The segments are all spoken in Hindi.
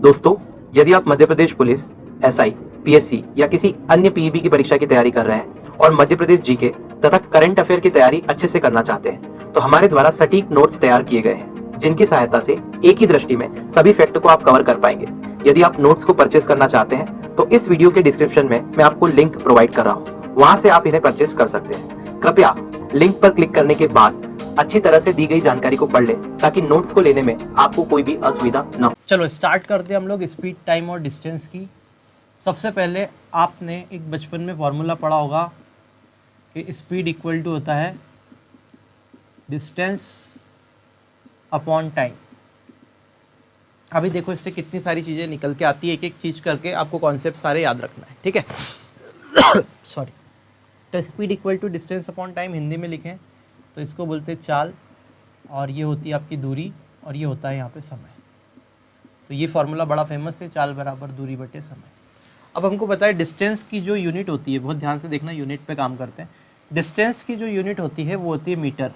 दोस्तों, यदि आप Madhya Pradesh police, SI, PSC या किसी अन्य पीईबी की परीक्षा की तैयारी कर रहे हैं और मध्य प्रदेश जीके तथा करंट अफेयर की तैयारी अच्छे से करना चाहते हैं, तो हमारे द्वारा सटीक नोट्स तैयार किए गए हैं, जिनकी सहायता से एक ही दृष्टि में सभी फैक्ट को आप कवर कर पाएंगे। यदि आप नोट्स को परचेस करना चाहते हैं, तो इस वीडियो के डिस्क्रिप्शन में मैं आपको लिंक प्रोवाइड कर रहा हूँ, वहां से आप इन्हें परचेस कर सकते हैं। कृपया लिंक पर क्लिक करने के बाद अच्छी तरह से दी गई जानकारी को पढ़ लें, ताकि नोट्स को लेने में आपको कोई भी असुविधा न हो। चलो स्टार्ट करते हैं हम लोग स्पीड, टाइम और डिस्टेंस की। सबसे पहले आपने एक बचपन में फॉर्मूला पढ़ा होगा कि स्पीड इक्वल टू होता है डिस्टेंस अपॉन टाइम। अभी देखो इससे कितनी सारी चीज़ें निकल के आती है, एक एक चीज़ करके आपको कॉन्सेप्ट सारे याद रखना है, ठीक है। सॉरी। तो speed equal to distance upon time Hindi में लिखें तो इसको बोलते हैं चाल, और ये होती है आपकी दूरी, और ये होता है यहाँ पे समय। तो ये फार्मूला बड़ा फेमस है, चाल बराबर दूरी बटे समय। अब हमको पता है डिस्टेंस की जो यूनिट होती है, बहुत ध्यान से देखना, यूनिट पे काम करते हैं। डिस्टेंस की जो यूनिट होती है वो होती है मीटर,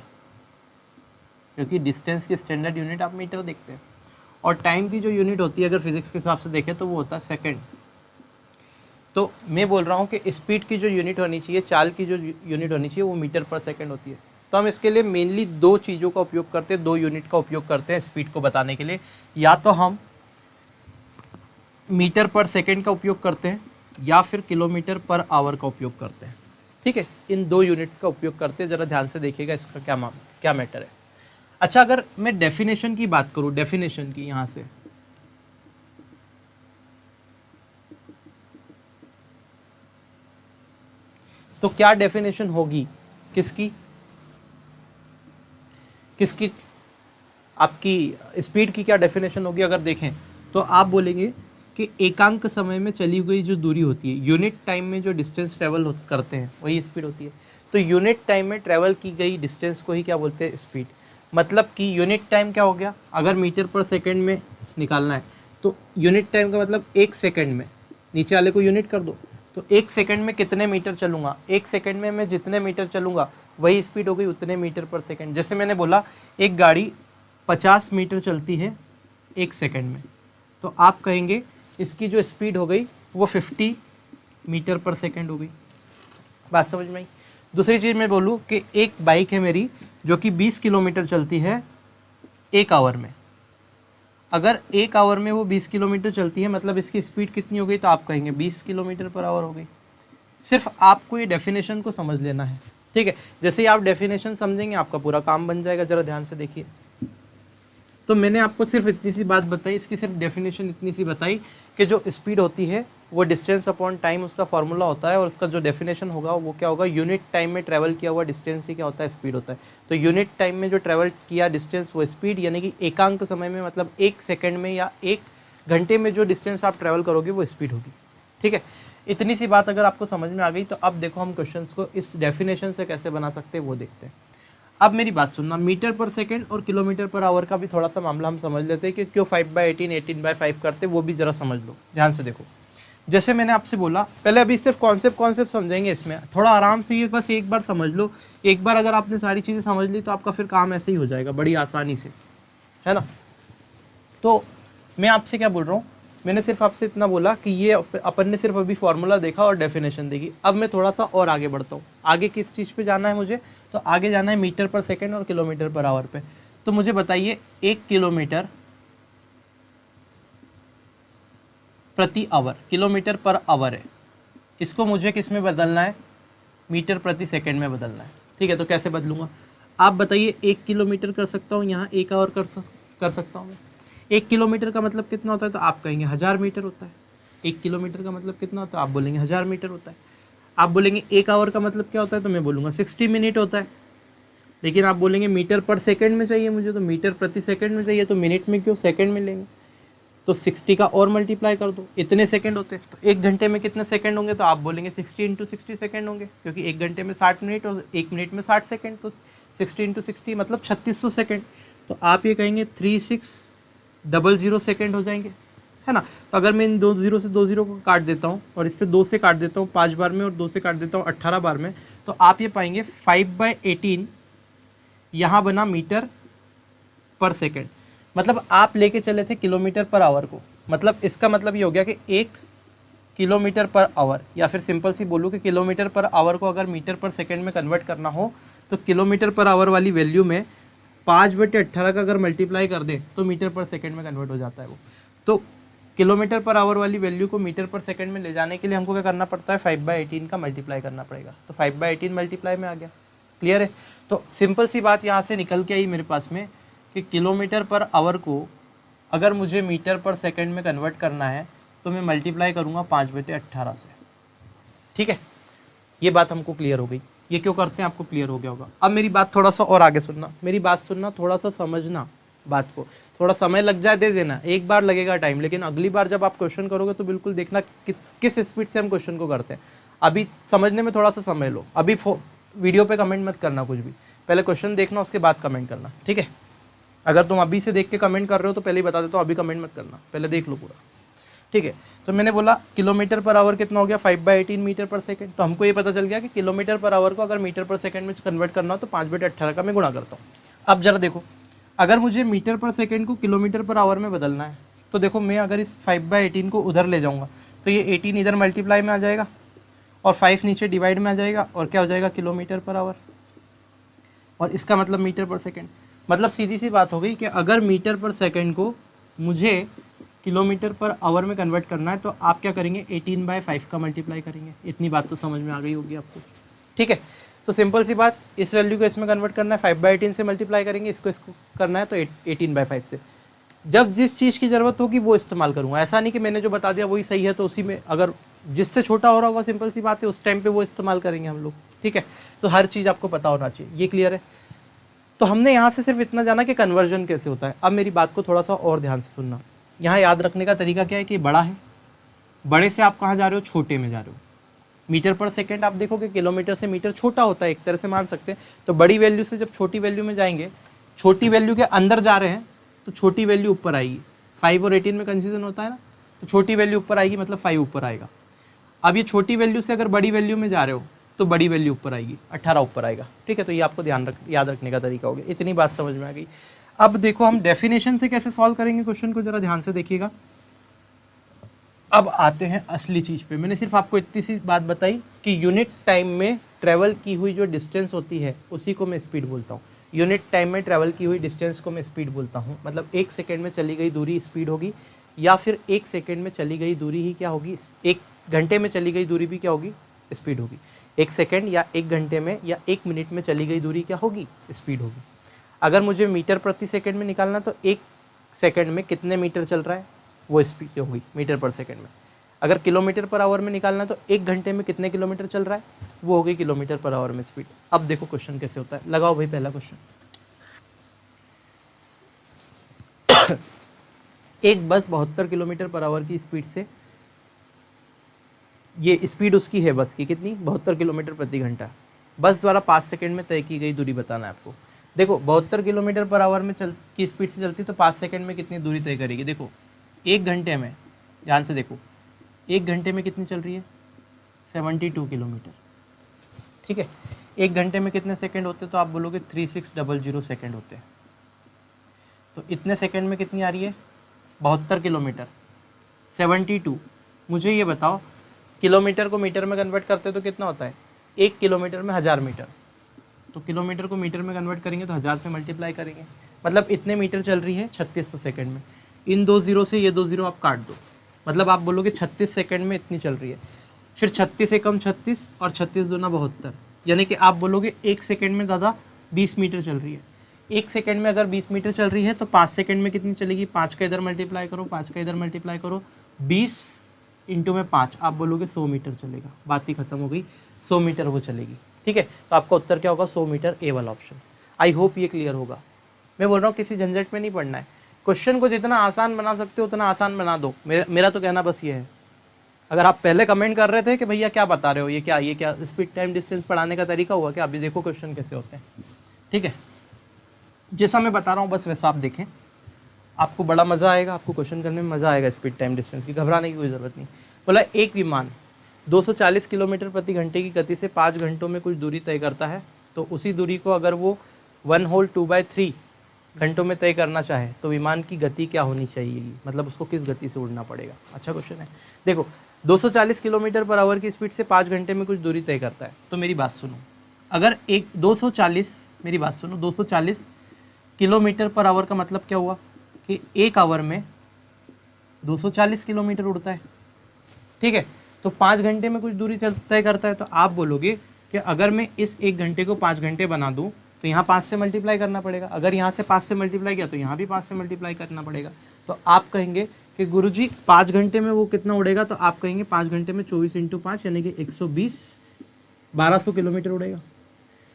क्योंकि डिस्टेंस की स्टैंडर्ड यूनिट आप मीटर देखते हैं। और टाइम की जो यूनिट होती है अगर फिजिक्स के हिसाब से देखें तो वो होता है सेकेंड। तो मैं बोल रहा हूँ कि स्पीड की जो यूनिट होनी चाहिए, चाल की जो यूनिट होनी चाहिए, वो मीटर पर सेकेंड होती है। तो हम इसके लिए मेनली दो चीज़ों का उपयोग करते हैं, दो यूनिट का उपयोग करते हैं स्पीड को बताने के लिए। या तो हम मीटर पर सेकेंड का उपयोग करते हैं या फिर किलोमीटर पर आवर का उपयोग करते हैं, ठीक है। इन दो यूनिट्स का उपयोग करते हैं। ज़रा ध्यान से देखिएगा इसका क्या मैटर है। अच्छा, अगर मैं डेफिनेशन की बात करूँ, डेफिनेशन की यहाँ से, तो क्या डेफिनेशन होगी किसकी किसकी आपकी स्पीड की क्या डेफिनेशन होगी? अगर देखें तो आप बोलेंगे कि एकांक समय में चली हुई जो दूरी होती है, यूनिट टाइम में जो डिस्टेंस ट्रेवल करते हैं वही स्पीड होती है। तो यूनिट टाइम में ट्रेवल की गई डिस्टेंस को ही क्या बोलते हैं? स्पीड। मतलब कि यूनिट टाइम क्या हो गया, अगर मीटर पर सेकेंड में निकालना है तो यूनिट टाइम का मतलब एक सेकेंड में, नीचे वाले को यूनिट कर दो, तो एक सेकेंड में कितने मीटर चलूँगा, एक सेकेंड में मैं जितने मीटर चलूँगा वही स्पीड हो गई, उतने मीटर पर सेकेंड। जैसे मैंने बोला एक गाड़ी 50 मीटर चलती है एक सेकेंड में, तो आप कहेंगे इसकी जो स्पीड हो गई वो 50 मीटर पर सेकेंड हो गई। बात समझ में आई? दूसरी चीज़ मैं बोलूँ कि एक बाइक है मेरी जो कि 20 किलोमीटर चलती है एक आवर में। अगर एक आवर में वो 20 किलोमीटर चलती है, मतलब इसकी स्पीड कितनी हो गई? तो आप कहेंगे 20 किलोमीटर पर आवर हो गई। सिर्फ आपको ये डेफिनेशन को समझ लेना है, ठीक है। जैसे ही आप डेफिनेशन समझेंगे आपका पूरा काम बन जाएगा। ज़रा ध्यान से देखिए, तो मैंने आपको सिर्फ इतनी सी बात बताई, इसकी सिर्फ डेफिनेशन इतनी सी बताई कि जो स्पीड होती है वो डिस्टेंस अपॉन टाइम उसका फार्मूला होता है, और उसका जो डेफिनेशन होगा वो क्या होगा? यूनिट टाइम में ट्रैवल किया हुआ डिस्टेंस ही क्या होता है? स्पीड होता है। तो यूनिट टाइम में जो ट्रैवल किया डिस्टेंस वो स्पीड, यानी कि एकांक समय में, मतलब एक सेकेंड में या एक घंटे में जो डिस्टेंस आप ट्रैवल करोगे वो स्पीड होगी, ठीक है। इतनी सी बात अगर आपको समझ में आ गई तो अब देखो हम क्वेश्चंस को इस डेफिनेशन से कैसे बना सकते हैं वो देखते हैं। अब मेरी बात सुनना, मीटर पर सेकंड और किलोमीटर पर आवर का भी थोड़ा सा मामला हम समझ लेते हैं कि क्यों 5/18 18/5 करते, वो भी ज़रा समझ लो। ध्यान से देखो, जैसे मैंने आपसे बोला, पहले अभी सिर्फ कॉन्सेप्ट समझेंगे, इसमें थोड़ा आराम से ये बस एक बार समझ लो। एक बार अगर आपने सारी चीज़ें समझ ली तो आपका फिर काम ऐसे ही हो जाएगा बड़ी आसानी से, है ना। तो मैं आपसे क्या बोल रहा हूँ, मैंने सिर्फ आपसे इतना बोला कि ये अपन ने सिर्फ अभी फार्मूला देखा और डेफिनेशन देखी। अब मैं थोड़ा सा और आगे बढ़ता हूँ। आगे किस चीज़ पे जाना है मुझे? तो आगे जाना है मीटर पर सेकेंड और किलोमीटर पर आवर पे। तो मुझे बताइए 1 किलोमीटर प्रति आवर, किलोमीटर पर आवर है, इसको मुझे किस में बदलना है? मीटर प्रति सेकेंड में बदलना है, ठीक है। तो कैसे बदलूंगा आप बताइए? 1 किलोमीटर कर सकता हूँ यहाँ, 1 आवर कर सकता हूँ मैं। 1 किलोमीटर का मतलब कितना होता है? तो आप कहेंगे 1000 मीटर होता है। 1 किलोमीटर का मतलब कितना होता है? आप बोलेंगे 1000 मीटर होता है। आप बोलेंगे 1 आवर का मतलब क्या होता है? तो मैं बोलूँगा 60 मिनट होता है। लेकिन आप बोलेंगे मीटर पर सेकेंड में चाहिए मुझे, तो मीटर प्रति सेकेंड में चाहिए, तो मिनट में क्यों, सेकेंड में लेंगे। तो 60 का और मल्टीप्लाई कर दो, इतने सेकंड होते हैं। तो एक घंटे में कितने सेकंड होंगे? तो आप बोलेंगे 60 × 60 सेकंड होंगे, क्योंकि एक घंटे में 60 मिनट और एक मिनट में 60 सेकंड। तो 60 × 60 मतलब 3600 सेकंड। तो आप ये कहेंगे 3600 सेकंड हो जाएंगे, है ना। तो अगर मैं इन 2 0 से 2 0 को काट देता हूँ और इससे 2 से काट देता हूँ 5 बार में, और 2 से काट देता हूँ 18 बार में, तो आप ये पाएंगे 5/18 यहाँ बना मीटर पर सेकेंड। मतलब आप लेके चले थे किलोमीटर पर आवर को, मतलब इसका मतलब ये हो गया कि 1 किलोमीटर पर आवर, या फिर सिंपल सी बोलूँ कि किलोमीटर पर आवर को अगर मीटर पर सेकंड में कन्वर्ट करना हो तो किलोमीटर पर आवर वाली वैल्यू में 5/18 का अगर मल्टीप्लाई कर दें तो मीटर पर सेकंड में कन्वर्ट हो जाता है वो। तो किलोमीटर पर आवर वाली वैल्यू को मीटर पर सेकंड में ले जाने के लिए हमको क्या करना पड़ता है, 5/18 का मल्टीप्लाई करना पड़ेगा। तो 5/18 मल्टीप्लाई में आ गया। क्लियर है? तो सिंपल सी बात यहाँ से निकल के आई मेरे पास में कि किलोमीटर पर आवर को अगर मुझे मीटर पर सेकंड में कन्वर्ट करना है तो मैं मल्टीप्लाई करूँगा 5/18 से। ठीक है, ये बात हमको क्लियर हो गई। ये क्यों करते हैं आपको क्लियर हो गया होगा। अब मेरी बात थोड़ा सा और आगे सुनना, मेरी बात सुनना, थोड़ा सा समझना बात को। थोड़ा समय लग जाए दे देना, एक बार लगेगा टाइम, लेकिन अगली बार जब आप क्वेश्चन करोगे तो बिल्कुल देखना किस स्पीड से हम क्वेश्चन को करते हैं। अभी समझने में थोड़ा सा समय लो, अभी वीडियो पे कमेंट मत करना कुछ भी, पहले क्वेश्चन देखना उसके बाद कमेंट करना। ठीक है, अगर तुम अभी से देख के कमेंट कर रहे हो तो पहले ही बता देता हूँ, अभी कमेंट मत करना, पहले देख लो पूरा। ठीक है, तो मैंने बोला किलोमीटर पर आवर कितना हो गया, 5/18 मीटर पर सेकंड। तो हमको ये पता चल गया कि किलोमीटर पर आवर को अगर मीटर पर सेकंड में कन्वर्ट करना हो तो 5/18 का मैं गुणा करता हूँ। अब जरा देखो, अगर मुझे मीटर पर सेकंड को किलोमीटर पर आवर में बदलना है तो देखो मैं अगर इस 5/18 को उधर ले जाऊँगा तो ये 18 इधर मल्टीप्लाई में आ जाएगा और 5 नीचे डिवाइड में आ जाएगा और क्या हो जाएगा, किलोमीटर पर आवर, और इसका मतलब मीटर पर सेकंड। मतलब सीधी सी बात हो गई कि अगर मीटर पर सेकंड को मुझे किलोमीटर पर आवर में कन्वर्ट करना है तो आप क्या करेंगे, 18/5 का मल्टीप्लाई करेंगे। इतनी बात तो समझ में आ गई होगी आपको। ठीक है, तो सिंपल सी बात, इस वैल्यू को इसमें कन्वर्ट करना है, 5/18 से मल्टीप्लाई करेंगे, इसको करना है तो 18/5 से। जब जिस चीज़ की ज़रूरत होगी वो इस्तेमाल करूँगा। ऐसा नहीं कि मैंने जो बता दिया वही सही है तो उसी में, अगर जिससे छोटा हो रहा होगा सिंपल सी बात है उस टाइम पे वो इस्तेमाल करेंगे हम लोग। ठीक है, तो हर चीज़ आपको पता होना चाहिए, ये क्लियर है। तो हमने यहाँ से सिर्फ इतना जाना कि कन्वर्जन कैसे होता है। अब मेरी बात को थोड़ा सा और ध्यान से सुनना। यहाँ याद रखने का तरीका क्या है कि बड़ा है, बड़े से आप कहाँ जा रहे हो, छोटे में जा रहे हो। मीटर पर सेकंड आप देखोगे किलोमीटर से मीटर छोटा होता है, एक तरह से मान सकते हैं। तो बड़ी वैल्यू से जब छोटी वैल्यू में जाएंगे, छोटी वैल्यू के अंदर जा रहे हैं तो छोटी वैल्यू ऊपर आएगी। 5 और 18 में कंफ्यूजन होता है ना, तो छोटी वैल्यू ऊपर आएगी मतलब 5 ऊपर आएगा। अब ये छोटी वैल्यू से अगर बड़ी वैल्यू में जा रहे हो तो बड़ी वैल्यू ऊपर आएगी, 18 ऊपर आएगा। ठीक है, तो ये आपको याद रखने का तरीका हो गया। इतनी बात समझ में आ गई। अब देखो हम डेफिनेशन से कैसे सॉल्व करेंगे क्वेश्चन को, जरा ध्यान से देखिएगा। अब आते हैं असली चीज़ पे। मैंने सिर्फ आपको इतनी सी बात बताई कि यूनिट टाइम में ट्रैवल की हुई जो डिस्टेंस होती है उसी को मैं स्पीड बोलता हूँ। यूनिट टाइम में ट्रैवल की हुई डिस्टेंस को मैं स्पीड बोलता हूँ। मतलब 1 सेकेंड में चली गई दूरी स्पीड होगी, या फिर 1 सेकेंड में चली गई दूरी ही क्या होगी, 1 घंटे में चली गई दूरी भी क्या होगी, स्पीड होगी। 1 सेकेंड या 1 घंटे में या 1 मिनट में चली गई दूरी क्या होगी, स्पीड होगी। अगर मुझे मीटर प्रति सेकंड में निकालना तो 1 सेकंड में कितने मीटर चल रहा है वो स्पीड होगी मीटर पर सेकंड में। अगर किलोमीटर पर आवर में निकालना तो 1 घंटे में कितने किलोमीटर चल रहा है वो होगी किलोमीटर पर आवर में स्पीड। अब देखो क्वेश्चन कैसे होता है, लगाओ भाई पहला क्वेश्चन। एक बस 72 किलोमीटर पर आवर की स्पीड से, ये स्पीड उसकी है बस की कितनी, 72 किलोमीटर प्रति घंटा, बस द्वारा 5 सेकंड में तय की गई दूरी बताना है आपको। देखो 72 किलोमीटर पर आवर में की स्पीड से चलती तो 5 सेकंड में कितनी दूरी तय करेगी। देखो 1 घंटे में, ध्यान से देखो 1 घंटे में कितनी चल रही है, 72 किलोमीटर। ठीक है, 1 घंटे में कितने सेकंड होते तो आप बोलोगे 3600 सेकंड होते हैं। तो इतने सेकंड में कितनी आ रही है, 72 किलोमीटर, 72। मुझे ये बताओ किलोमीटर को मीटर में कन्वर्ट करते तो कितना होता है, 1 किलोमीटर में 1000 मीटर। तो किलोमीटर को मीटर में कन्वर्ट करेंगे तो 1000 से मल्टीप्लाई करेंगे, मतलब इतने मीटर चल रही है 3600 सेकंड में। इन 2 जीरो से ये 2 जीरो आप काट दो, मतलब आप बोलोगे 36 सेकंड में इतनी चल रही है। फिर 36 एकम 36 और 36 दूना 72, यानी कि आप बोलोगे 1 सेकंड में दादा 20 मीटर चल रही है। 1 सेकंड में अगर 20 मीटर चल रही है तो 5 सेकंड में कितनी चलेगी, 5 का इधर मल्टीप्लाई करो, 5 का इधर मल्टीप्लाई करो, 20 इंटू में 5, आप बोलोगे 100 मीटर चलेगा। बात ही खत्म हो गई, 100 मीटर वो चलेगी। ठीक है, तो आपका उत्तर क्या होगा, 100 मीटर, ए वाला ऑप्शन। आई होप ये क्लियर होगा। मैं बोल रहा हूँ किसी झंझट में नहीं पढ़ना है, क्वेश्चन को जितना आसान बना सकते हो उतना आसान बना दो। मेरा तो कहना बस ये है। अगर आप पहले कमेंट कर रहे थे कि भैया क्या बता रहे हो, ये क्या स्पीड टाइम डिस्टेंस पढ़ाने का तरीका हुआ क्या, अभी देखो क्वेश्चन कैसे होते हैं। ठीक है, जैसा मैं बता रहा हूँ बस वैसा आप देखें, आपको बड़ा मज़ा आएगा, आपको क्वेश्चन करने में मज़ा आएगा। स्पीड टाइम डिस्टेंस की घबराने की कोई ज़रूरत नहीं। बोला एक विमान 240 किलोमीटर प्रति घंटे की गति से 5 घंटों में कुछ दूरी तय करता है, तो उसी दूरी को अगर वो 1/2/3 घंटों में तय करना चाहे तो विमान की गति क्या होनी चाहिए, मतलब उसको किस गति से उड़ना पड़ेगा। अच्छा क्वेश्चन है। देखो 240 किलोमीटर पर आवर की स्पीड से 5 घंटे में कुछ दूरी तय करता है, तो मेरी बात सुनो, अगर एक 240, मेरी बात सुनो, 240 किलोमीटर पर आवर का मतलब क्या हुआ कि एक आवर में 240 किलोमीटर उड़ता है, ठीक है। तो 5 घंटे में कुछ दूरी तय करता है, तो आप बोलोगे कि अगर मैं इस 1 घंटे को 5 घंटे बना दूं तो यहाँ 5 से मल्टीप्लाई करना पड़ेगा, अगर यहाँ से 5 से मल्टीप्लाई किया तो यहाँ भी 5 से मल्टीप्लाई करना पड़ेगा। तो आप कहेंगे कि गुरुजी 5 घंटे में वो कितना उड़ेगा, तो आप कहेंगे 5 घंटे में 24 × 5 यानी कि 120, 1200 किलोमीटर उड़ेगा।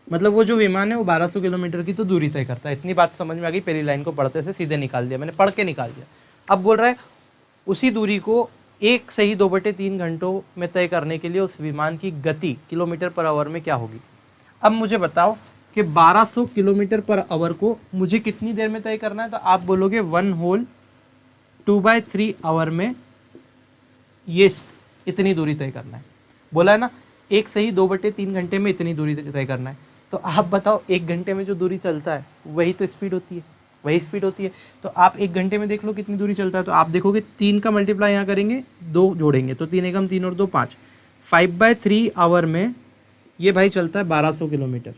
मतलब वो जो विमान है वो 1200 किलोमीटर की तो दूरी तय करता है। इतनी बात समझ में आ गई, पहली लाइन को पढ़ते से सीधे निकाल दिया, मैंने पढ़ के निकाल दिया। अब बोल रहा है उसी दूरी को 1 सही 2/3 घंटों में तय करने के लिए उस विमान की गति किलोमीटर पर आवर में क्या होगी। अब मुझे बताओ कि 1200 किलोमीटर पर आवर को मुझे कितनी देर में तय करना है, तो आप बोलोगे 1 होल 2/3 आवर में ये इतनी दूरी तय करना है। बोला है ना, 1 सही 2/3 घंटे में इतनी दूरी तय करना है। तो आप बताओ 1 घंटे में जो दूरी चलता है वही तो स्पीड होती है, वही स्पीड होती है। तो आप 1 घंटे में देख लो कितनी दूरी चलता है, तो आप देखोगे 3 का मल्टीप्लाई यहाँ करेंगे, 2 जोड़ेंगे तो 3 एकम 3 और 2 5, 5/3 आवर में ये भाई चलता है 1200 किलोमीटर।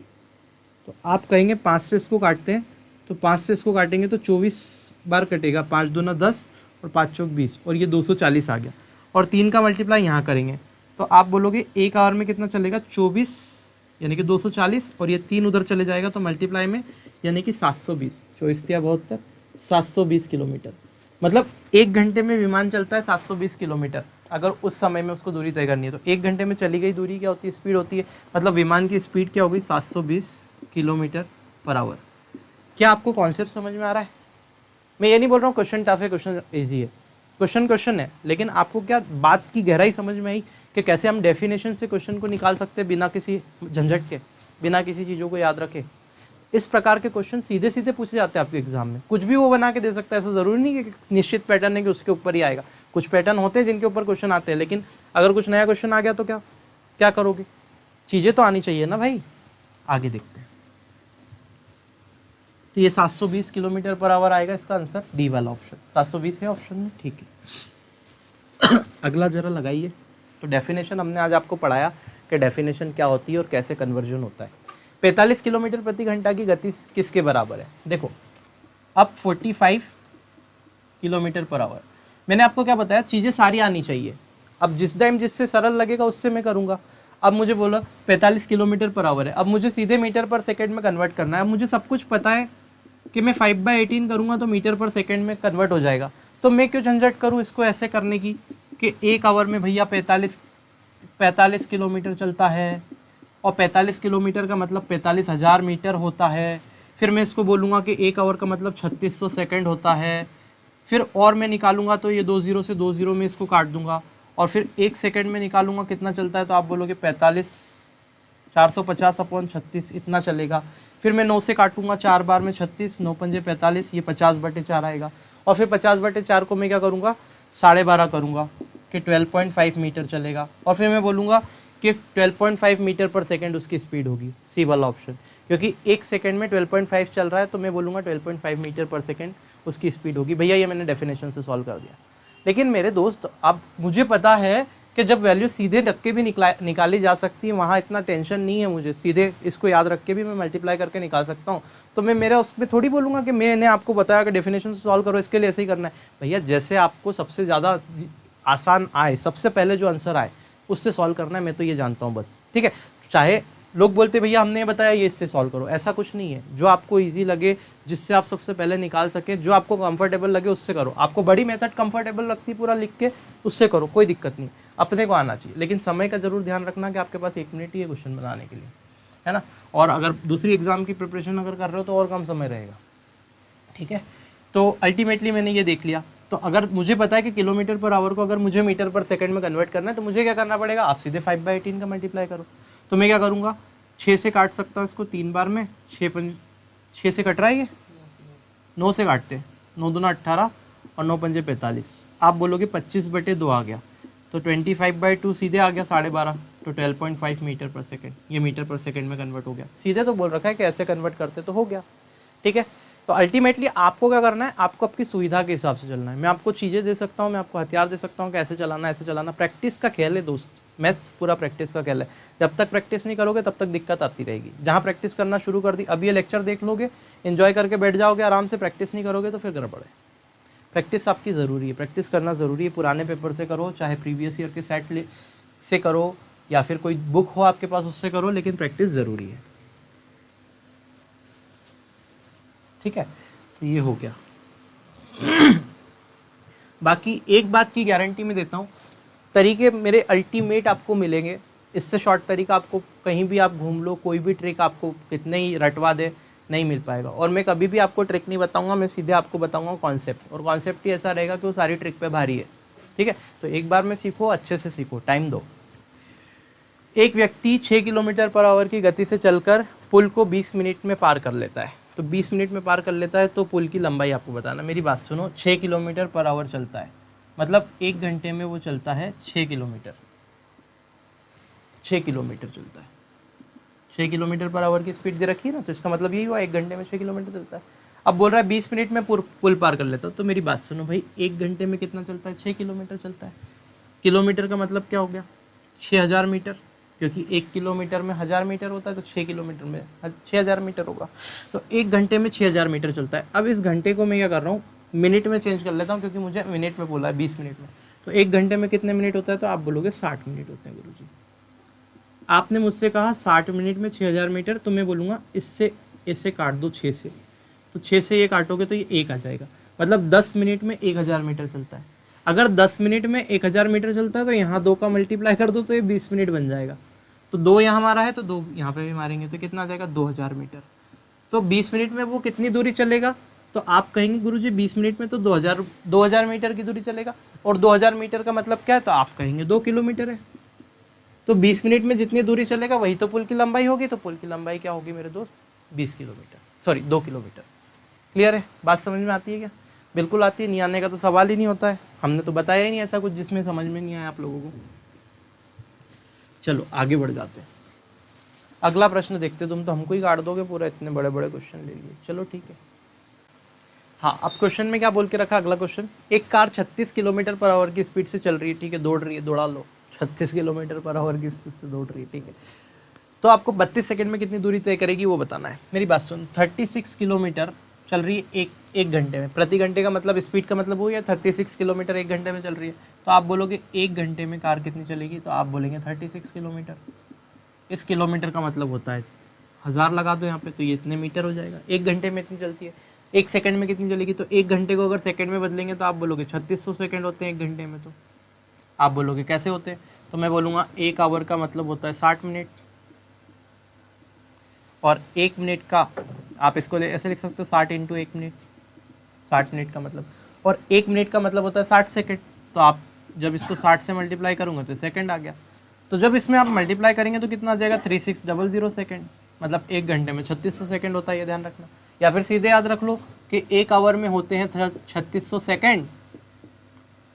तो आप कहेंगे 5 से इसको काटते हैं, तो 5 से इसको काटेंगे तो 24 बार कटेगा, 5 दूना 10 और 5 चौक 20 और ये 240 आ गया। और 3 का मल्टीप्लाई यहाँ करेंगे तो आप बोलोगे 1 आवर में कितना चलेगा, 24 यानी कि 240 और ये 3 उधर चले जाएगा तो मल्टीप्लाई में यानी कि 720, 24×72 720 किलोमीटर। मतलब 1 घंटे में विमान चलता है 720 किलोमीटर। अगर उस समय में उसको दूरी तय करनी है तो 1 घंटे में चली गई दूरी क्या होती है, स्पीड होती है। मतलब विमान की स्पीड क्या होगी, 720 किलोमीटर पर आवर। क्या आपको कॉन्सेप्ट समझ में आ रहा है? मैं ये नहीं बोल रहा हूँ क्वेश्चन टफ है, क्वेश्चन ईजी है, क्वेश्चन है, लेकिन आपको क्या बात की गहराई समझ में आई कि कैसे हम डेफिनेशन से क्वेश्चन को निकाल सकते हैं बिना किसी झंझट के, बिना किसी चीज़ों को याद रखे। इस प्रकार के क्वेश्चन सीधे सीधे पूछे जाते हैं आपके एग्जाम में। कुछ भी वो बना के दे सकता है, ऐसा ज़रूरी नहीं कि निश्चित पैटर्न है कि उसके ऊपर ही आएगा। कुछ पैटर्न होते हैं जिनके ऊपर क्वेश्चन आते हैं, लेकिन अगर कुछ नया क्वेश्चन आ गया तो क्या करोगे? चीज़ें तो आनी चाहिए ना भाई। आगे देखते हैं। तो ये 720 किलोमीटर पर आवर आएगा, इसका आंसर डी वाला ऑप्शन 720 है ऑप्शन में, ठीक है। अगला जरा लगाइए। तो डेफिनेशन हमने आज आपको पढ़ाया कि डेफिनेशन क्या होती है और कैसे कन्वर्जन होता है। 45 किलोमीटर प्रति घंटा की गति किसके बराबर है? देखो अब 45 किलोमीटर पर आवर, मैंने आपको क्या बताया, चीज़ें सारी आनी चाहिए। अब जिस टाइम जिससे सरल लगेगा उससे मैं करूँगा। अब मुझे बोला 45 किलोमीटर पर आवर है, अब मुझे सीधे मीटर पर सेकेंड में कन्वर्ट करना है। अब मुझे सब कुछ पता है कि मैं 5/18 करूँगा तो मीटर पर सेकेंड में कन्वर्ट हो जाएगा। तो मैं क्यों झंझट करूँ इसको ऐसे करने की कि 1 आवर में भैया 45 किलोमीटर चलता है, और 45 किलोमीटर का मतलब 45,000 मीटर होता है। फिर मैं इसको बोलूँगा कि 1 आवर का मतलब 3600 सेकेंड होता है। फिर और मैं निकालूंगा तो ये 2 0 से 2 0 में इसको काट दूंगा, और फिर 1 सेकेंड में निकालूंगा कितना चलता है, तो आप बोलोगे 450/36 इतना चलेगा। फिर मैं 9 से काटूंगा 4 बार में 36, 9 पंजे 45, ये 50/4 आएगा। और फिर 50/4 को मैं क्या करूँगा, 12.5 करूँगा कि 12.5 मीटर चलेगा। और फिर मैं बोलूँगा कि 12.5 मीटर पर सेकेंड उसकी स्पीड होगी, सी वाला ऑप्शन, क्योंकि 1 सेकेंड में 12.5 चल रहा है तो मैं बोलूँगा 12.5 मीटर पर सेकेंड उसकी स्पीड होगी। भैया ये मैंने डेफिनेशन से सॉल्व कर दिया। लेकिन मेरे दोस्त, अब मुझे पता है कि जब वैल्यू सीधे रख के भी निकाली जा सकती है, वहाँ इतना टेंशन नहीं है मुझे, सीधे इसको याद रख के भी मैं मल्टीप्लाई करके निकाल सकता हूँ। तो मैं मेरा उसमें थोड़ी बोलूँगा कि मैंने आपको बताया कि डेफिनेशन से सॉल्व करो, इसके लिए ऐसे ही करना है। भैया जैसे आपको सबसे ज़्यादा आसान आए, सबसे पहले जो आंसर आए उससे सॉल्व करना है, मैं तो ये जानता हूँ बस, ठीक है। चाहे लोग बोलते भैया हमने बताया ये इससे सॉल्व करो, ऐसा कुछ नहीं है। जो आपको इजी लगे, जिससे आप सबसे पहले निकाल सकें, जो आपको कंफर्टेबल लगे उससे करो। आपको बड़ी मेथड कंफर्टेबल लगती पूरा लिख के, उससे करो, कोई दिक्कत नहीं, अपने को आना चाहिए। लेकिन समय का जरूर ध्यान रखना कि आपके पास 1 मिनट ही है क्वेश्चन बनाने के लिए, है ना। और अगर दूसरी एग्जाम की प्रिपरेशन अगर कर रहे हो तो और कम समय रहेगा, ठीक है। तो अल्टीमेटली मैंने ये देख लिया। तो अगर मुझे पता है कि किलोमीटर पर आवर को अगर मुझे मीटर पर सेकंड में कन्वर्ट करना है तो मुझे क्या करना पड़ेगा, आप सीधे 5/18 का मल्टीप्लाई करो। तो मैं क्या करूँगा, 6 से काट सकता हूँ इसको 3 बार में, 6 से कट रहा है ये, 9 से काटते हैं, 9 दूना 18 और 9 पंजे 45। आप बोलोगे 25/2 आ गया, तो 25/2 सीधे आ गया 12.5, तो 12.5 मीटर पर सेकेंड। ये मीटर पर सेकेंड में कन्वर्ट हो गया। सीधे तो बोल रखा है कि ऐसे कन्वर्ट करते तो हो गया, ठीक है। तो अल्टीमेटली आपको क्या करना है, आपको आपकी सुविधा के हिसाब से चलना है। मैं आपको चीज़ें दे सकता हूँ, मैं आपको हथियार दे सकता हूँ कि ऐसे चलाना ऐसे चलाना। प्रैक्टिस का खेल है दोस्त, मैथ्स पूरा प्रैक्टिस का खेल है। जब तक प्रैक्टिस नहीं करोगे तब तक दिक्कत आती रहेगी। जहाँ प्रैक्टिस करना शुरू कर दी, अब ये लेक्चर देख लोगे, एंजॉय करके बैठ जाओगे आराम से, प्रैक्टिस नहीं करोगे तो फिर गड़बड़ है। प्रैक्टिस आपकी ज़रूरी है, प्रैक्टिस करना ज़रूरी है। पुराने पेपर से करो, चाहे प्रीवियस ईयर के सेट से करो, या फिर कोई बुक हो आपके पास उससे करो, लेकिन प्रैक्टिस ज़रूरी है। ठीक है, तो ये हो गया। बाकी एक बात की गारंटी मैं देता हूँ, तरीके मेरे अल्टीमेट आपको मिलेंगे। इससे शॉर्ट तरीका आपको कहीं भी आप घूम लो, कोई भी ट्रिक आपको कितने ही रटवा दे नहीं मिल पाएगा। और मैं कभी भी आपको ट्रिक नहीं बताऊंगा, मैं सीधे आपको बताऊंगा कॉन्सेप्ट, और कॉन्सेप्ट ही ऐसा रहेगा कि वो सारी ट्रिक पे भारी है। ठीक है, तो एक बार में सीखो, अच्छे से सीखो, टाइम दो। एक व्यक्ति 6 किलोमीटर पर आवर की गति से चलकर पुल को 20 मिनट में पार कर लेता है। तो 20 मिनट में पार कर लेता है, तो पुल की लंबाई आपको बताना। मेरी बात सुनो, 6 किलोमीटर पर आवर चलता है, मतलब 1 घंटे में वो चलता है 6 किलोमीटर। 6 किलोमीटर चलता है, 6 किलोमीटर पर आवर की स्पीड दे रखी है ना, तो इसका मतलब यही हुआ 1 घंटे में 6 किलोमीटर चलता है। अब बोल रहा है 20 मिनट में पुल पार कर लेता हूँ, तो मेरी बात सुनो भाई, 1 घंटे में कितना चलता है? 6 किलोमीटर चलता है। किलोमीटर का मतलब क्या हो गया? 6000 मीटर, क्योंकि 1 किलोमीटर में 1000 मीटर होता है, तो 6 किलोमीटर में 6000 मीटर होगा। तो 1 घंटे में 6000 मीटर चलता है। अब इस घंटे को मैं क्या कर रहा हूँ, मिनट में चेंज कर लेता हूँ, क्योंकि मुझे मिनट में बोला है 20 मिनट में। तो 1 घंटे में कितने मिनट होता है? तो आप बोलोगे 60 मिनट होते हैं गुरुजी। आपने मुझसे कहा 60 मिनट में 6000 मीटर, तो मैं बोलूँगा इससे काट दो 6 से, तो 6 से ये काटोगे तो ये 1 आ जाएगा। मतलब 10 मिनट में 1000 मीटर चलता है। अगर 10 मिनट में 1000 मीटर चलता है, तो यहाँ 2 का मल्टीप्लाई कर दो तो ये 20 मिनट बन जाएगा। तो 2 यहाँ हमारा है, तो 2 यहाँ पे भी मारेंगे, तो कितना आ जाएगा? 2000 मीटर। तो 20 मिनट में वो कितनी दूरी चलेगा? तो आप कहेंगे गुरुजी 20 मिनट में तो 2000 मीटर की दूरी चलेगा, और 2000 मीटर का मतलब क्या है? तो आप कहेंगे 2 किलोमीटर है। तो 20 मिनट में जितनी दूरी चलेगा वही तो पुल की लंबाई होगी। तो पुल की लंबाई क्या होगी मेरे दोस्त? 20 किलोमीटर, सॉरी 2 किलोमीटर। क्लियर है? बात समझ में आती है क्या? बिल्कुल आती है, नहीं आने का तो सवाल ही नहीं होता है। हमने तो बताया ही नहीं ऐसा कुछ जिसमें समझ में नहीं आया आप लोगों को। चलो आगे बढ़ जाते हैं, अगला प्रश्न देखते। तुम तो हमको ही काट दोगे पूरा, इतने बड़े बड़े क्वेश्चन ले लिए। चलो ठीक है। हाँ, अब क्वेश्चन में क्या बोल के रखा? अगला क्वेश्चन, एक कार 36 किलोमीटर पर आवर की स्पीड से चल रही है। ठीक है, दौड़ रही है, दौड़ा लो। 36 किलोमीटर पर आवर की स्पीड से दौड़ रही है, ठीक है। तो आपको 32 सेकंड में कितनी दूरी तय करेगी वो बताना है। मेरी बात सुन, 36 किलोमीटर चल रही है एक घंटे में। प्रति घंटे का मतलब स्पीड का मतलब हो गया 36 किलोमीटर 1 घंटे में चल रही है। तो आप बोलोगे 1 घंटे में कार कितनी चलेगी? तो आप बोलेंगे 36 किलोमीटर। इस किलोमीटर का मतलब होता है 1000 लगा दो यहाँ पे, तो ये इतने मीटर हो जाएगा। 1 घंटे में इतनी चलती है। 1 सेकंड में कितनी चलेगी? तो 1 घंटे को अगर सेकंड में बदलेंगे तो आप बोलोगे 3600 सेकंड होते हैं 1 घंटे में। तो आप बोलोगे कैसे होते हैं? तो मैं बोलूँगा 1 आवर का मतलब होता है 60 मिनट, और 1 मिनट का आप इसको ऐसे लिख सकते हो 60 इंटू 1 मिनट, 60 मिनट का मतलब, और 1 मिनट का मतलब होता है 60 सेकंड। तो आप जब इसको 60 से मल्टीप्लाई करूँगा तो सेकंड आ गया। तो जब इसमें आप मल्टीप्लाई करेंगे तो कितना आ जाएगा? 3600 सेकंड, मतलब 1 घंटे में 3600 सेकंड होता है, ये ध्यान रखना। या फिर सीधे याद रख लो कि 1 आवर में होते हैं 3600 सेकंड,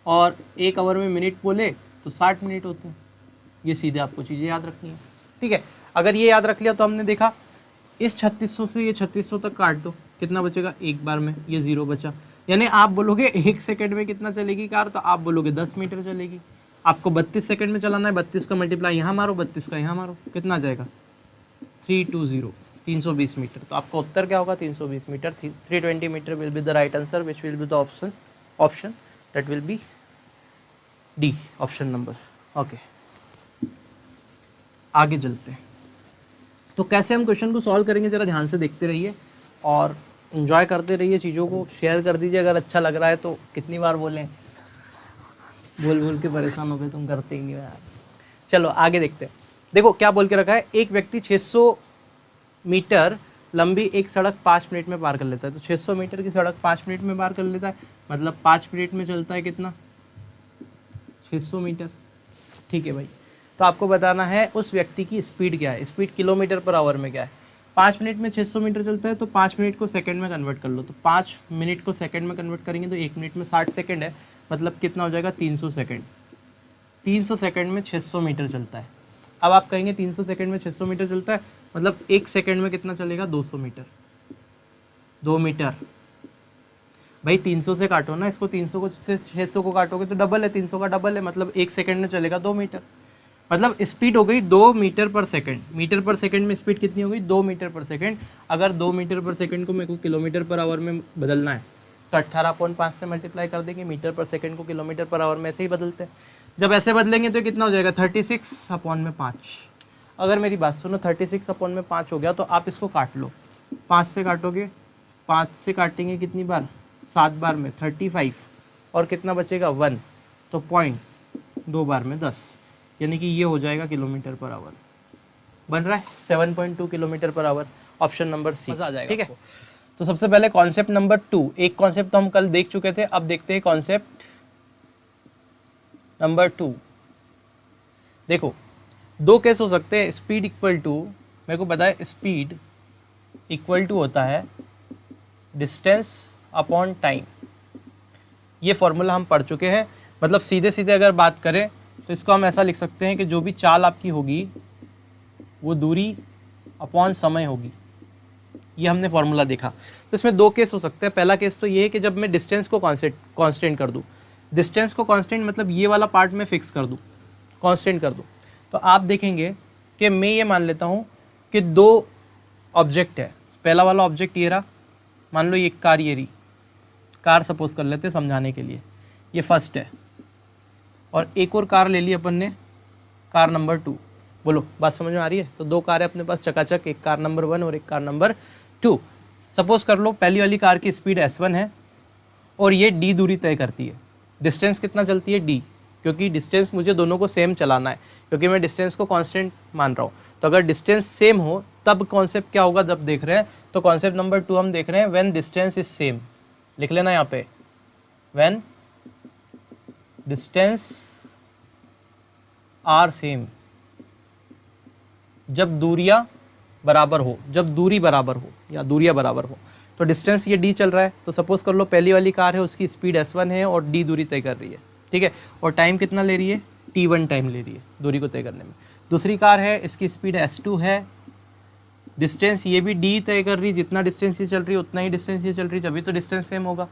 और 1 आवर में मिनट बोले तो 60 मिनट होते हैं। ये सीधे आपको चीज़ें याद रखनी है, ठीक है। अगर ये याद रख लिया तो हमने देखा इस 3600 से ये 3600 तक काट दो, कितना बचेगा? एक बार में ये 0 बचा। यानी आप बोलोगे 1 सेकंड में कितना चलेगी कार? तो आप बोलोगे 10 मीटर चलेगी। आपको 32 सेकंड में चलाना है, 32 का मल्टीप्लाई यहाँ मारो, 32 का यहाँ मारो, कितना आ जाएगा? 320, 320 मीटर। तो आपका उत्तर क्या होगा? 320 metre. 320 metre will be the right answer, which will be the option that will be D, option number. Okay, आगे चलते हैं। तो कैसे हम क्वेश्चन को सॉल्व करेंगे जरा ध्यान से देखते रहिए और एंजॉय करते रहिए चीज़ों को। शेयर कर दीजिए अगर अच्छा लग रहा है तो। कितनी बार बोलें, बोल बोल के परेशान हो गए, तुम करते ही नहीं हो यार। चलो आगे देखते हैं। देखो क्या बोल के रखा है, एक व्यक्ति 600 मीटर लंबी एक सड़क 5 मिनट में पार कर लेता है। तो 600 मीटर की सड़क 5 मिनट में पार कर लेता है, मतलब 5 मिनट में चलता है कितना? 600 मीटर, ठीक है भाई। तो आपको बताना है उस व्यक्ति की स्पीड क्या है। स्पीड किलोमीटर पर आवर में क्या है? 5 मिनट में 600 मीटर चलता है, तो 5 मिनट को सेकंड में कन्वर्ट कर लो। तो 5 मिनट को सेकंड में कन्वर्ट करेंगे तो 1 मिनट में 60 सेकंड है, मतलब कितना हो जाएगा? 300 सेकंड। 300 सेकंड में 600 मीटर चलता है। अब आप कहेंगे 300 सेकंड में 600 मीटर चलता है, मतलब 1 सेकंड में कितना चलेगा? 200 मीटर। 2 मीटर। भाई 300 से काटो ना इसको, 300 को से 600 को काटोगे तो डबल है, 300 का डबल है, मतलब 1 सेकंड में चलेगा 2 मीटर। मतलब स्पीड हो गई 2 मीटर पर सेकंड। मीटर पर सेकंड में स्पीड कितनी हो गई? 2 मीटर पर सेकंड। अगर 2 मीटर पर सेकंड को मेरे को किलोमीटर पर आवर में बदलना है तो 18/5 से मल्टीप्लाई कर देंगे। मीटर पर सेकंड को किलोमीटर पर आवर में ऐसे ही बदलते हैं। जब ऐसे बदलेंगे तो कितना हो जाएगा? 36/5। अगर मेरी बात सुनो, 36/5 हो गया तो आप इसको काट लो। 5 से काटोगे, 5 से काटेंगे कितनी बार? 7 बार में 35, और कितना बचेगा? 1, तो पॉइंट 2 बार में 10, यानी कि ये हो जाएगा किलोमीटर पर आवर। बन रहा है 7.2 kilometre per hour. Option number C. मजा आ जाएगा, ठीक है। तो सबसे पहले कॉन्सेप्ट नंबर 2। एक कॉन्सेप्ट तो हम कल देख चुके थे, अब देखते हैं कॉन्सेप्ट नंबर 2। देखो, 2 केस हो सकते हैं। स्पीड इक्वल टू, मेरे को पता है स्पीड इक्वल टू होता है डिस्टेंस अपॉन टाइम। ये फॉर्मूला हम पढ़ चुके हैं। मतलब सीधे सीधे अगर बात करें तो इसको हम ऐसा लिख सकते हैं कि जो भी चाल आपकी होगी वो दूरी अपॉन समय होगी। ये हमने फॉर्मूला देखा। तो इसमें 2 केस हो सकते हैं। पहला केस तो ये है कि जब मैं डिस्टेंस को कांस्टेंट कर दूं। डिस्टेंस को कांस्टेंट मतलब ये वाला पार्ट में फिक्स कर दूं, कांस्टेंट कर दूं, तो आप देखेंगे कि मैं ये मान लेता हूँ कि 2 ऑब्जेक्ट है। पहला वाला ऑब्जेक्ट ये रहा, मान लो ये कार, ये रही कार, सपोज कर लेते हैं समझाने के लिए, ये फर्स्ट है। और एक और कार ले ली अपन ने, कार नंबर 2। बोलो बात समझ में आ रही है? तो 2 कार है अपने पास चकाचक, एक कार नंबर 1 और एक कार नंबर 2। सपोज कर लो पहली वाली कार की स्पीड s1 है और ये d दूरी तय करती है। डिस्टेंस कितना चलती है? d, क्योंकि डिस्टेंस मुझे दोनों को सेम चलाना है, क्योंकि मैं डिस्टेंस को कांस्टेंट मान रहा हूँ। तो अगर डिस्टेंस सेम हो तब कॉन्सेप्ट क्या होगा जब देख रहे हैं? तो कॉन्सेप्ट नंबर 2 हम देख रहे हैं व्हेन डिस्टेंस इज सेम। लिख लेना यहाँ पे, व्हेन डिस्टेंस आर सेम, जब दूरियां बराबर हो, जब दूरी बराबर हो या दूरियां बराबर हो। तो डिस्टेंस ये d चल रहा है, तो सपोज कर लो पहली वाली कार है उसकी स्पीड s1 है और d दूरी तय कर रही है, ठीक है। और टाइम कितना ले रही है? t1 टाइम ले रही है दूरी को तय करने में। दूसरी कार है, इसकी स्पीड s2 है, डिस्टेंस ये भी d तय कर रही है, जितना डिस्टेंस ये चल रही है उतना ही डिस्टेंस ये चल रही है, जब भी तो डिस्टेंस सेम होगा।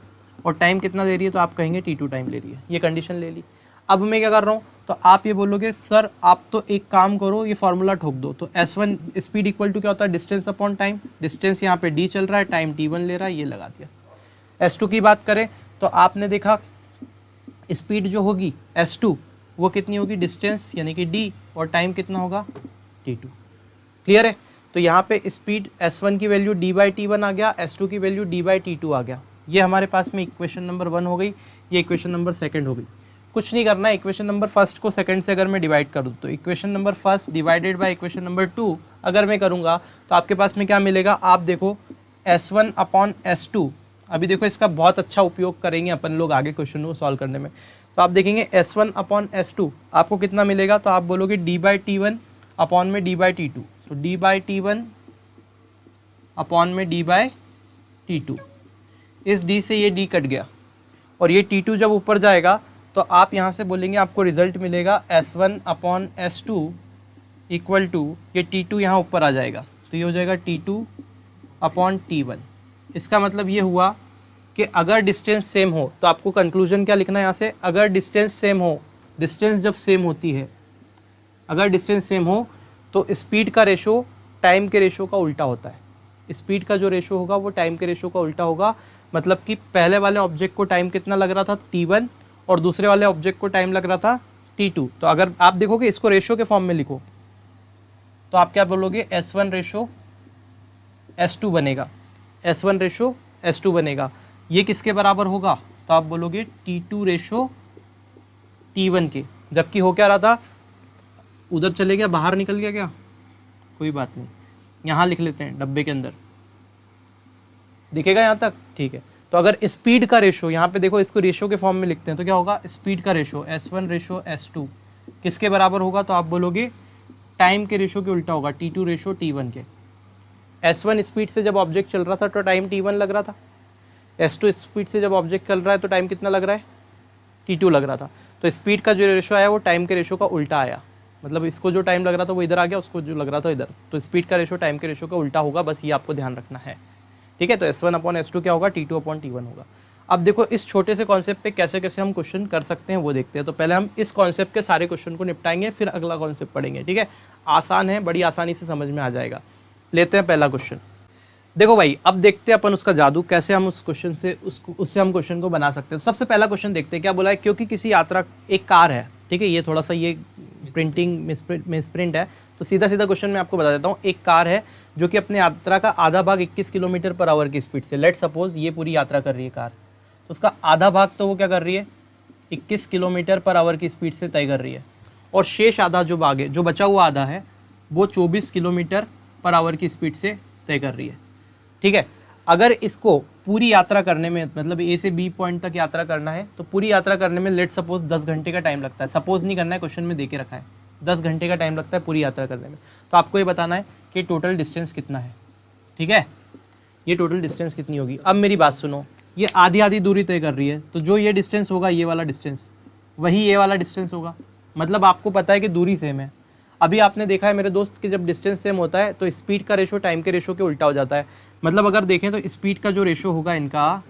और टाइम कितना ले रही है? तो आप कहेंगे t2 टाइम ले रही है। ये कंडीशन ले ली। अब मैं क्या कर रहा हूँ? तो आप ये बोलोगे सर आप तो एक काम करो, ये फार्मूला ठोक दो। तो s1 स्पीड इक्वल टू क्या होता है? Distance upon time. डिस्टेंस यहाँ पे d चल रहा है, टाइम t1 ले रहा है, ये लगा दिया। s2 की बात करें तो आपने देखा स्पीड जो होगी s2 वो कितनी होगी? डिस्टेंस यानी कि d, और टाइम कितना होगा? t2। क्लियर है? तो यहाँ पे स्पीड s1 की वैल्यू d/t1 आ गया, s2 की वैल्यू d/t2 आ गया। ये हमारे पास में इक्वेशन नंबर 1 हो गई, ये इक्वेशन नंबर 2 हो गई। कुछ नहीं करना है, इक्वेशन नंबर 1 को सेकंड से अगर मैं डिवाइड कर दूँ तो equation number 1 divided by equation number 2 अगर मैं करूँगा तो आपके पास में क्या मिलेगा? आप देखो s1 अपॉन s2। अभी देखो इसका बहुत अच्छा उपयोग करेंगे अपन लोग आगे क्वेश्चन को सॉल्व करने में। तो आप देखेंगे s1 अपॉन s2 आपको कितना मिलेगा? तो आप बोलोगे d/t1 अपॉन में d/t2। तो d/t1 अपॉन में d/t2। इस d से ये d कट गया और ये t2 जब ऊपर जाएगा तो आप यहाँ से बोलेंगे आपको रिजल्ट मिलेगा s1 upon s2 equal to, ये t2 यहाँ ऊपर आ जाएगा तो ये हो जाएगा t2 अपॉन t1। इसका मतलब ये हुआ कि अगर डिस्टेंस सेम हो तो आपको कंक्लूजन क्या लिखना है यहाँ से? अगर डिस्टेंस सेम हो, डिस्टेंस जब सेम होती है, अगर डिस्टेंस सेम हो तो स्पीड का रेशो टाइम के रेशो का उल्टा होता है। स्पीड का जो रेशो होगा वो टाइम के रेशो का उल्टा होगा। मतलब कि पहले वाले ऑब्जेक्ट को टाइम कितना लग रहा था? t1, और दूसरे वाले ऑब्जेक्ट को टाइम लग रहा था t2। तो अगर आप देखोगे इसको रेशो के फॉर्म में लिखो तो आप क्या बोलोगे? s1 रेशो s2 बनेगा, s1 रेशो s2 बनेगा। ये किसके बराबर होगा? तो आप बोलोगे t2 रेशो t1 के। जबकि हो क्या रहा था? उधर चले गया, बाहर निकल गया क्या? कोई बात नहीं, यहाँ लिख लेते हैं डब्बे के अंदर, दिखेगा यहाँ तक? ठीक है। तो अगर स्पीड का रेशो, यहाँ पे देखो इसको रेशो के फॉर्म में लिखते हैं तो क्या होगा? स्पीड का रेशो s1 रेशो s2 किसके बराबर होगा? तो आप बोलोगे टाइम के रेशो के उल्टा होगा, t2 रेशो t1 के। s1 स्पीड से जब ऑब्जेक्ट चल रहा था तो टाइम t1 लग रहा था, s2 स्पीड से जब ऑब्जेक्ट चल रहा है तो टाइम कितना लग रहा है? t2 लग रहा था। तो स्पीड का जो रेशो आया वो टाइम के रेशो का उल्टा आया। मतलब इसको जो टाइम लग रहा था वो इधर आ गया, उसको जो लग रहा था इधर। तो स्पीड का रेशो टाइम के रेशो का उल्टा होगा, बस ये आपको ध्यान रखना है। ठीक है, तो S1/S2 क्या होगा, T2/T1 होगा। अब देखो इस छोटे से कॉन्सेप्ट पे कैसे कैसे हम क्वेश्चन कर सकते हैं वो देखते हैं। तो पहले हम इस कॉन्सेप्ट के सारे क्वेश्चन को निपटाएंगे, फिर अगला कॉन्सेप्ट पढ़ेंगे। ठीक है, आसान है, बड़ी आसानी से समझ में आ जाएगा। लेते हैं पहला क्वेश्चन। देखो भाई, अब देखते हैं अपन उसका जादू, कैसे हम उस क्वेश्चन से उससे हम क्वेश्चन को बना सकते हैं। सबसे पहला क्वेश्चन देखते हैं, क्या बोला है, क्योंकि किसी यात्रा, एक कार है, ठीक है, ये थोड़ा सा ये प्रिंटिंग मिसप्रिंट है, तो सीधा सीधा क्वेश्चन मैं आपको बता देता हूँ। एक कार है जो कि अपने यात्रा का आधा भाग 21 किलोमीटर पर आवर की स्पीड से, लेट सपोज ये पूरी यात्रा कर रही है कार, तो उसका आधा भाग तो वो क्या कर रही है, 21 किलोमीटर पर आवर की स्पीड से तय कर रही है, और शेष आधा जो भाग है, जो बचा हुआ आधा है, वो 24 किलोमीटर पर आवर की स्पीड से तय कर रही है। ठीक है, अगर इसको पूरी यात्रा करने में, मतलब ए से बी पॉइंट तक यात्रा करना है, तो पूरी यात्रा करने में लेट सपोज 10 घंटे का टाइम लगता है। सपोज नहीं करना है, क्वेश्चन में दे के रखा है 10 घंटे का टाइम लगता है पूरी यात्रा करने में। तो आपको ये बताना है कि टोटल डिस्टेंस कितना है। ठीक है, ये टोटल डिस्टेंस कितनी होगी। अब मेरी बात सुनो, ये आधी आधी दूरी तय कर रही है, तो जो ये डिस्टेंस होगा, ये वाला डिस्टेंस, वही ये वाला डिस्टेंस होगा। मतलब आपको पता है कि दूरी सेम है। अभी आपने देखा है मेरे दोस्त कि जब डिस्टेंस सेम होता है तो स्पीड का रेशो टाइम के रेशो के उल्टा हो जाता है। मतलब अगर देखें तो स्पीड का जो रेशो होगा इनका,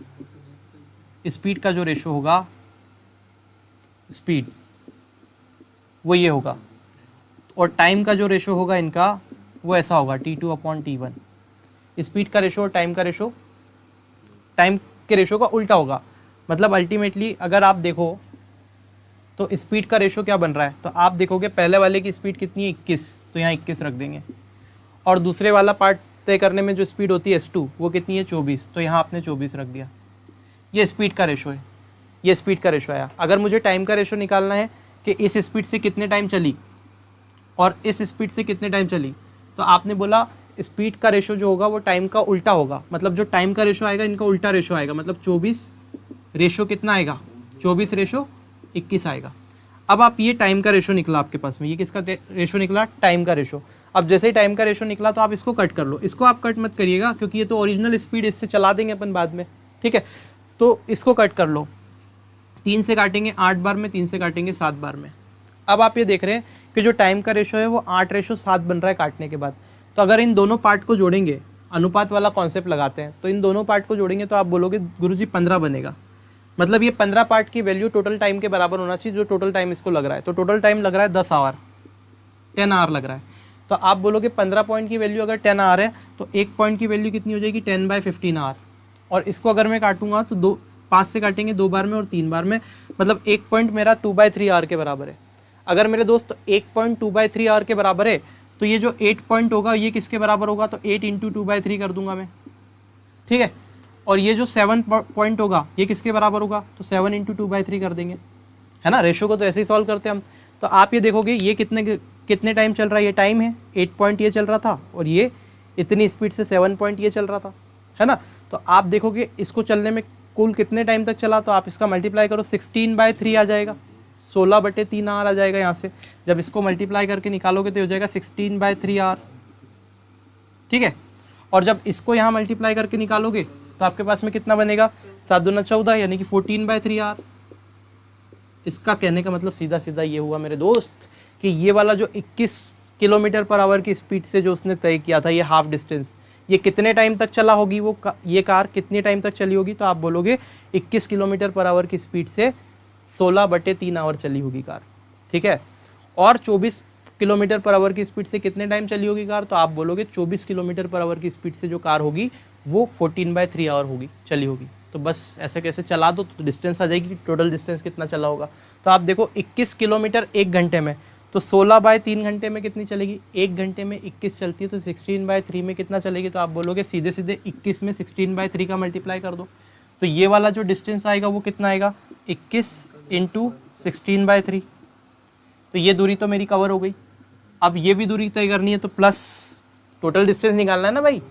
स्पीड का जो रेशो होगा, स्पीड वो ये होगा, और टाइम का जो रेशो होगा इनका वो ऐसा होगा, T2/T1। स्पीड का रेशो और टाइम का रेशो, टाइम के रेशो का उल्टा होगा। मतलब अल्टीमेटली अगर आप देखो तो स्पीड का रेशो क्या बन रहा है, तो आप देखोगे पहले वाले की स्पीड कितनी है, 21, तो यहाँ 21 रख देंगे, और दूसरे वाला पार्ट तय करने में जो स्पीड होती है S2, वो कितनी है, 24, तो यहाँ आपने 24 रख दिया। ये स्पीड का रेशो है, ये स्पीड का रेशो आया। अगर मुझे टाइम का रेशो निकालना है कि इस स्पीड से कितने टाइम चली और इस स्पीड से कितने टाइम चली, तो आपने बोला स्पीड का रेशो जो होगा वो टाइम का उल्टा होगा। मतलब जो टाइम का रेशो आएगा इनका उल्टा रेशो आएगा। मतलब 24 रेशो कितना आएगा, 24 रेशो 21 आएगा। अब आप ये टाइम का रेशो निकला आपके पास में, ये किसका रेशो निकला, टाइम का रेशो। अब जैसे ही टाइम का रेशो निकला तो आप इसको कट कर लो। इसको आप कट मत करिएगा क्योंकि ये तो ओरिजिनल स्पीड, इससे चला देंगे अपन बाद में। ठीक है, तो इसको कट कर लो। 3 से काटेंगे 8 बार में, 3 से काटेंगे 7 बार में। अब आप ये देख रहे हैं कि जो टाइम का रेशो है वो 8:7 बन रहा है काटने के बाद। तो अगर इन दोनों पार्ट को जोड़ेंगे, अनुपात वाला कॉन्सेप्ट लगाते हैं, तो इन दोनों पार्ट को जोड़ेंगे तो आप बोलोगे गुरुजी 15 बनेगा। मतलब ये 15 पार्ट की वैल्यू टोटल टाइम के बराबर होना चाहिए, जो टोटल टाइम इसको लग रहा है। तो टोटल टाइम लग रहा है 10 आवर, 10 आवर लग रहा है। तो आप बोलोगे 15 पॉइंट की वैल्यू अगर 10 आवर है तो 1 पॉइंट की वैल्यू कितनी हो जाएगी, 10/15 आवर। और इसको अगर मैं काटूंगा तो 5 से काटेंगे 2 बार में और 3 बार में, मतलब 1 पॉइंट मेरा 2/3 आवर के बराबर है। अगर मेरे दोस्त 1 पॉइंट 2/3 आवर के बराबर है तो ये जो 8 पॉइंट होगा ये किसके बराबर होगा, तो 8 × 2/3 कर दूंगा मैं। ठीक है, और ये जो 7 पॉइंट होगा ये किसके बराबर होगा, तो 7 × 2/3 कर देंगे, है ना। रेशो को तो ऐसे ही सॉल्व करते हैं हम। तो आप ये देखोगे ये कितने टाइम चल रहा है, ये टाइम है 8 पॉइंट ये चल रहा था, और ये इतनी स्पीड से 7 पॉइंट ये चल रहा था, है ना। तो आप देखोगे इसको चलने में कुल कितने टाइम तक चला, तो आप इसका मल्टीप्लाई करो, 16/3 आ जाएगा, 16/3 आवर आ जाएगा यहाँ से। जब इसको मल्टीप्लाई करके निकालोगे तो हो जाएगा 16/3 आवर। ठीक है, और जब इसको यहाँ मल्टीप्लाई करके निकालोगे तो आपके पास में कितना बनेगा, 7 दूना 14, यानी कि 14/3 आवर। इसका कहने का मतलब सीधा सीधा ये हुआ मेरे दोस्त कि ये वाला जो 21 किलोमीटर पर आवर की स्पीड से जो उसने तय किया था, ये हाफ डिस्टेंस, ये कितने टाइम तक चला होगी, वो ये कार कितने टाइम तक चली होगी, तो आप बोलोगे 21 किलोमीटर पर आवर की स्पीड से 16/3 आवर चली होगी कार। ठीक है, और 24 किलोमीटर पर आवर की स्पीड से कितने टाइम चली होगी कार, तो आप बोलोगे 24 किलोमीटर पर आवर की स्पीड से जो कार होगी वो 14/3 आवर होगी, चली होगी। तो बस ऐसे कैसे चला दो तो डिस्टेंस आ जाएगी, टोटल डिस्टेंस कितना चला होगा। तो आप देखो 21 किलोमीटर 1 घंटे में, तो 16/3 घंटे में कितनी चलेगी, 1 घंटे में 21 चलती है, तो 16/3 में कितना चलेगी, तो आप बोलोगे सीधे सीधे 21 में 16/3 का मल्टीप्लाई कर दो। तो ये वाला जो डिस्टेंस आएगा वो कितना आएगा, 21 × 16/3। तो ये दूरी तो मेरी कवर हो गई। अब ये भी दूरी तय करनी है, तो प्लस टोटल डिस्टेंस निकालना है ना भाई।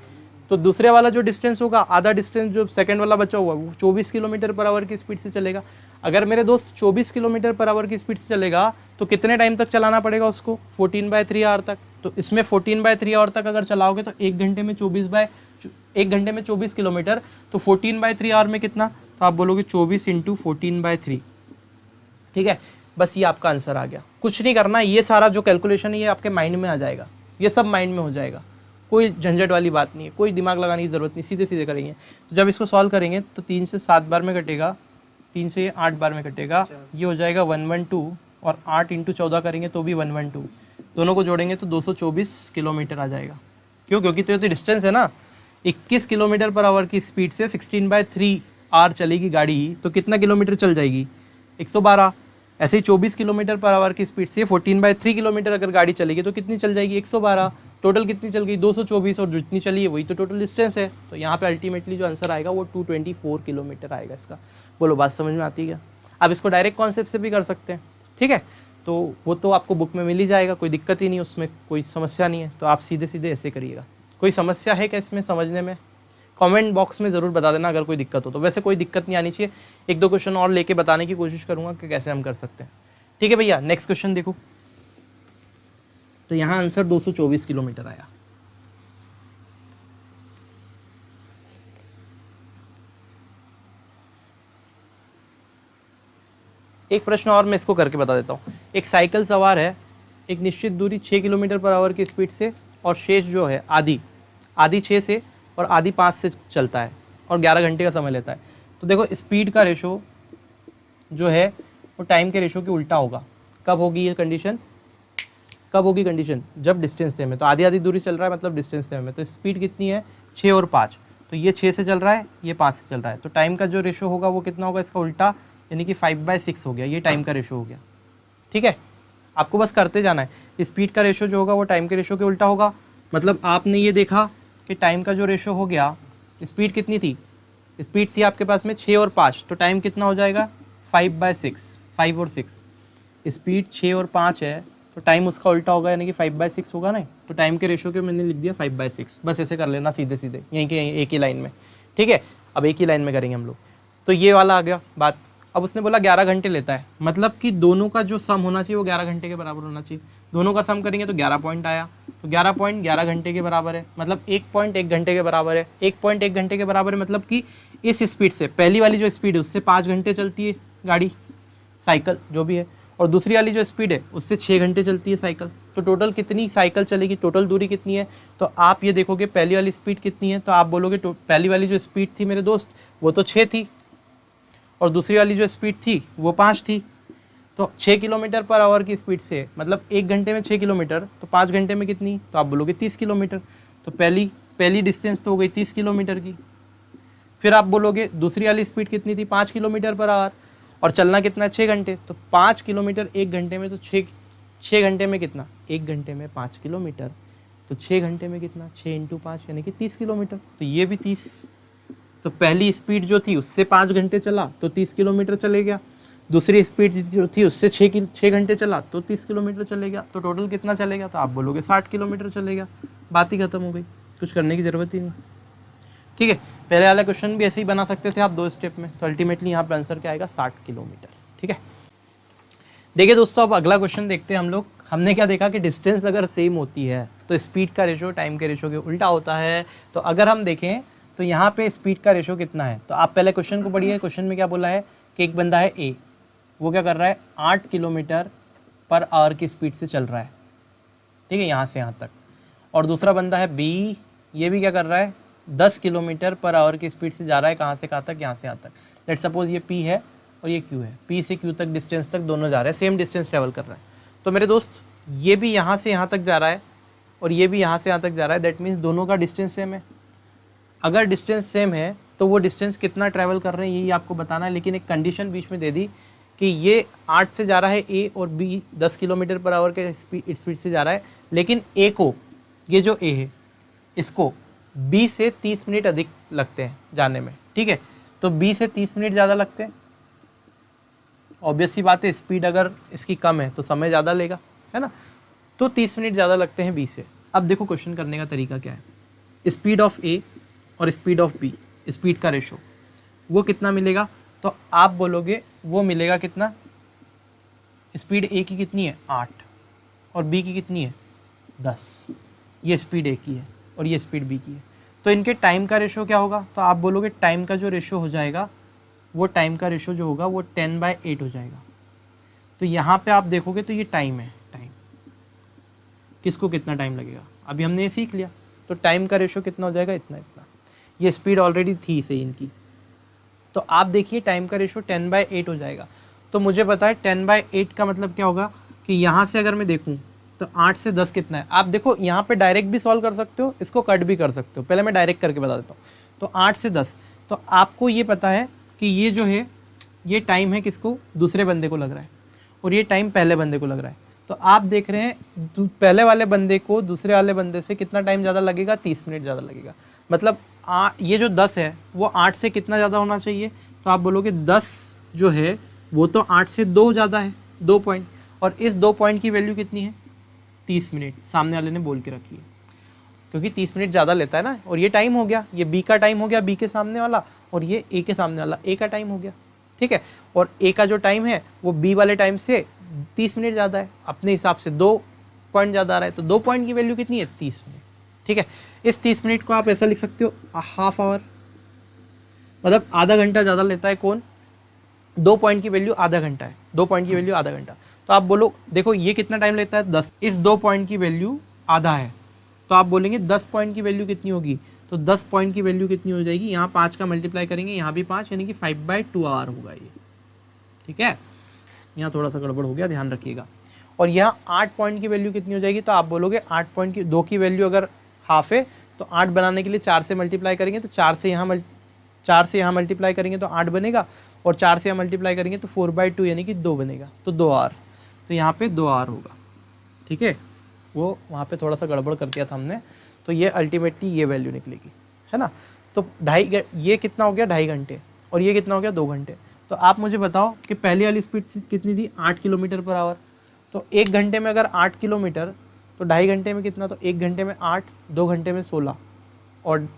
तो दूसरे वाला जो डिस्टेंस होगा, आधा डिस्टेंस जो सेकंड वाला बचा हुआ, वो 24 किलोमीटर पर आवर की स्पीड से चलेगा। अगर मेरे दोस्त 24 किलोमीटर पर आवर की स्पीड से चलेगा तो कितने टाइम तक चलाना पड़ेगा उसको, 14/3 आवर तक। तो इसमें 14/3 आवर तक अगर चलाओगे तो 1 घंटे में 24 किलोमीटर, तो 14/3 आवर में कितना, तो आप बोलोगे 24 × 14/3। ठीक है, बस ये आपका आंसर आ गया। कुछ नहीं करना, ये सारा जो कैलकुलेशन है ये आपके माइंड में आ जाएगा, ये सब माइंड में हो जाएगा, कोई झंझट वाली बात नहीं है, कोई दिमाग लगाने की ज़रूरत नहीं, सीधे सीधे करेंगे। तो जब इसको सॉल्व करेंगे तो 3 से 7 बार में कटेगा, 3 से 8 बार में कटेगा, ये हो जाएगा 112, और 8 इंटू 14 करेंगे तो भी 112, दोनों को जोड़ेंगे तो 224 किलोमीटर आ जाएगा। क्यों? क्योंकि तो डिस्टेंस है ना, 21 किलोमीटर पर आवर की स्पीड से 16/3 आवर चलेगी गाड़ी, तो कितना किलोमीटर चल जाएगी? 112। ऐसे ही 24 किलोमीटर पर आवर की स्पीड से 14/3 किलोमीटर अगर गाड़ी चलेगी तो कितनी चल जाएगी? 112। टोटल कितनी चल गई? 224, और जितनी चली है वही तो टोटल डिस्टेंस है। तो यहाँ पे अल्टीमेटली जो आंसर आएगा वो 224 किलोमीटर आएगा इसका। बोलो बात समझ में आती है क्या? आप इसको डायरेक्ट कॉन्सेप्ट से भी कर सकते हैं, ठीक है, तो वो तो आपको बुक में मिल ही जाएगा, कोई दिक्कत ही नहीं, उसमें कोई समस्या नहीं है। तो आप सीधे सीधे ऐसे करिएगा। कोई समस्या है क्या इसमें समझने में? कमेंट बॉक्स में ज़रूर बता देना अगर कोई दिक्कत हो तो। वैसे कोई दिक्कत नहीं आनी चाहिए, 1-2 क्वेश्चन और लेके बताने की कोशिश करूँगा कि कैसे हम कर सकते हैं, ठीक है भैया। नेक्स्ट क्वेश्चन देखो, तो यहाँ आंसर 224 किलोमीटर आया। एक प्रश्न और मैं इसको करके बता देता हूँ। एक साइकिल सवार है, एक निश्चित दूरी 6 किलोमीटर पर आवर की स्पीड से, और शेष जो है आधी 6 से और आधी 5 से चलता है, और 11 घंटे का समय लेता है। तो देखो स्पीड का रेशो जो है वो टाइम के रेशो के उल्टा होगा। कब होगी ये कंडीशन? कब होगी कंडीशन? जब डिस्टेंस सेम है। तो आधी दूरी चल रहा है मतलब डिस्टेंस सेम है। तो स्पीड कितनी है? 6 और 5। तो ये 6 से चल रहा है, ये 5 से चल रहा है। तो टाइम का जो रेशो होगा वो कितना होगा? इसका उल्टा, यानी कि 5/6 हो गया। ये टाइम का रेशो हो गया, ठीक है। आपको बस करते जाना है। स्पीड का रेशो जो होगा वो टाइम के रेशो के उल्टा होगा। मतलब आपने ये देखा कि टाइम का जो रेशो हो गया, स्पीड कितनी थी? स्पीड थी आपके पास में 6 और 5, तो टाइम कितना हो जाएगा? 5/6, 5 और 6। स्पीड 6 और 5 है तो टाइम उसका उल्टा होगा, यानी कि 5/6 होगा ना। तो टाइम के रेशो के मैंने लिख दिया 5/6। बस ऐसे कर लेना सीधे सीधे, यहीं के एक ही लाइन में, ठीक है। अब एक ही लाइन में करेंगे हम लोग। तो ये वाला आ गया बात। अब उसने बोला 11 घंटे लेता है, मतलब कि दोनों का जो सम होना चाहिए वो 11 घंटे के बराबर होना चाहिए। दोनों का सम करेंगे तो 11 पॉइंट आया, तो 11 पॉइंट 11 घंटे के बराबर है, मतलब 1.1 घंटे के बराबर है। 1.1 घंटे के बराबर है मतलब कि इस स्पीड से, पहली वाली जो स्पीड है उससे 5 घंटे चलती है गाड़ी, साइकिल जो भी है, और दूसरी वाली जो स्पीड है उससे 6 घंटे चलती है साइकिल। तो टोटल कितनी साइकिल चलेगी, टोटल दूरी कितनी है? तो आप ये देखोगे पहली वाली स्पीड कितनी है, तो आप बोलोगे पहली वाली जो स्पीड थी मेरे दोस्त वो तो 6 थी, और दूसरी वाली जो स्पीड थी वो 5 थी। तो 6 किलोमीटर पर आवर की स्पीड से, मतलब 1 घंटे में 6 किलोमीटर, तो 5 घंटे में कितनी? तो आप बोलोगे 30 किलोमीटर। तो पहली डिस्टेंस तो हो गई 30 किलोमीटर की। फिर आप बोलोगे दूसरी वाली स्पीड कितनी थी? 5 किलोमीटर पर आवर, और चलना कितना है? 6 घंटे। तो 5 किलोमीटर 1 घंटे में, तो 6 घंटे में कितना? 1 घंटे में 5 किलोमीटर, तो 6 घंटे में कितना? 6 × 5 यानी कि 30 किलोमीटर। तो ये भी 30। तो पहली स्पीड जो थी उससे 5 घंटे चला तो 30 किलोमीटर चले गया। दूसरी स्पीड जो थी उससे 6 घंटे चला तो 30 किलोमीटर चले गया। तो टोटल कितना चलेगा? तो आप बोलोगे 60 किलोमीटर चलेगा। बात ही खत्म हो गई, कुछ करने की ज़रूरत ही नहीं, ठीक है। पहले वाला क्वेश्चन भी ऐसे ही बना सकते थे आप 2 स्टेप में। तो अल्टीमेटली यहाँ पर आंसर क्या आएगा? 60 किलोमीटर, ठीक है। देखिए दोस्तों, अब अगला क्वेश्चन देखते हैं हम लोग। हमने क्या देखा कि डिस्टेंस अगर सेम होती है तो स्पीड का रेशो टाइम के रेशो के उल्टा होता है। तो अगर हम देखें तो यहाँ पे स्पीड का रेशो कितना है, तो आप पहले क्वेश्चन को पढ़िए। क्वेश्चन में क्या बोला है कि एक बंदा है ए, वो क्या कर रहा है? 8 किलोमीटर पर आवर की स्पीड से चल रहा है, ठीक है, यहाँ से यहाँ तक। और दूसरा बंदा है बी, ये भी क्या कर रहा है? 10 किलोमीटर पर आवर की स्पीड से जा रहा है, कहाँ से कहाँ तक? यहाँ से यहाँ तक। लेट्स सपोज ये पी है और ये क्यू है। पी से क्यू तक डिस्टेंस तक दोनों जा रहे हैं, सेम डिस्टेंस ट्रेवल कर रहा है। तो मेरे दोस्त ये भी यहाँ से यहाँ तक जा रहा है और ये भी यहाँ से यहाँ तक जा रहा है। दैट मीन्स दोनों का डिस्टेंस सेम है। अगर डिस्टेंस सेम है तो वो डिस्टेंस कितना ट्रैवल कर रहे हैं यही आपको बताना है। लेकिन एक कंडीशन बीच में दे दी कि ये 8 से जा रहा है ए, और बी 10 किलोमीटर पर आवर के स्पीड से जा रहा है। लेकिन ए को, ये जो ए है, इसको बी से 30 मिनट अधिक लगते हैं जाने में, ठीक है। तो बी से 30 मिनट ज़्यादा लगते हैं। ऑब्वियस सी बात है, स्पीड अगर इसकी कम है तो समय ज़्यादा लेगा, है ना। तो 30 मिनट ज़्यादा लगते हैं बी से। अब देखो क्वेश्चन करने का तरीका क्या है। स्पीड ऑफ ए और स्पीड ऑफ बी, स्पीड का रेशो वो कितना मिलेगा? तो आप बोलोगे वो मिलेगा कितना? स्पीड ए की कितनी है? 8, और बी की कितनी है? 10। ये स्पीड ए की है और ये स्पीड बी की है। तो इनके टाइम का रेशो क्या होगा? तो आप बोलोगे टाइम का जो रेशो हो जाएगा, वो टाइम का रेशो जो होगा वो 10/8 हो जाएगा। तो यहाँ पे आप देखोगे तो ये टाइम है, टाइम किसको कितना टाइम लगेगा, अभी हमने ये सीख लिया। तो टाइम का रेशो कितना हो जाएगा, इतना इतना। ये स्पीड ऑलरेडी थी सही इनकी, तो आप देखिए टाइम का रेशो 10/8 हो जाएगा। तो मुझे पता है 10/8 का मतलब क्या होगा कि यहाँ से अगर मैं देखूँ तो 8 से 10 कितना है। आप देखो यहाँ पे डायरेक्ट भी सॉल्व कर सकते हो, इसको कट भी कर सकते हो। पहले मैं डायरेक्ट करके बता देता हूँ। तो 8 से 10, तो आपको ये पता है कि ये जो है ये टाइम है किसको, दूसरे बंदे को लग रहा है, और ये टाइम पहले बंदे को लग रहा है। तो आप देख रहे हैं पहले वाले बंदे को दूसरे वाले बंदे से कितना टाइम ज़्यादा लगेगा, 30 मिनट ज़्यादा लगेगा। मतलब ये जो 10 है वो 8 से कितना ज़्यादा होना चाहिए, तो आप बोलोगे 10 जो है वो तो 8 से 2 ज़्यादा है, 2 पॉइंट, और इस 2 पॉइंट की वैल्यू कितनी है, 30 मिनट सामने वाले ने बोल के रखी है, क्योंकि 30 मिनट ज़्यादा लेता है ना। और ये टाइम हो गया, ये बी का टाइम हो गया, बी के सामने वाला, और ये ए के सामने वाला ए का टाइम हो गया, ठीक है। और ए का जो टाइम है वो बी वाले टाइम से 30 मिनट ज़्यादा है, अपने हिसाब से 2 पॉइंट ज़्यादा आ रहा है, तो 2 पॉइंट की वैल्यू कितनी है, 30 मिनट, ठीक है। इस 30 मिनट को आप ऐसा लिख सकते हो हाफ आवर, मतलब आधा घंटा ज़्यादा लेता है कौन, 2 पॉइंट की वैल्यू आधा घंटा है, 2 पॉइंट की वैल्यू आधा घंटा। तो आप बोलो देखो ये कितना टाइम लेता है, 10, इस 2 पॉइंट की वैल्यू आधा है, तो आप बोलेंगे 10 पॉइंट की वैल्यू कितनी होगी, तो 10 पॉइंट की वैल्यू कितनी हो जाएगी, यहाँ 5 का मल्टीप्लाई करेंगे, यहाँ भी 5, यानी कि 5/2 आवर होगा ये, ठीक है। यहाँ थोड़ा सा गड़बड़ हो गया, ध्यान रखिएगा। और यहाँ 8 पॉइंट की वैल्यू कितनी हो जाएगी, तो आप बोलोगे 8 पॉइंट की 2 की वैल्यू अगर हाफ है तो 8 बनाने के लिए 4 से मल्टीप्लाई करेंगे, तो 4 से यहाँ मल्टीप्लाई करेंगे तो 8 बनेगा, और 4 से यहाँ मल्टीप्लाई करेंगे तो 4/2 यानी कि 2 बनेगा, तो 2 आवर, तो यहाँ पे 2 आवर होगा, ठीक है। वो वहाँ पे थोड़ा सा गड़बड़ कर दिया था हमने, तो ये अल्टीमेटली ये वैल्यू निकलेगी, है ना। तो ये कितना हो गया, 2.5 घंटे, और ये कितना हो गया, 2 घंटे। तो आप मुझे बताओ कि पहली वाली स्पीड कितनी थी, 8 किलोमीटर पर आवर। तो 1 घंटे में अगर 8 किलोमीटर, तो 2.5 घंटे में कितना, तो 1 घंटे में 8, 2 घंटे में 16, और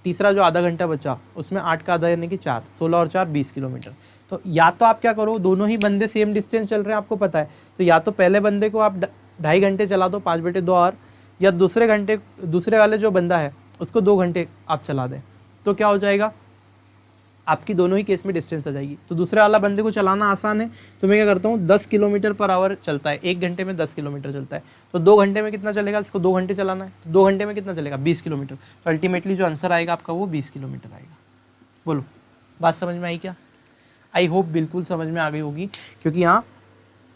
तीसरा जो आधा घंटा बचा उसमें 8 का आधा यानी कि 4, 16 और 4 20 किलोमीटर। तो या तो आप क्या करो, दोनों ही बंदे सेम डिस्टेंस चल रहे हैं आपको पता है, तो या तो पहले बंदे को आप 2.5 घंटे चला दो, 5/2 आवर, या दूसरे वाले जो बंदा है उसको 2 घंटे आप चला दें, तो क्या हो जाएगा, आपकी दोनों ही केस में डिस्टेंस आ जाएगी। तो दूसरे वाला बंदे को चलाना आसान है, तो मैं क्या करता हूँ 10 किलोमीटर पर आवर चलता है, 1 घंटे में 10 किलोमीटर चलता है, तो 2 घंटे में कितना चलेगा, इसको 2 घंटे चलाना है, तो 2 घंटे में कितना चलेगा, 20 किलोमीटर। तो अल्टीमेटली जो आंसर आएगा आपका वो 20 किलोमीटर आएगा। बोलो बात समझ में आई क्या? आई होप बिल्कुल समझ में आ गई होगी, क्योंकि यहाँ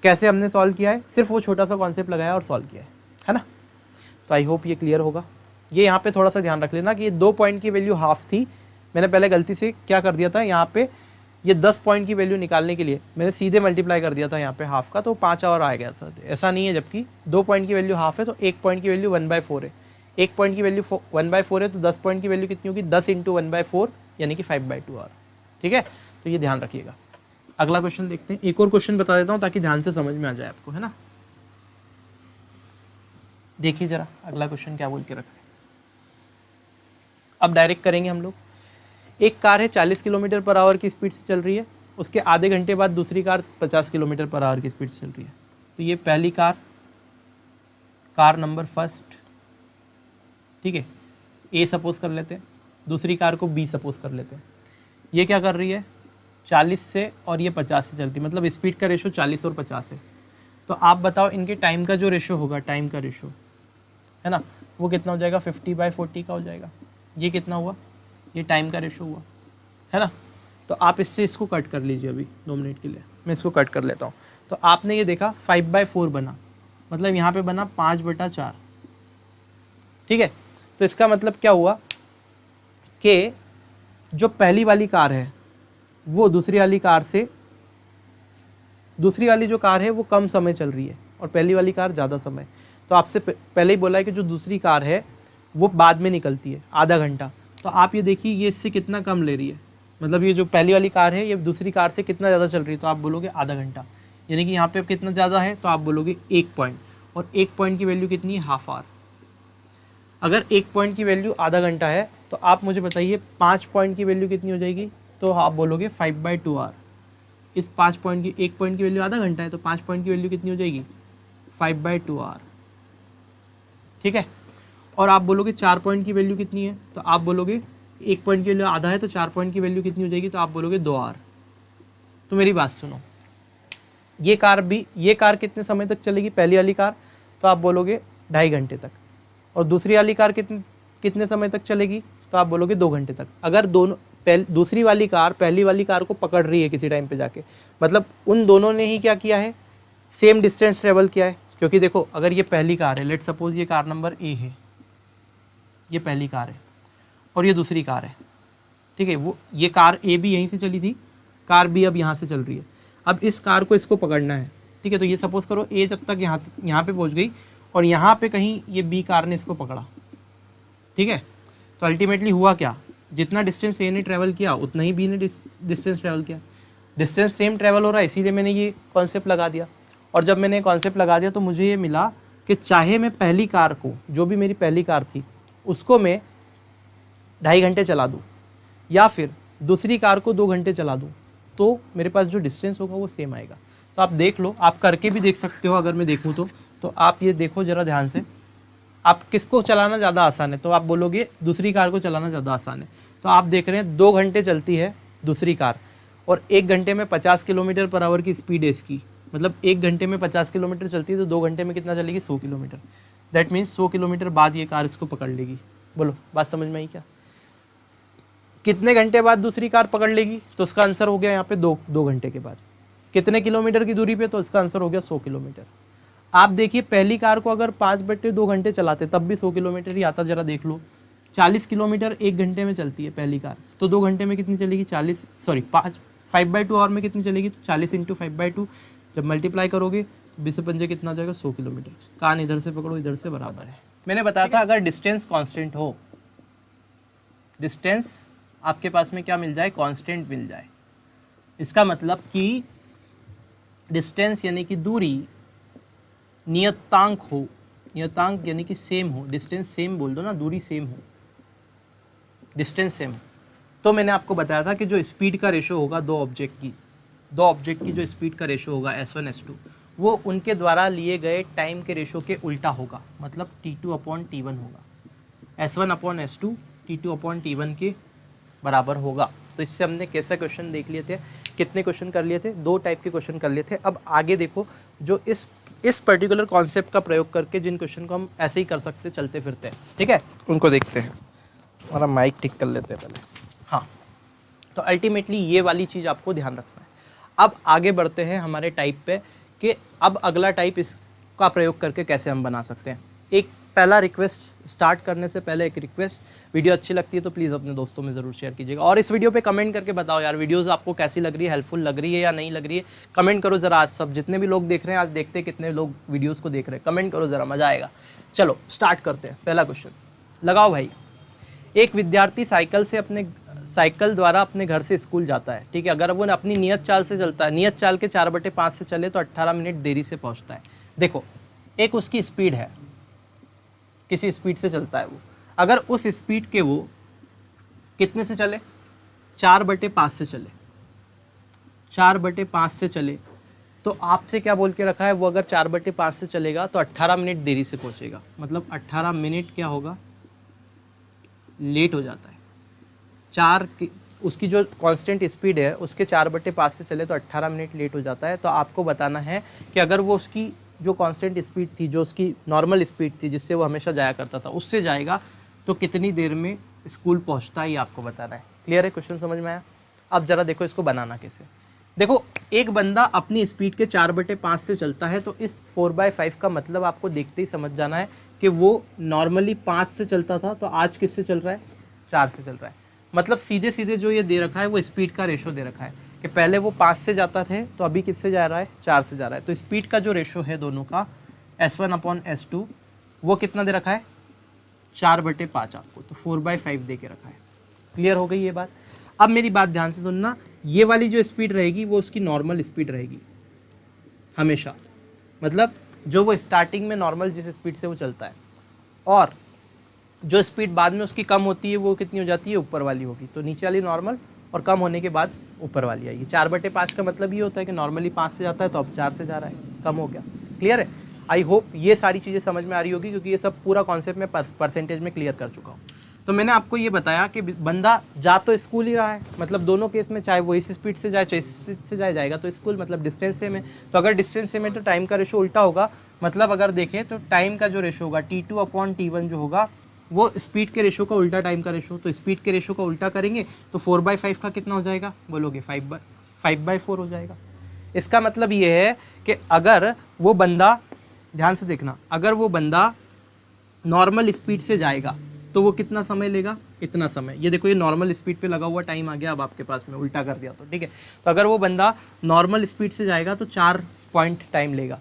कैसे हमने सॉल्व किया है, सिर्फ वो छोटा सा कॉन्सेप्ट लगाया और सॉल्व किया है ना। तो आई होप ये क्लियर होगा। ये यहाँ पे थोड़ा सा ध्यान रख लेना कि ये 2 पॉइंट की वैल्यू हाफ थी, मैंने पहले गलती से क्या कर दिया था, यहाँ पे ये 10 पॉइंट की वैल्यू निकालने के लिए मैंने सीधे मल्टीप्लाई कर दिया था यहाँ पे हाफ का, तो 5 आवर आ गया था। ऐसा नहीं है, जबकि 2 पॉइंट की वैल्यू हाफ है तो 1 पॉइंट की वैल्यू 1/4 है, 1 पॉइंट की वैल्यू 1/4 है, तो 10 पॉइंट की वैल्यू कितनी होगी, 10 × 1/4 यानी कि 5/2 आवर, ठीक है। तो ये ध्यान रखिएगा। अगला क्वेश्चन देखते हैं, एक और क्वेश्चन बता देता हूँ ताकि ध्यान से समझ में आ जाए आपको, है ना। देखिए जरा अगला क्वेश्चन क्या बोल के रखा है। अब डायरेक्ट करेंगे हम लोग। एक कार है 40 किलोमीटर पर आवर की स्पीड से चल रही है, उसके आधे घंटे बाद दूसरी कार 50 किलोमीटर पर आवर की स्पीड से चल रही है। तो ये पहली कार नंबर फर्स्ट, ठीक है, ए सपोज कर लेते हैं, दूसरी कार को बी सपोज कर लेते हैं। ये क्या कर रही है, 40 से और ये 50 से चलती है, मतलब स्पीड का रेशो 40 और 50 है। तो आप बताओ इनके टाइम का जो रेशो होगा, टाइम का रेशो है ना, वो कितना हो जाएगा, 50/40 का हो जाएगा। ये कितना हुआ, ये टाइम का रेशो हुआ, है ना। तो आप इसको कट कर लीजिए अभी 2 मिनट के लिए, मैं इसको कट कर लेता हूँ। तो आपने ये देखा 5/4 बना, मतलब यहाँ पे बना 5/4, ठीक है। तो इसका मतलब क्या हुआ कि जो पहली वाली कार है वो दूसरी वाली जो कार है वो कम समय चल रही है और पहली वाली कार ज़्यादा समय। तो आपसे पहले ही बोला है कि जो दूसरी कार है वो बाद में निकलती है, आधा घंटा। तो आप ये देखिए ये इससे कितना कम ले रही है, मतलब ये जो पहली वाली कार है ये दूसरी कार से कितना ज़्यादा चल रही है, तो आप बोलोगे आधा घंटा, यानी कि यहाँ पे कितना ज़्यादा है, तो आप बोलोगे 1 पॉइंट, और 1 पॉइंट की वैल्यू कितनी है, हाफ आवर। अगर 1 पॉइंट की वैल्यू आधा घंटा है तो आप मुझे बताइए 5 पॉइंट की वैल्यू कितनी हो जाएगी, तो आप बोलोगे 5/2 आवर। इस 1 पॉइंट की वैल्यू आधा घंटा है, तो 5 पॉइंट की वैल्यू कितनी हो जाएगी, 5/2 आवर, ठीक है। और आप बोलोगे 4 पॉइंट की वैल्यू कितनी है, तो आप बोलोगे 1 पॉइंट की वैल्यू आधा है, तो 4 पॉइंट की वैल्यू कितनी हो जाएगी, तो आप बोलोगे 2 आवर। तो मेरी बात सुनो, ये कार कितने समय तक चलेगी, पहली वाली कार, तो आप बोलोगे 2.5 घंटे तक, और दूसरी वाली कार कितने समय तक चलेगी, तो आप बोलोगे 2 घंटे तक। अगर दूसरी वाली कार पहली वाली कार को पकड़ रही है किसी टाइम पे जाके, मतलब उन दोनों ने ही क्या किया है, सेम डिस्टेंस ट्रेवल किया है। क्योंकि देखो अगर ये पहली कार है, लेट सपोज ये कार नंबर ए है, ये पहली कार है और ये दूसरी कार है, ठीक है। वो ये कार ए भी यहीं से चली थी, कार बी अब यहाँ से चल रही है। अब इस कार को इसको पकड़ना है, ठीक है। तो ये सपोज करो ए जब तक यहाँ पे पहुँच गई और यहाँ पे कहीं ये बी कार ने इसको पकड़ा, ठीक है। तो अल्टीमेटली हुआ क्या, जितना डिस्टेंस ए ने ट्रैवल किया उतना ही बी ने डिस्टेंस ट्रैवल किया। डिस्टेंस सेम ट्रैवल हो रहा है, इसीलिए मैंने ये कॉन्सेप्ट लगा दिया। और जब मैंने कॉन्सेप्ट लगा दिया तो मुझे ये मिला कि चाहे मैं पहली कार को, जो भी मेरी पहली कार थी, उसको मैं 2.5 घंटे चला दूँ या फिर दूसरी कार को 2 घंटे चला दूँ, तो मेरे पास जो डिस्टेंस होगा वो सेम आएगा। तो आप देख लो, आप करके भी देख सकते हो। अगर मैं देखूँ तो आप ये देखो ज़रा ध्यान से, आप किसको चलाना ज़्यादा आसान है, तो आप बोलोगे दूसरी कार को चलाना ज़्यादा आसान है। तो आप देख रहे हैं 2 घंटे चलती है दूसरी कार और 1 घंटे में 50 किलोमीटर पर आवर की स्पीड है इसकी। मतलब 1 घंटे में 50 किलोमीटर चलती है तो 2 घंटे में कितना चलेगी, 100 किलोमीटर। दैट मीन्स 100 किलोमीटर बाद ये कार इसको पकड़ लेगी। बोलो बात समझ में आई क्या? कितने घंटे बाद दूसरी कार पकड़ लेगी, तो उसका आंसर हो गया यहाँ पे 2 घंटे के बाद। कितने किलोमीटर की दूरी पे, तो इसका आंसर हो गया 100 किलोमीटर। आप देखिए पहली कार को अगर 5/2 घंटे चलाते तब भी 100 किलोमीटर ही आता। जरा देख लो, 40 किलोमीटर 1 घंटे में चलती है पहली कार, तो 2 घंटे में कितनी चलेगी, 5/2 आवर में कितनी चलेगी, तो 40 × 5/2 जब मल्टीप्लाई करोगे 20 से 5 कितना हो जाएगा, 100 किलोमीटर। कान इधर से पकड़ो, इधर से बराबर है। मैंने बताया था अगर डिस्टेंस कांस्टेंट हो, डिस्टेंस आपके पास में क्या मिल जाए, कांस्टेंट मिल जाए, इसका मतलब कि डिस्टेंस यानी कि दूरी नियतांक हो, नियतांक यानी कि सेम हो, डिस्टेंस सेम बोल दो ना, दूरी सेम हो, डिस्टेंस सेम। तो मैंने आपको बताया था कि जो स्पीड का रेशो होगा दो ऑब्जेक्ट की जो स्पीड का रेशो होगा S1 S2, वो उनके द्वारा लिए गए टाइम के रेशो के उल्टा होगा, मतलब T2/T1 होगा। S1/S2 T2/T1 के बराबर होगा। तो इससे हमने कैसा क्वेश्चन देख लिए थे, कितने क्वेश्चन कर लिए थे, 2 टाइप के क्वेश्चन कर लिए थे। अब आगे देखो, जो इस पर्टिकुलर कॉन्सेप्ट का प्रयोग करके जिन क्वेश्चन को हम ऐसे ही कर सकते चलते फिरते हैं, ठीक है, उनको देखते हैं। हमारा माइक ठीक कर लेते हैं पहले। हाँ, तो अल्टीमेटली ये वाली चीज़ आपको ध्यान रखना है। अब आगे बढ़ते हैं हमारे टाइप पे कि अब अगला टाइप इसका प्रयोग करके कैसे हम बना सकते हैं। एक पहला रिक्वेस्ट, स्टार्ट करने से पहले एक रिक्वेस्ट, वीडियो अच्छी लगती है तो प्लीज़ अपने दोस्तों में ज़रूर शेयर कीजिएगा। और इस वीडियो पे कमेंट करके बताओ यार, वीडियोस आपको कैसी लग रही है, हेल्पफुल लग रही है या नहीं लग रही है। कमेंट करो ज़रा, आज सब जितने भी लोग देख रहे हैं, आज देखते हैं कितने लोग वीडियोज़ को देख रहे हैं, कमेंट करो ज़रा, मज़ा आएगा। चलो स्टार्ट करते हैं। पहला क्वेश्चन लगाओ भाई। एक विद्यार्थी साइकिल द्वारा अपने घर से स्कूल जाता है, ठीक है। अगर वो अपनी नियत चाल से चलता है, नियत चाल के 4/5 से चले तो 18 मिनट देरी से पहुंचता है। देखो, एक उसकी स्पीड है, किसी स्पीड से चलता है वो। अगर उस स्पीड के वो कितने से चले, 4/5 से चले, 4/5 से चले, तो आपसे क्या बोल के रखा है, वो अगर 4/5 से चलेगा तो 18 मिनट देरी से पहुंचेगा। मतलब 18 मिनट क्या होगा, लेट हो जाता है। उसकी जो कांस्टेंट स्पीड है उसके 4/5 से चले तो 18 मिनट लेट हो जाता है। तो आपको बताना है कि अगर वो उसकी जो कांस्टेंट स्पीड थी, जो उसकी नॉर्मल स्पीड थी जिससे वो हमेशा जाया करता था, उससे जाएगा तो कितनी देर में स्कूल पहुंचता है, ये आपको बताना है। क्लियर है, क्वेश्चन समझ में आया? अब ज़रा देखो इसको बनाना कैसे। देखो, एक बंदा अपनी स्पीड के 4/5 से चलता है, तो इस 4/5 का मतलब आपको देखते ही समझ जाना है कि वो नॉर्मली 5 से चलता था, तो आज किससे चल रहा है, 4 से चल रहा है। मतलब सीधे सीधे जो ये दे रखा है वो स्पीड का रेशो दे रखा है कि पहले वो 5 से जाता थे तो अभी किससे जा रहा है, 4 से जा रहा है। तो स्पीड का जो रेशो है दोनों का S1/S2 वो कितना दे रखा है, 4/5 आपको, तो 4/5 दे के रखा है। क्लियर हो गई ये बात? अब मेरी बात ध्यान से सुनना, ये वाली जो स्पीड रहेगी वो उसकी नॉर्मल स्पीड रहेगी हमेशा। मतलब जो वो स्टार्टिंग में नॉर्मल जिस स्पीड से वो चलता है, और जो स्पीड बाद में उसकी कम होती है वो कितनी हो जाती है, ऊपर वाली होगी। तो नीचे वाली नॉर्मल और कम होने के बाद ऊपर वाली आएगी। 4/5 का मतलब ये होता है कि नॉर्मली 5 से जाता है तो अब 4 से जा रहा है, कम हो गया। क्लियर है? आई होप ये सारी चीज़ें समझ में आ रही होगी, क्योंकि ये सब पूरा कॉन्सेप्ट में परसेंटेज में क्लियर कर चुका हूँ। तो मैंने आपको ये बताया कि बंदा जा तो स्कूल ही रहा है, मतलब दोनों केस में चाहे वो इस स्पीड से जाए चाहे इस स्पीड से जाएगा तो स्कूल, मतलब डिस्टेंस सेम है। तो अगर डिस्टेंस सेम है तो टाइम का रेशो उल्टा होगा। मतलब अगर देखें तो टाइम का जो रेशो होगा T2/T1 जो होगा वो स्पीड के रेशो का उल्टा टाइम का रेशो, तो स्पीड के रेशो का उल्टा करेंगे तो 4/5 का कितना हो जाएगा, बोलोगे 5/4 हो जाएगा। इसका मतलब ये है कि अगर वो बंदा, ध्यान से देखना, अगर वो बंदा नॉर्मल स्पीड से जाएगा तो वो कितना समय लेगा, इतना समय। ये देखो ये नॉर्मल स्पीड पे लगा हुआ टाइम आ गया अब आपके पास में, उल्टा कर दिया तो ठीक है। तो अगर वो बंदा नॉर्मल स्पीड से जाएगा तो 4 पॉइंट टाइम लेगा,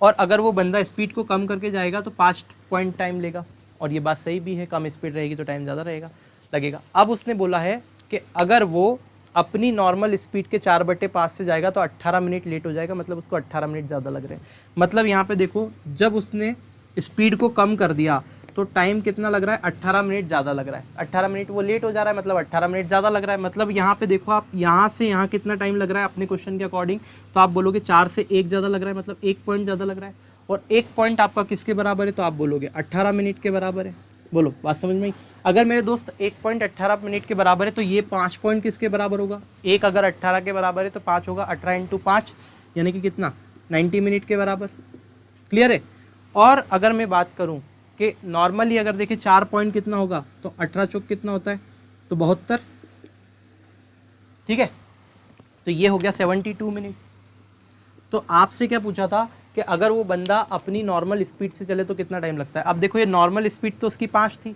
और अगर वो बंदा स्पीड को कम करके जाएगा तो 5 पॉइंट टाइम लेगा। और ये बात सही भी है, कम स्पीड रहेगी तो टाइम ज़्यादा लगेगा। अब उसने बोला है कि अगर वो अपनी नॉर्मल स्पीड के 4/5 से जाएगा तो 18 मिनट लेट हो जाएगा, मतलब उसको 18 मिनट ज़्यादा लग रहे हैं। मतलब यहाँ पे देखो जब उसने स्पीड को कम कर दिया तो टाइम कितना लग रहा है, 18 मिनट ज़्यादा लग रहा है। 18 मिनट वो लेट हो जा रहा है, मतलब 18 मिनट ज़्यादा लग रहा है। मतलब यहाँ पे देखो आप, यहाँ से यहाँ कितना टाइम लग रहा है अपने क्वेश्चन के अकॉर्डिंग, तो आप बोलोगे 4 से 1 ज़्यादा लग रहा है, मतलब 1 पॉइंट ज़्यादा लग रहा है। और 1 पॉइंट आपका किसके बराबर है, तो आप बोलोगे 18 मिनट के बराबर है। बोलो बात समझ में आई। अगर मेरे दोस्त 1 पॉइंट 18 मिनट के बराबर है तो ये 5 पॉइंट किसके बराबर होगा, 1 अगर 18 के बराबर है तो 5 होगा, 18 × 5 यानी कि कितना, 90 मिनट के बराबर। क्लियर है। और अगर मैं बात करूं कि नॉर्मली अगर देखिए 4 पॉइंट कितना होगा, तो 18 चौक कितना होता है, तो 72, ठीक है। तो ये हो गया 72 मिनट। तो आपसे क्या पूछा था कि अगर वो बंदा अपनी नॉर्मल स्पीड से चले तो कितना टाइम लगता है। अब देखो ये नॉर्मल स्पीड तो उसकी 5 थी,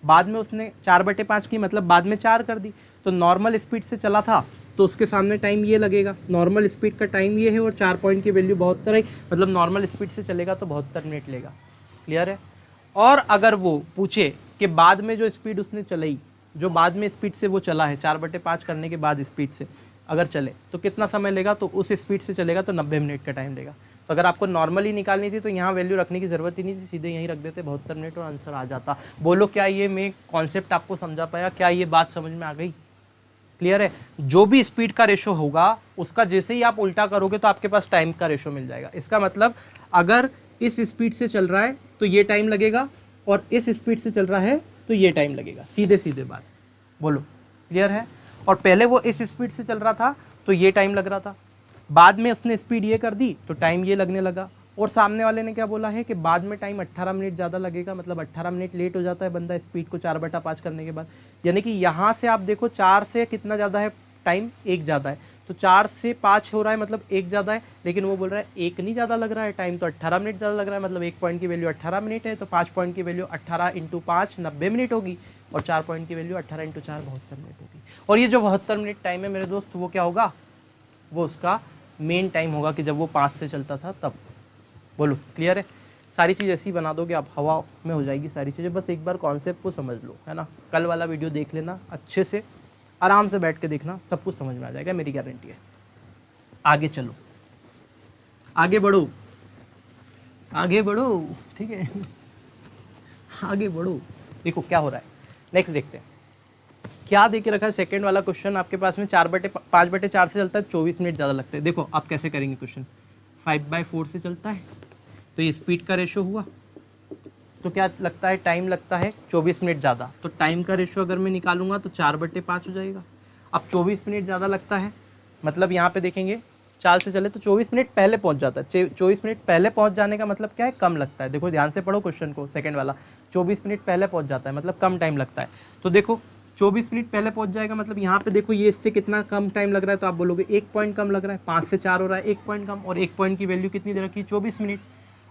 बाद में उसने 4/5 की, मतलब बाद में 4 कर दी। तो नॉर्मल स्पीड से चला था तो उसके सामने टाइम ये लगेगा, नॉर्मल स्पीड का टाइम ये है, और 4 पॉइंट की वैल्यू 72 है, मतलब नॉर्मल स्पीड से चलेगा तो 72 मिनट लेगा। क्लियर है। और अगर वो पूछे कि बाद में जो स्पीड उसने चलाई, जो बाद में स्पीड से वो चला है 4/5 करने के बाद स्पीड से अगर चले तो कितना समय लेगा, तो उस स्पीड से चलेगा तो 90 मिनट का टाइम लेगा। तो अगर आपको नॉर्मली निकालनी थी तो यहाँ वैल्यू रखने की ज़रूरत ही नहीं थी, सीधे यहीं रख देते 72 मिनट और आंसर आ जाता। बोलो क्या ये मैं कॉन्सेप्ट आपको समझा पाया, क्या ये बात समझ में आ गई। क्लियर है। जो भी स्पीड का रेशो होगा उसका जैसे ही आप उल्टा करोगे तो आपके पास टाइम का रेशो मिल जाएगा। इसका मतलब अगर इस स्पीड से चल रहा है तो ये टाइम लगेगा, और इस स्पीड से चल रहा है तो ये टाइम लगेगा, सीधे सीधे बात। बोलो क्लियर है। और पहले वो इस स्पीड से चल रहा था तो ये टाइम लग रहा था, बाद में उसने स्पीड ये कर दी तो टाइम ये लगने लगा। और सामने वाले ने क्या बोला है कि बाद में टाइम 18 मिनट ज़्यादा लगेगा, मतलब 18 मिनट लेट हो जाता है बंदा स्पीड को 4/5 करने के बाद। यानी कि यहाँ से आप देखो 4 से कितना ज़्यादा है टाइम, 1 ज़्यादा है, तो 4 से 5 हो रहा है मतलब 1 ज़्यादा है। लेकिन वो बोल रहा है 1 नहीं ज़्यादा लग रहा है टाइम, तो 18 मिनट ज़्यादा लग रहा है, मतलब 1 पॉइंट की वैल्यू 18 मिनट है, तो 5 पॉइंट की वैल्यू 18 × 5 90 मिनट होगी, और 4 पॉइंट की वैल्यू 18 × 4 72 मिनट होगी। और ये जो 72 मिनट टाइम है मेरे दोस्त, वो क्या होगा, वो उसका मेन टाइम होगा कि जब वो 5 से चलता था तब। बोलो क्लियर है। सारी चीज़ ऐसी बना दोगे आप, हवा में हो जाएगी सारी चीज़ें, बस एक बार कॉन्सेप्ट को समझ लो, है ना। कल वाला वीडियो देख लेना अच्छे से, आराम से बैठ के देखना, सब कुछ समझ में आ जाएगा, मेरी गारंटी है। आगे चलो, आगे बढ़ो, आगे बढ़ो, ठीक है आगे बढ़ो। देखो क्या हो रहा है, नेक्स्ट देखते हैं क्या दे के रखा है। सेकंड वाला क्वेश्चन आपके पास में 5/4 से चलता है, 24 मिनट ज़्यादा लगते हैं। देखो आप कैसे करेंगे क्वेश्चन, 5/4 से चलता है तो ये स्पीड का रेशो हुआ, तो क्या लगता है, टाइम लगता है 24 मिनट ज़्यादा। तो टाइम का रेशो अगर मैं निकालूंगा तो 4/5 हो जाएगा। अब 24 मिनट ज़्यादा लगता है, मतलब यहाँ पे देखेंगे 4 से चले तो 24 मिनट पहले पहुँच जाता है। 24 मिनट पहले पहुँच जाने का मतलब क्या है, कम लगता है। देखो ध्यान से पढ़ो क्वेश्चन को, सेकंड वाला 24 मिनट पहले पहुँच जाता है मतलब कम टाइम लगता है। तो देखो 24 मिनट पहले पहुँच जाएगा, मतलब यहाँ पे देखो ये इससे कितना कम टाइम लग रहा है, तो आप बोलोगे 1 पॉइंट कम लग रहा है, 5 से 4 हो रहा है, 1 पॉइंट कम। और 1 पॉइंट की वैल्यू कितनी दे रखी है, 24 मिनट।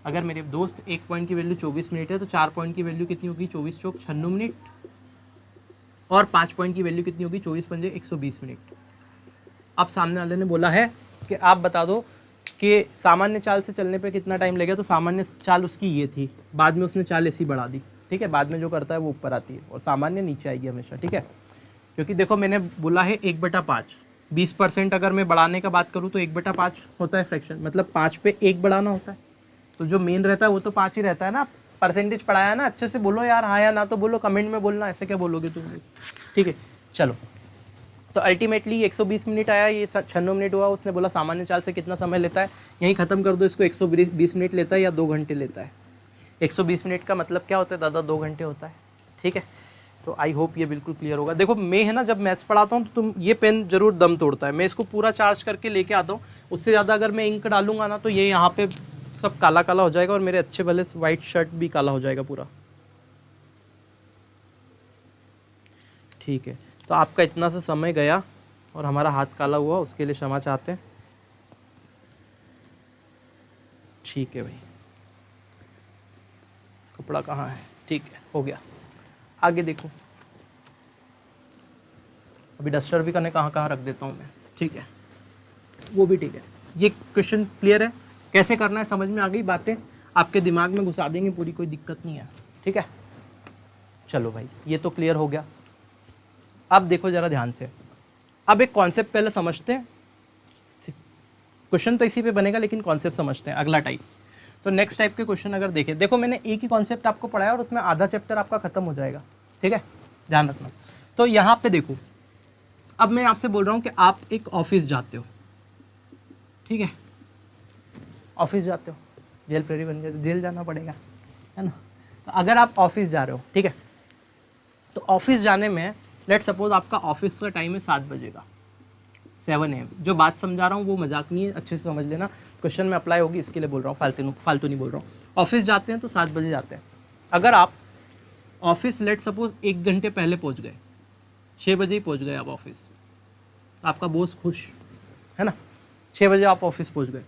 अगर मेरे दोस्त 1 पॉइंट की वैल्यू 24 मिनट है तो 4 पॉइंट की वैल्यू कितनी होगी, 24 चौक 96 मिनट, और 5 पॉइंट की वैल्यू कितनी होगी, 24 पंजे 120 मिनट। अब सामने वाले ने बोला है कि आप बता दो कि सामान्य चाल से चलने पे कितना टाइम लगेगा। तो सामान्य चाल उसकी ये थी, बाद में उसने चाल ऐसी बढ़ा दी, ठीक है। बाद में जो करता है वो ऊपर आती है और सामान्य नीचे आएगी हमेशा, ठीक है। क्योंकि देखो मैंने बोला है 1/5, 20% अगर मैं बढ़ाने का बात करूँ तो 1/5 होता है फ्रैक्शन, मतलब 5 पे 1 बढ़ाना होता है। तो जो मेन रहता है वो तो 5 ही रहता है ना। परसेंटेज पढ़ाया ना, अच्छे से बोलो यार, हाँ या ना तो बोलो, कमेंट में बोलना, ऐसे क्या बोलोगे तुम, ठीक है। चलो, तो अल्टीमेटली 120 मिनट आया, ये 96 मिनट हुआ। उसने बोला सामान्य चाल से कितना समय लेता है, यहीं ख़त्म कर दो इसको। 120 मिनट लेता है या 2 घंटे लेता है। 120 मिनट का मतलब क्या होता है दादा, 2 घंटे होता है, ठीक है। तो आई होप ये बिल्कुल क्लियर होगा। देखो मैं है ना, जब मैथ्स पढ़ाता हूँ तो तुम ये पेन जरूर दम तोड़ता है, मैं इसको पूरा चार्ज करके लेके आता हूँ। उससे ज़्यादा अगर मैं इंक डालूंगा ना तो ये यहाँ पे सब काला काला हो जाएगा और मेरे अच्छे भले वाइट शर्ट भी काला हो जाएगा पूरा। ठीक है, तो आपका इतना सा समय गया और हमारा हाथ काला हुआ, उसके लिए क्षमा चाहते हैं। ठीक है भाई, कपड़ा कहाँ है? ठीक है, हो गया। आगे देखो, अभी डस्टर भी करने कहाँ कहाँ रख देता हूँ मैं। ठीक है, वो भी ठीक है। ये क्वेश्चन क्लियर है, कैसे करना है समझ में आ गई बातें, आपके दिमाग में घुसा देंगे पूरी, कोई दिक्कत नहीं है। ठीक है, चलो भाई ये तो क्लियर हो गया। अब देखो जरा ध्यान से, अब एक कॉन्सेप्ट पहले समझते हैं, क्वेश्चन तो इसी पे बनेगा लेकिन कॉन्सेप्ट समझते हैं। अगला टाइप, तो नेक्स्ट टाइप के क्वेश्चन अगर देखें, देखो मैंने एक ही कॉन्सेप्ट आपको पढ़ाया और उसमें आधा चैप्टर आपका खत्म हो जाएगा। ठीक है, ध्यान रखना। तो यहाँ पे देखो, अब मैं आपसे बोल रहा हूँ कि आप एक ऑफिस जाते हो, ठीक है, ऑफिस जाते हो, जेल प्रेरी बन गया तो जेल जाना पड़ेगा, है ना। तो अगर आप ऑफिस जा रहे हो, ठीक है, तो ऑफिस जाने में लेट सपोज आपका ऑफिस का टाइम है 7 बजे का, 7 AM। जो बात समझा रहा हूँ वो मजाक नहीं है, अच्छे से समझ लेना, क्वेश्चन में अप्लाई होगी इसके लिए बोल रहा हूँ, फालतू नहीं बोल रहा हूँ। ऑफिस जाते हैं तो 7 बजे जाते हैं। अगर आप ऑफिस लेट सपोज 1 घंटे पहले पहुँच गए, 6 बजे ही पहुँच गए आप ऑफिस, तो आपका बॉस खुश, है ना। 6 बजे आप ऑफिस पहुँच गए,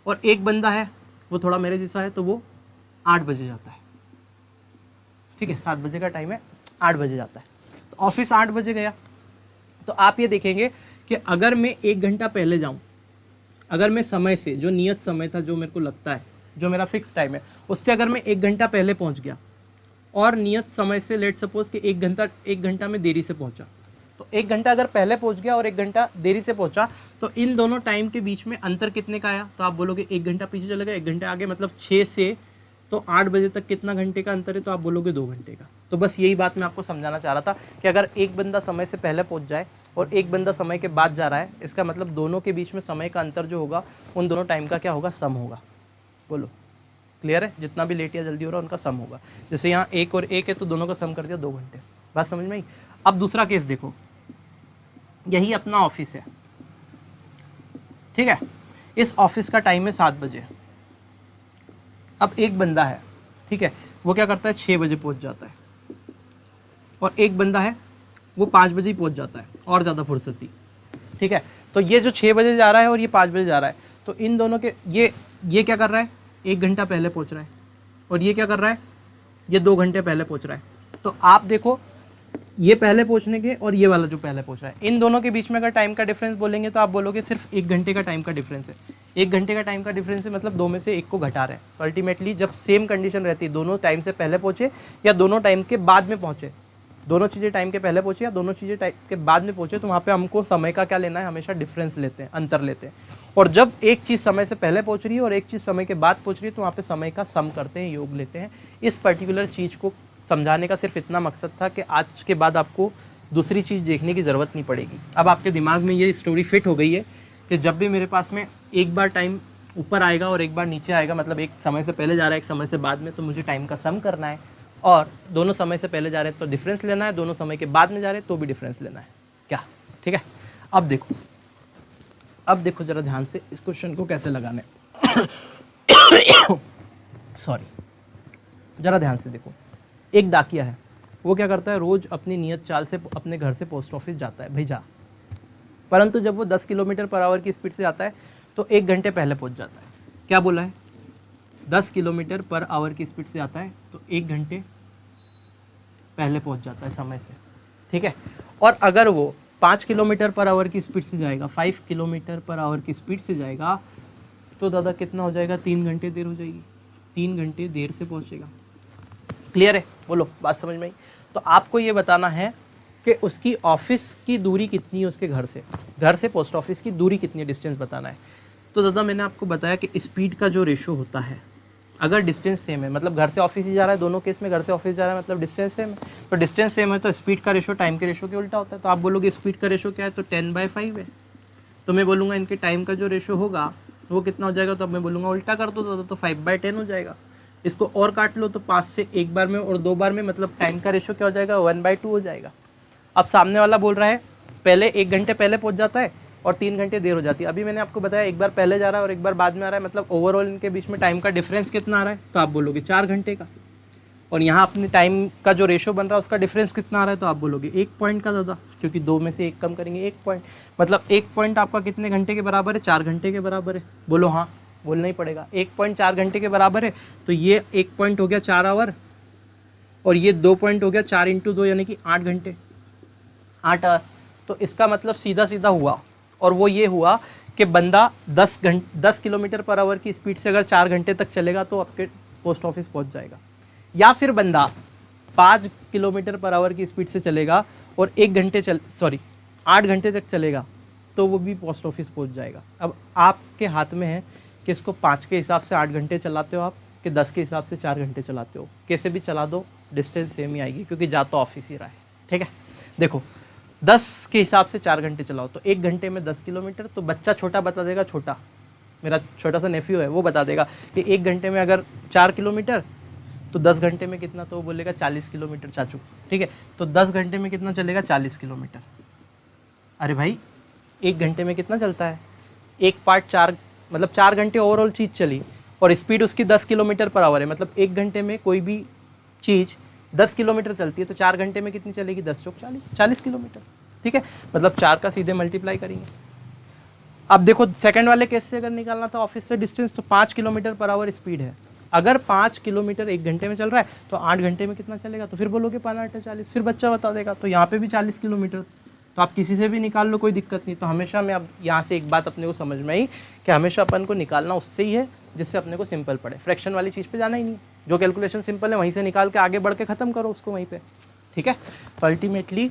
और एक बंदा है वो थोड़ा मेरे जैसा है, तो वो 8 बजे जाता है। ठीक है, 7 बजे का टाइम है, 8 बजे जाता है। तो ऑफिस 8 बजे गया, तो आप ये देखेंगे कि अगर मैं 1 घंटा पहले जाऊं, अगर मैं समय से, जो नियत समय था, जो मेरे को लगता है, जो मेरा फिक्स टाइम है, उससे अगर मैं 1 घंटा पहले पहुंच गया और नियत समय से लेट सपोज कि 1 घंटा में देरी से पहुंचा, तो 1 घंटा अगर पहले पहुंच गया और 1 घंटा देरी से पहुंचा, तो इन दोनों टाइम के बीच में अंतर कितने का आया? तो आप बोलोगे 1 घंटा पीछे चले गए, 1 घंटे आगे, मतलब 6 से तो 8 बजे तक कितना घंटे का अंतर है? तो आप बोलोगे 2 घंटे का। तो बस यही बात मैं आपको समझाना चाह रहा था कि अगर एक बंदा समय से पहले पहुंच जाए और एक बंदा समय के बाद जा रहा है, इसका मतलब दोनों के बीच में समय का अंतर जो होगा, उन दोनों टाइम का क्या होगा? सम होगा। बोलो, क्लियर है? जितना भी लेट या जल्दी हो रहा है उनका सम होगा। जैसे यहाँ 1 और 1 है तो दोनों का सम कर दिया 2 घंटे। बात समझ में आई? अब दूसरा केस देखो, यही अपना ऑफिस है, ठीक है, इस ऑफिस का टाइम है 7 बजे। अब एक बंदा है, ठीक है, वो क्या करता है? 6 बजे पहुंच जाता है, और एक बंदा है वो 5 बजे ही पहुंच जाता है, और ज़्यादा फुर्सती, ठीक है। तो ये जो 6 बजे जा रहा है और ये 5 बजे जा रहा है, तो इन दोनों के ये क्या कर रहा है? 1 घंटा पहले पहुंच रहा है, और ये क्या कर रहा है? ये 2 घंटे पहले पहुंच रहा है। तो आप देखो, ये पहले पहुंचने के और ये वाला जो पहले पहुंच रहा है, इन दोनों के बीच में अगर टाइम का डिफरेंस बोलेंगे तो आप बोलोगे सिर्फ 1 घंटे का टाइम का डिफरेंस है। 1 घंटे का टाइम का डिफरेंस है, मतलब 2 में से 1 को घटा रहे हैं। तो अल्टीमेटली जब सेम कंडीशन रहती है, दोनों टाइम से पहले पहुंचे या दोनों टाइम के बाद में पहुंचे, दोनों चीज़ें टाइम के पहले पहुंचे या दोनों चीज़ें टाइम के बाद में पहुंचे, तो वहाँ पे हमको समय का क्या लेना है? हमेशा डिफरेंस लेते हैं, अंतर लेते हैं। और जब एक चीज़ समय से पहले पहुंच रही है और एक चीज़ समय के बाद पहुंच रही है, तो वहाँ पे समय का सम करते हैं, योग लेते हैं। इस पर्टिकुलर चीज़ को समझाने का सिर्फ इतना मकसद था कि आज के बाद आपको दूसरी चीज़ देखने की ज़रूरत नहीं पड़ेगी। अब आपके दिमाग में ये स्टोरी फिट हो गई है कि जब भी मेरे पास में एक बार टाइम ऊपर आएगा और एक बार नीचे आएगा, मतलब एक समय से पहले जा रहा है, एक समय से बाद में, तो मुझे टाइम का सम करना है। और दोनों समय से पहले जा रहे हैं तो डिफरेंस लेना है, दोनों समय के बाद में जा रहे हैं तो भी डिफरेंस लेना है। क्या? ठीक है। अब देखो जरा ध्यान से इस क्वेश्चन को कैसे लगाने सॉरी, जरा ध्यान से देखो। एक डाकिया है, वो क्या करता है? रोज अपनी नियत चाल से अपने घर से पोस्ट ऑफिस जाता है, भेजा, परंतु जब वो 10 किलोमीटर पर आवर की स्पीड से जाता है तो 1 घंटे पहले पहुंच जाता है। क्या बोला है? 10 किलोमीटर पर आवर की स्पीड से आता है तो 1 घंटे पहले पहुंच जाता है समय से, ठीक है। और अगर वो 5 किलोमीटर पर आवर की स्पीड से जाएगा, 5 किलोमीटर पर आवर की स्पीड से जाएगा, तो दादा कितना हो जाएगा? 3 घंटे देर हो जाएगी, 3 घंटे देर से पहुंचेगा। क्लियर है? बोलो, बात समझ में आई? तो आपको ये बताना है कि उसकी ऑफिस की दूरी कितनी है, उसके घर से पोस्ट ऑफिस की दूरी कितनी है, डिस्टेंस बताना है। तो दादा मैंने आपको बताया कि स्पीड का जो रेशो होता है, अगर डिस्टेंस सेम है, मतलब घर से ऑफिस ही जा रहा है, दोनों केस में घर से ऑफिस जा रहा है, मतलब डिस्टेंस सेम है, तो डिस्टेंस सेम है तो स्पीड का रेशो टाइम के रेशो के उल्टा होता है। तो आप बोलोगे स्पीड का रेशो क्या है? तो 10/5 है। तो मैं बोलूँगा इनके टाइम का जो रेशो होगा वो कितना हो जाएगा? तो अब मैं बोलूँगा उल्टा कर दो दादा, तो 5/10 हो जाएगा। इसको और काट लो तो 5 से 1 बार में और 2 बार में, मतलब टाइम का रेशो क्या हो जाएगा? 1/2 हो जाएगा। अब सामने वाला बोल रहा है पहले 1 घंटे पहले पहुंच जाता है और 3 घंटे देर हो जाती है। अभी मैंने आपको बताया एक बार पहले जा रहा है और एक बार बाद में आ रहा है, मतलब ओवरऑल इनके बीच में टाइम का डिफरेंस कितना आ रहा है? तो आप बोलोगे 4 घंटे का। और यहाँ अपने टाइम का जो रेशो बन रहा है उसका डिफरेंस कितना आ रहा है, तो आप बोलोगे 1 पॉइंट का ज़्यादा, क्योंकि 2 में से 1 कम करेंगे 1 पॉइंट, मतलब 1 पॉइंट आपका कितने घंटे के बराबर है, 4 घंटे के बराबर है। बोलो हाँ, बोलना ही पड़ेगा। 1 पॉइंट 4 घंटे के बराबर है, तो ये 1 पॉइंट हो गया 4 आवर, और ये 2 पॉइंट हो गया 4 इंटू 2 यानी कि 8 घंटे, 8 आवर। तो इसका मतलब सीधा सीधा हुआ, और वो ये हुआ कि बंदा 10 किलोमीटर पर आवर की स्पीड से अगर 4 घंटे तक चलेगा तो आपके पोस्ट ऑफिस पहुंच जाएगा, या फिर बंदा 5 किलोमीटर पर आवर की स्पीड से चलेगा और 8 घंटे तक चलेगा तो वो भी पोस्ट ऑफिस पहुंच जाएगा। अब आपके हाथ में है कि इसको 5 के हिसाब से 8 घंटे चलाते हो आप, कि 10 के हिसाब से 4 घंटे चलाते हो, कैसे भी चला दो डिस्टेंस सेम ही आएगी, क्योंकि जा तो ऑफिस ही रहा है। ठीक है, देखो 10 के हिसाब से 4 घंटे चलाओ तो 1 घंटे में 10 किलोमीटर, तो बच्चा छोटा बता देगा, छोटा मेरा छोटा सा नेफ्यू है वो बता देगा कि 1 घंटे में अगर 4 किलोमीटर तो 10 घंटे में कितना, तो वो बोलेगा 40 किलोमीटर चाचू। ठीक है, तो 10 घंटे में कितना चलेगा, 40 किलोमीटर। अरे भाई 1 घंटे में कितना चलता है, एक पार्ट 4, मतलब 4 घंटे ओवरऑल चीज़ चली, और स्पीड उसकी 10 किलोमीटर पर आवर है, मतलब 1 घंटे में कोई भी चीज़ 10 किलोमीटर चलती है, तो 4 घंटे में कितनी चलेगी, 10 चौक 40 किलोमीटर। ठीक है, मतलब 4 का सीधे मल्टीप्लाई करेंगे। अब देखो सेकंड वाले केस से अगर निकालना था ऑफिस से डिस्टेंस, तो 5 किलोमीटर पर आवर स्पीड है, अगर 5 किलोमीटर 1 घंटे में चल रहा है तो 8 घंटे में कितना चलेगा, तो फिर बोलोगे 5 8 40, फिर बच्चा बता देगा, तो यहाँ पे भी 40 किलोमीटर, तो आप किसी से भी निकाल लो, कोई दिक्कत नहीं। तो हमेशा मैं अब यहाँ से एक बात अपने को समझ में आई कि हमेशा अपन को निकालना उससे ही है जिससे अपने को सिंपल पड़े, फ्रैक्शन वाली चीज़ पे जाना ही नहीं, जो कैलकुलेशन सिंपल है वहीं से निकाल के आगे बढ़ के ख़त्म करो उसको वहीं पे। ठीक है, तो अल्टीमेटली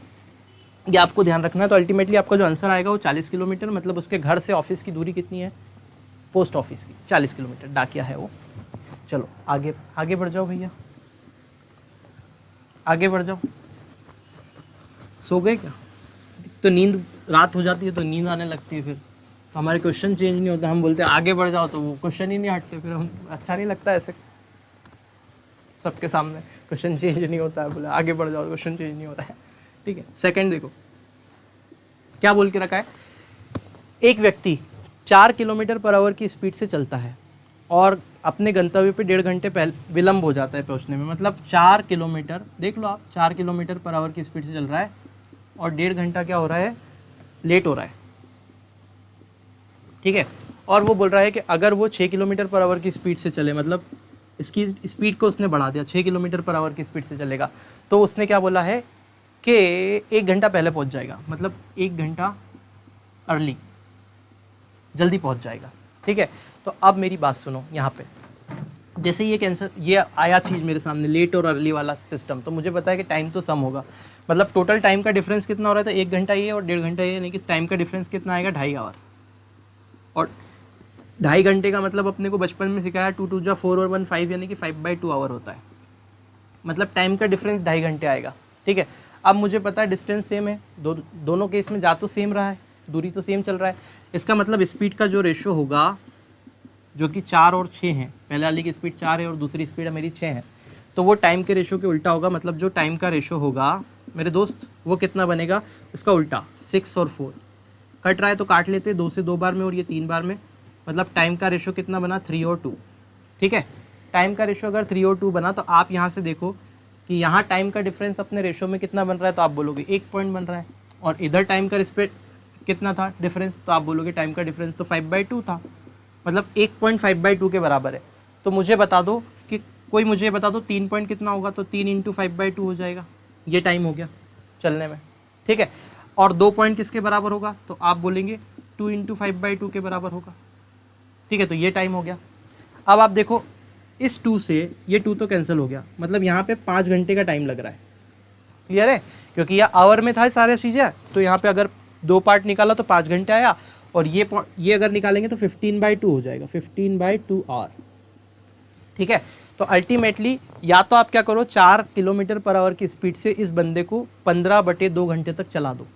ये आपको ध्यान रखना है। तो अल्टीमेटली आपका जो आंसर आएगा वो 40 किलोमीटर, मतलब उसके घर से ऑफिस की दूरी कितनी है, पोस्ट ऑफिस की 40 किलोमीटर, डाकिया है वो। चलो आगे आगे बढ़ जाओ भैया, आगे बढ़ जाओ। सो गए क्या? तो नींद रात हो जाती है तो नींद आने लगती है, फिर हमारे क्वेश्चन चेंज नहीं होता, हम बोलते हैं आगे बढ़ जाओ तो वो क्वेश्चन ही नहीं हटते, फिर हम अच्छा नहीं लगता ऐसे सबके सामने क्वेश्चन चेंज नहीं होता है, बोले आगे बढ़ जाओ क्वेश्चन चेंज नहीं होता है। ठीक है, सेकंड देखो क्या बोल के रखा है, एक व्यक्ति 4 किलोमीटर पर आवर की स्पीड से चलता है और अपने गंतव्य पे 1.5 घंटे पहले विलम्ब हो जाता है पहुंचने में, मतलब 4 किलोमीटर देख लो आप, 4 किलोमीटर पर आवर की स्पीड से चल रहा है और 1.5 घंटा क्या हो रहा है, लेट हो रहा है। ठीक है, और वो बोल रहा है कि अगर वो 6 किलोमीटर पर आवर की स्पीड से चले, मतलब इसकी स्पीड को उसने बढ़ा दिया, 6 किलोमीटर पर आवर की स्पीड से चलेगा, तो उसने क्या बोला है कि 1 घंटा पहले पहुंच जाएगा, मतलब 1 घंटा अर्ली, जल्दी पहुंच जाएगा। ठीक है, तो अब मेरी बात सुनो, यहाँ पे जैसे ये कैंसर ये आया चीज़ मेरे सामने, लेट और अर्ली वाला सिस्टम, तो मुझे पता है कि टाइम तो सम होगा, मतलब टोटल टाइम का डिफरेंस कितना हो रहा है, तो 1 घंटा ये और 1.5 घंटा ये, यानी कि टाइम का डिफरेंस कितना आएगा, 2.5 आवर। और 2.5 घंटे का मतलब अपने को बचपन में सिखाया 2 2 जा 4 और 1 5, यानी कि 5/2 आवर होता है, मतलब टाइम का डिफरेंस 2.5 घंटे आएगा। ठीक है, अब मुझे पता है डिस्टेंस सेम है, दोनों केस में जा तो सेम रहा है, दूरी तो सेम चल रहा है, इसका मतलब स्पीड का जो रेशो होगा जो कि 4 और 6 है, पहले वाली की स्पीड 4 है और दूसरी स्पीड मेरी 6 है, तो वो टाइम के रेशो के उल्टा होगा, मतलब जो टाइम का रेशो होगा मेरे दोस्त वो कितना बनेगा, उसका उल्टा 6 और 4, कट रहा है तो काट लेते, 2 से 2 बार में और ये 3 बार में, मतलब टाइम का रेशो कितना बना, 3 और 2। ठीक है, टाइम का रेशो अगर 3 और 2 बना, तो आप यहाँ से देखो कि यहाँ टाइम का डिफरेंस अपने रेशो में कितना बन रहा है, तो आप बोलोगे 1 पॉइंट बन रहा है, और इधर टाइम का रिस्पेक्ट कितना था डिफरेंस, तो आप बोलोगे टाइम का डिफरेंस तो 5/2 था, मतलब 1 पॉइंट 5/2 के बराबर है। तो मुझे बता दो कि कोई मुझे बता दो 3 पॉइंट कितना होगा, तो 3 इंटू 5/2 हो जाएगा, ये टाइम हो गया चलने में। ठीक है, और 2 पॉइंट किसके बराबर होगा, तो आप बोलेंगे 2 इंटू 5/2 के बराबर होगा। ठीक है, तो ये टाइम हो गया। अब आप देखो इस 2 से ये 2 तो कैंसिल हो गया, मतलब यहाँ पे 5 घंटे का टाइम लग रहा है। क्लियर है, क्योंकि यह आवर में था सारे चीज़ें, तो यहाँ पे अगर 2 पार्ट निकाला तो 5 घंटे आया, और ये अगर निकालेंगे तो 15/2 हो जाएगा, 15/2 आवर। ठीक है, तो अल्टीमेटली या तो आप क्या करो, 4 किलोमीटर पर आवर की स्पीड से इस बंदे को 15/2 घंटे तक चला दो,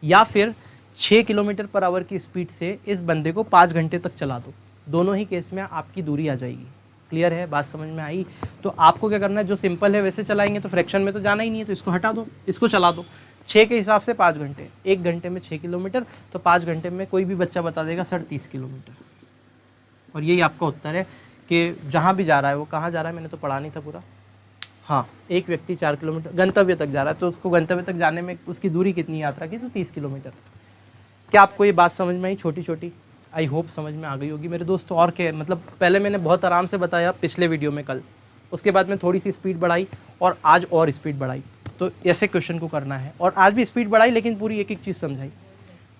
या फिर 6 किलोमीटर पर आवर की स्पीड से इस बंदे को 5 घंटे तक चला दो, दोनों ही केस में आपकी दूरी आ जाएगी। क्लियर है, बात समझ में आई? तो आपको क्या करना है, जो सिंपल है वैसे चलाएंगे तो फ्रैक्शन में तो जाना ही नहीं है, तो इसको हटा दो, इसको चला दो। 6 के हिसाब से 5 घंटे, 1 घंटे में 6 किलोमीटर, तो 5 घंटे में कोई भी बच्चा बता देगा 30 किलोमीटर। और यही आपका उत्तर है कि जहाँ भी जा रहा है वो कहाँ जा रहा है, मैंने तो पढ़ा नहीं था पूरा, हाँ, एक व्यक्ति 4 किलोमीटर गंतव्य तक जा रहा है, तो उसको गंतव्य तक जाने में उसकी दूरी कितनी यात्रा की, तो 30 किलोमीटर। क्या आपको ये बात समझ में आई छोटी छोटी? आई होप समझ में आ गई होगी मेरे दोस्तों। और क्या, मतलब पहले मैंने बहुत आराम से बताया पिछले वीडियो में कल, उसके बाद में थोड़ी सी स्पीड बढ़ाई और आज और स्पीड बढ़ाई। तो ऐसे क्वेश्चन को करना है, और आज भी स्पीड बढ़ाई लेकिन पूरी एक एक चीज़ समझाई।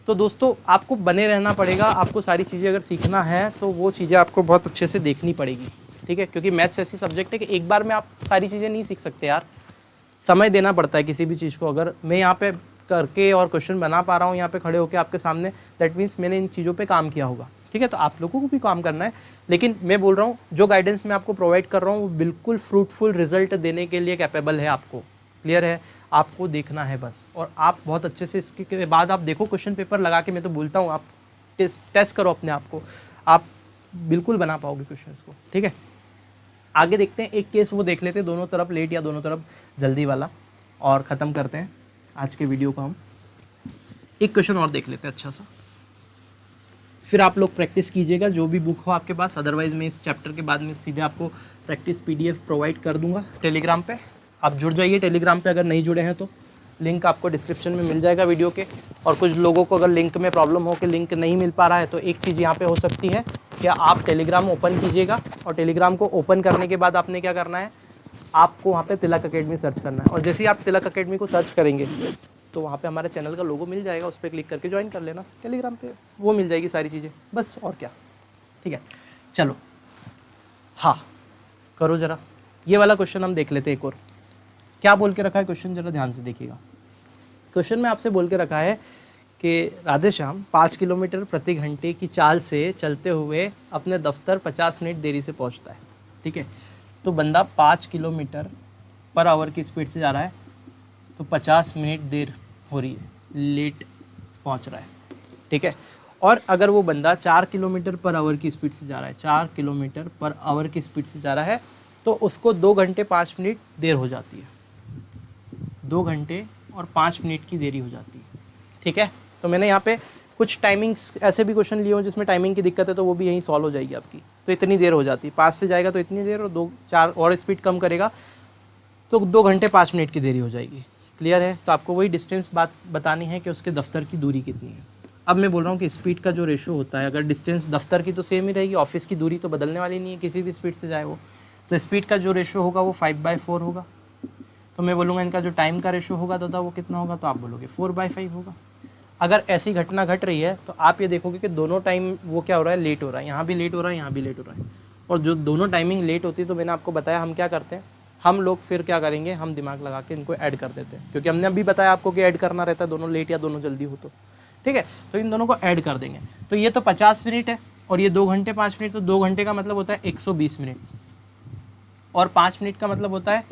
तो दोस्तों आपको बने रहना पड़ेगा, आपको सारी चीज़ें अगर सीखना है तो वो चीज़ें आपको बहुत अच्छे से देखनी पड़ेगी, ठीक है? क्योंकि मैथ्स ऐसी सब्जेक्ट है कि एक बार में आप सारी चीज़ें नहीं सीख सकते यार, समय देना पड़ता है किसी भी चीज़ को। अगर मैं यहाँ पे करके और क्वेश्चन बना पा रहा हूँ यहाँ पे खड़े होकर आपके सामने, दैट मीन्स मैंने इन चीज़ों पे काम किया होगा, ठीक है? तो आप लोगों को भी काम करना है, लेकिन मैं बोल रहा हूँ जो गाइडेंस मैं आपको प्रोवाइड कर रहा हूँ वो बिल्कुल फ्रूटफुल रिजल्ट देने के लिए कैपेबल है आपको। क्लियर है? आपको देखना है बस, और आप बहुत अच्छे से इसके बाद आप देखो क्वेश्चन पेपर लगा के, मैं तो बोलता हूँ आप टेस्ट करो अपने आप को, आप बिल्कुल बना पाओगे क्वेश्चंस को, ठीक है? आगे देखते हैं, एक केस वो देख लेते हैं, दोनों तरफ लेट या दोनों तरफ जल्दी वाला, और ख़त्म करते हैं आज के वीडियो को। हम एक क्वेश्चन और देख लेते हैं अच्छा सा, फिर आप लोग प्रैक्टिस कीजिएगा जो भी बुक हो आपके पास। अदरवाइज़ मैं इस चैप्टर के बाद में सीधे आपको प्रैक्टिस PDF प्रोवाइड कर दूंगा टेलीग्राम पे। आप जुड़ जाइए टेलीग्राम पे, अगर नहीं जुड़े हैं तो लिंक आपको डिस्क्रिप्शन में मिल जाएगा वीडियो के। और कुछ लोगों को अगर लिंक में प्रॉब्लम हो कि लिंक नहीं मिल पा रहा है, तो एक चीज़ यहाँ पे हो सकती है कि आप टेलीग्राम ओपन कीजिएगा, और टेलीग्राम को ओपन करने के बाद आपने क्या करना है, आपको वहाँ पे तिलक अकेडमी सर्च करना है, और जैसे ही आप तिलक अकेडमी को सर्च करेंगे तो वहाँ पे हमारे चैनल का लोगो मिल जाएगा, उस पर क्लिक करके ज्वाइन कर लेना टेलीग्राम पे, वो मिल जाएगी सारी चीज़ें, बस और क्या, ठीक है? चलो हाँ करो ज़रा, ये वाला क्वेश्चन हम देख लेते हैं एक और। क्या बोल के रखा है क्वेश्चन, ज़रा ध्यान से देखिएगा। क्वेश्चन में आपसे बोल के रखा है कि राधेश्याम 5 किलोमीटर प्रति घंटे की चाल से चलते हुए अपने दफ्तर 50 मिनट देरी से पहुंचता है, ठीक है? तो बंदा 5 किलोमीटर पर आवर की स्पीड से जा रहा है, तो 50 मिनट देर हो रही है, लेट पहुंच रहा है, ठीक है? और अगर वो बंदा 4 किलोमीटर पर आवर की स्पीड से जा रहा है, 4 किलोमीटर पर आवर की स्पीड से जा रहा है, तो उसको 2 घंटे 5 मिनट देर हो जाती है, 2 घंटे और 5 मिनट की देरी हो जाती है, ठीक है? तो मैंने यहाँ पे कुछ टाइमिंग्स ऐसे भी क्वेश्चन लिए हो जिसमें टाइमिंग की दिक्कत है, तो वो भी यहीं सॉल्व हो जाएगी आपकी। तो इतनी देर हो जाती है, 5 से जाएगा तो इतनी देर, और 2-4 और स्पीड कम करेगा तो 2 घंटे 5 मिनट की देरी हो जाएगी। क्लियर है? तो आपको वही डिस्टेंस बात बतानी है कि उसके दफ्तर की दूरी कितनी है। अब मैं बोल रहा हूँ कि स्पीड का जो रेशो होता है, अगर डिस्टेंस दफ्तर की तो सेम ही रहेगी, ऑफिस की दूरी तो बदलने वाली नहीं है किसी भी स्पीड से जाए वो, तो स्पीड का जो रेशो होगा वो 5/4 होगा। तो मैं बोलूँगा इनका जो टाइम का रेशो होगा दादा वो कितना होगा, तो आप बोलोगे 4/5 होगा। अगर ऐसी घटना घट रही है तो आप ये देखोगे कि दोनों टाइम वो क्या हो रहा है, लेट हो रहा है, यहाँ भी लेट हो रहा है, यहाँ भी लेट हो रहा है। और जो दोनों टाइमिंग लेट होती है, तो मैंने आपको बताया हम क्या करते हैं, हम लोग फिर क्या करेंगे, हम दिमाग लगा के इनको ऐड कर देते हैं, क्योंकि हमने अभी बताया आपको कि ऐड करना रहता है, दोनों लेट या दोनों जल्दी हो तो, ठीक है? तो इन दोनों को ऐड कर देंगे। तो ये तो 50 मिनट है और ये 2 घंटे 5 मिनट, तो 2 घंटे का मतलब होता है 120 मिनट, और 5 मिनट का मतलब होता है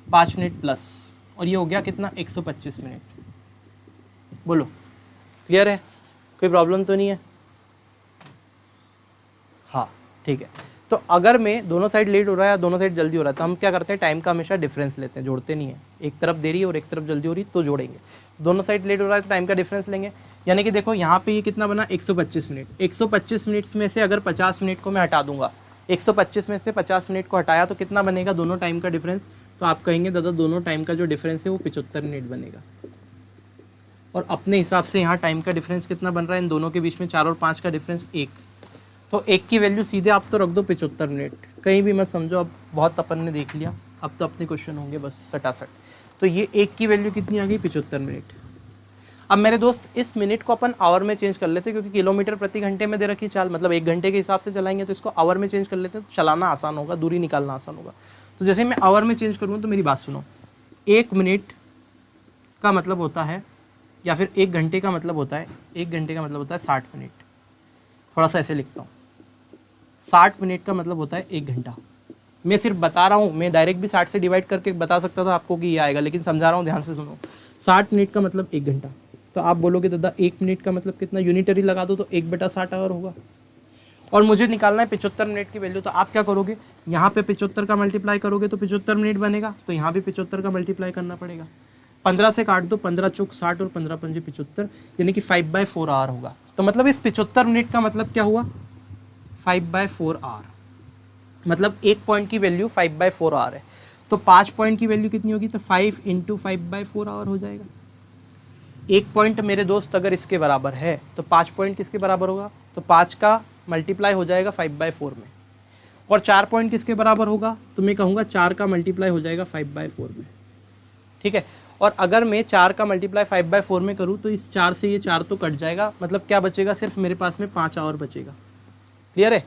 5 मिनट प्लस, और ये हो गया कितना, 125 मिनट। बोलो क्लियर है? कोई प्रॉब्लम तो नहीं है? हाँ ठीक है। तो अगर मैं दोनों साइड लेट हो रहा है या दोनों साइड जल्दी हो रहा है, तो हम क्या करते हैं, टाइम का हमेशा डिफरेंस लेते हैं, जोड़ते नहीं है। एक तरफ देरी और एक तरफ जल्दी हो रही तो जोड़ेंगे। दोनों साइड लेट हो रहा है तो टाइम का डिफरेंस लेंगे, यानी कि देखो यहाँ पे ये कितना बना, 125 मिनट। 125 मिनट्स में से अगर 50 मिनट को मैं हटा दूंगा, 125 में से 50 मिनट को हटाया तो कितना बनेगा दोनों टाइम का डिफरेंस, तो आप कहेंगे दादा दोनों टाइम का जो डिफरेंस है वो 75 मिनट बनेगा। और अपने हिसाब से यहाँ टाइम का डिफरेंस कितना बन रहा है इन दोनों के बीच में, 4 और 5 का डिफरेंस 1, तो 1 की वैल्यू सीधे आप तो रख दो 75 मिनट, कहीं भी मत समझो। अब बहुत अपन ने देख लिया, अब तो अपने क्वेश्चन होंगे बस सटासट। तो ये 1 की वैल्यू कितनी आ गई, 75 मिनट। अब मेरे दोस्त इस मिनट को अपन आवर में चेंज कर लेते, क्योंकि किलोमीटर प्रति घंटे में दे रखी चाल, मतलब 1 घंटे के हिसाब से चलाएंगे, तो इसको आवर में चेंज कर लेते हैं, तो चलाना आसान होगा, दूरी निकालना आसान होगा। तो जैसे मैं आवर में चेंज करूँ तो मेरी बात सुनो, 1 मिनट का मतलब होता है, या फिर 1 घंटे का मतलब होता है, 1 घंटे का मतलब होता है 60 मिनट। थोड़ा सा ऐसे लिखता हूँ, 60 मिनट का मतलब होता है 1 घंटा। मैं सिर्फ बता रहा हूँ, मैं डायरेक्ट भी 60 से डिवाइड करके बता सकता था आपको कि ये आएगा, लेकिन समझा रहा हूँ, ध्यान से सुनो। 60 मिनट का मतलब 1 घंटा, तो आप बोलोगे दादा 1 मिनट का मतलब कितना, यूनिटरी लगा दो तो 1/60 आवर होगा। और मुझे निकालना है 75 मिनट की वैल्यू, तो आप क्या करोगे, यहाँ पे 75 का मल्टीप्लाई करोगे तो 75 मिनट बनेगा, तो यहाँ भी 75 का मल्टीप्लाई करना पड़ेगा। 15 से काट दो, 15 चौक 60 और 15 पंजे 75, यानी कि 5/4 आवर होगा। तो मतलब इस 75 मिनट का मतलब क्या हुआ, 5/4 आवर, मतलब 1 पॉइंट की वैल्यू 5/4 आवर है। तो 5 पॉइंट की वैल्यू कितनी होगी, तो 5 × 5/4 आवर हो जाएगा। 1 पॉइंट मेरे दोस्त अगर इसके बराबर है तो 5 पॉइंट किसके बराबर होगा, तो 5 का मल्टीप्लाई हो जाएगा 5/4 में। और 4 पॉइंट किसके बराबर होगा, तो मैं कहूँगा 4 का मल्टीप्लाई हो जाएगा 5/4 में। ठीक है, और अगर मैं 4 का मल्टीप्लाई 5/4 में करूँ तो इस 4 से ये 4 तो कट जाएगा, मतलब क्या बचेगा, सिर्फ मेरे पास में 5 आवर बचेगा। क्लियर है,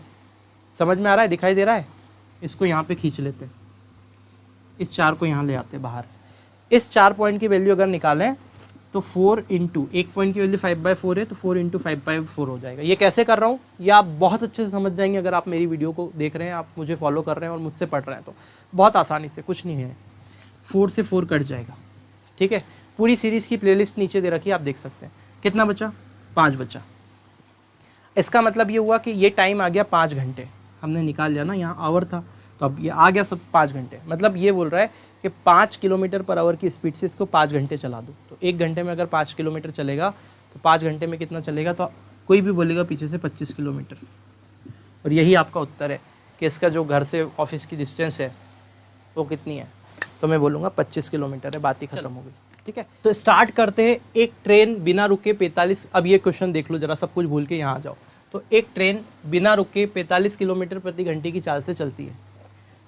समझ में आ रहा है, दिखाई दे रहा है। इसको यहाँ पे खींच लेते हैं, इस 4 को यहाँ ले आते हैं बाहर। इस 4 पॉइंट की वैल्यू अगर निकालें तो 4 × 1 पॉइंट की वैल्यू 5/4 है, तो 4 × 5/4 हो जाएगा। ये कैसे कर रहा हूँ ये आप बहुत अच्छे से समझ जाएंगे अगर आप मेरी वीडियो को देख रहे हैं, आप मुझे फॉलो कर रहे हैं और मुझसे पढ़ रहे हैं, तो बहुत आसानी से, कुछ नहीं है, 4 से 4 कट जाएगा। ठीक है, पूरी सीरीज़ की प्लेलिस्ट नीचे दे रखी है, आप देख सकते हैं। कितना बचा, 5 बचा। इसका मतलब ये हुआ कि ये टाइम आ गया 5 घंटे, हमने निकाल लिया ना, यहाँ आवर था तो अब ये आ गया सब 5 घंटे। मतलब ये बोल रहा है कि 5 km/h की स्पीड से इसको 5 घंटे चला दो। तो 1 घंटे में अगर 5 किलोमीटर चलेगा तो 5 घंटे में कितना चलेगा, तो कोई भी बोलेगा पीछे से 25 किलोमीटर। और यही आपका उत्तर है कि इसका जो घर से ऑफिस की डिस्टेंस है वो कितनी है, तो मैं बोलूँगा 25 किलोमीटर है, बात ही खत्म हो गई। ठीक है, तो स्टार्ट करते हैं। एक ट्रेन बिना रुके 45, अब ये क्वेश्चन देख लो जरा, सब कुछ भूल के यहाँ आ जाओ। तो एक ट्रेन बिना रुके 45 किलोमीटर प्रति घंटे की चाल से चलती है।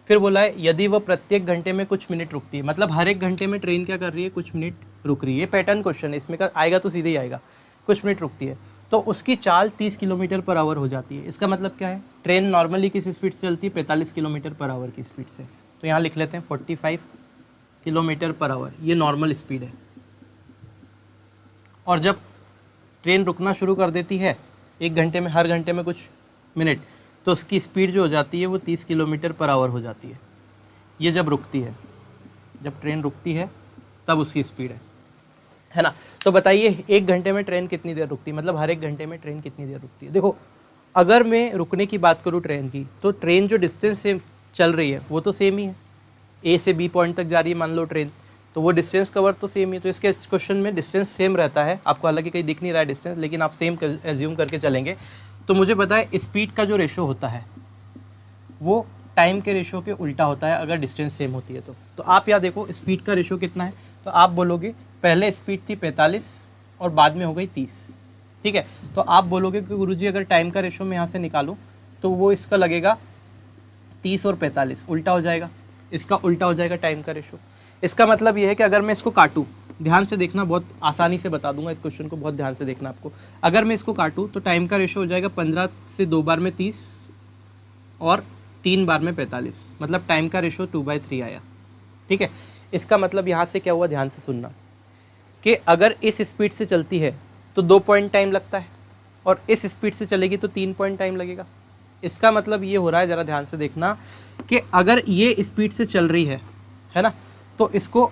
फिर बोला है यदि वह प्रत्येक घंटे में कुछ मिनट रुकती है, मतलब हर एक घंटे में ट्रेन क्या कर रही है, कुछ मिनट रुक रही है। पैटर्न क्वेश्चन है, इसमें का आएगा तो सीधे ही आएगा, कुछ मिनट रुकती है, तो उसकी चाल 30 km/h हो जाती है। इसका मतलब क्या है, ट्रेन नॉर्मली किस स्पीड से चलती है, 45 km/h की स्पीड से। तो यहाँ लिख लेते हैं 45 km/h, ये नॉर्मल स्पीड है। और जब ट्रेन रुकना शुरू कर देती है 1 घंटे में, हर घंटे में कुछ मिनट, तो उसकी स्पीड जो हो जाती है वो 30 km/h हो जाती है। ये जब रुकती है, जब ट्रेन रुकती है तब उसकी स्पीड है ना। तो बताइए 1 घंटे में ट्रेन कितनी देर रुकती है, मतलब हर 1 घंटे में ट्रेन कितनी देर रुकती है। देखो अगर मैं रुकने की बात करूँ ट्रेन की, तो ट्रेन जो डिस्टेंस से चल रही है वो तो सेम ही है, ए से बी पॉइंट तक जा रही है मान लो ट्रेन, तो वो डिस्टेंस कवर तो सेम ही है। तो इसके क्वेश्चन में डिस्टेंस सेम रहता है, आपको हालांकि कहीं दिख नहीं रहा है डिस्टेंस, लेकिन आप सेम एज्यूम करके चलेंगे। तो मुझे पता है स्पीड का जो रेशो होता है वो टाइम के रेशो के उल्टा होता है अगर डिस्टेंस सेम होती है तो आप यहाँ देखो स्पीड का रेशो कितना है, तो आप बोलोगे पहले स्पीड थी 45 और बाद में हो गई 30। ठीक है, तो आप बोलोगे कि गुरुजी अगर टाइम का रेशो मैं यहाँ से निकालूँ तो वो इसका लगेगा 30 और 45, उल्टा हो जाएगा, इसका उल्टा हो जाएगा टाइम का रेशो। इसका मतलब ये है कि अगर मैं इसको काटूँ, ध्यान से देखना, बहुत आसानी से बता दूंगा इस क्वेश्चन को, बहुत ध्यान से देखना आपको। अगर मैं इसको काटूँ तो टाइम का रेशो हो जाएगा 15 से 2 बार में 30 और 3 बार में 45, मतलब टाइम का रेशो 2/3 आया। ठीक है, इसका मतलब यहाँ से क्या हुआ, ध्यान से सुनना, कि अगर इस स्पीड से चलती है तो 2 पॉइंट टाइम लगता है और इस स्पीड से चलेगी तो 3 पॉइंट टाइम लगेगा। इसका मतलब ये हो रहा है, ज़रा ध्यान से देखना, कि अगर ये स्पीड से चल रही है ना, तो इसको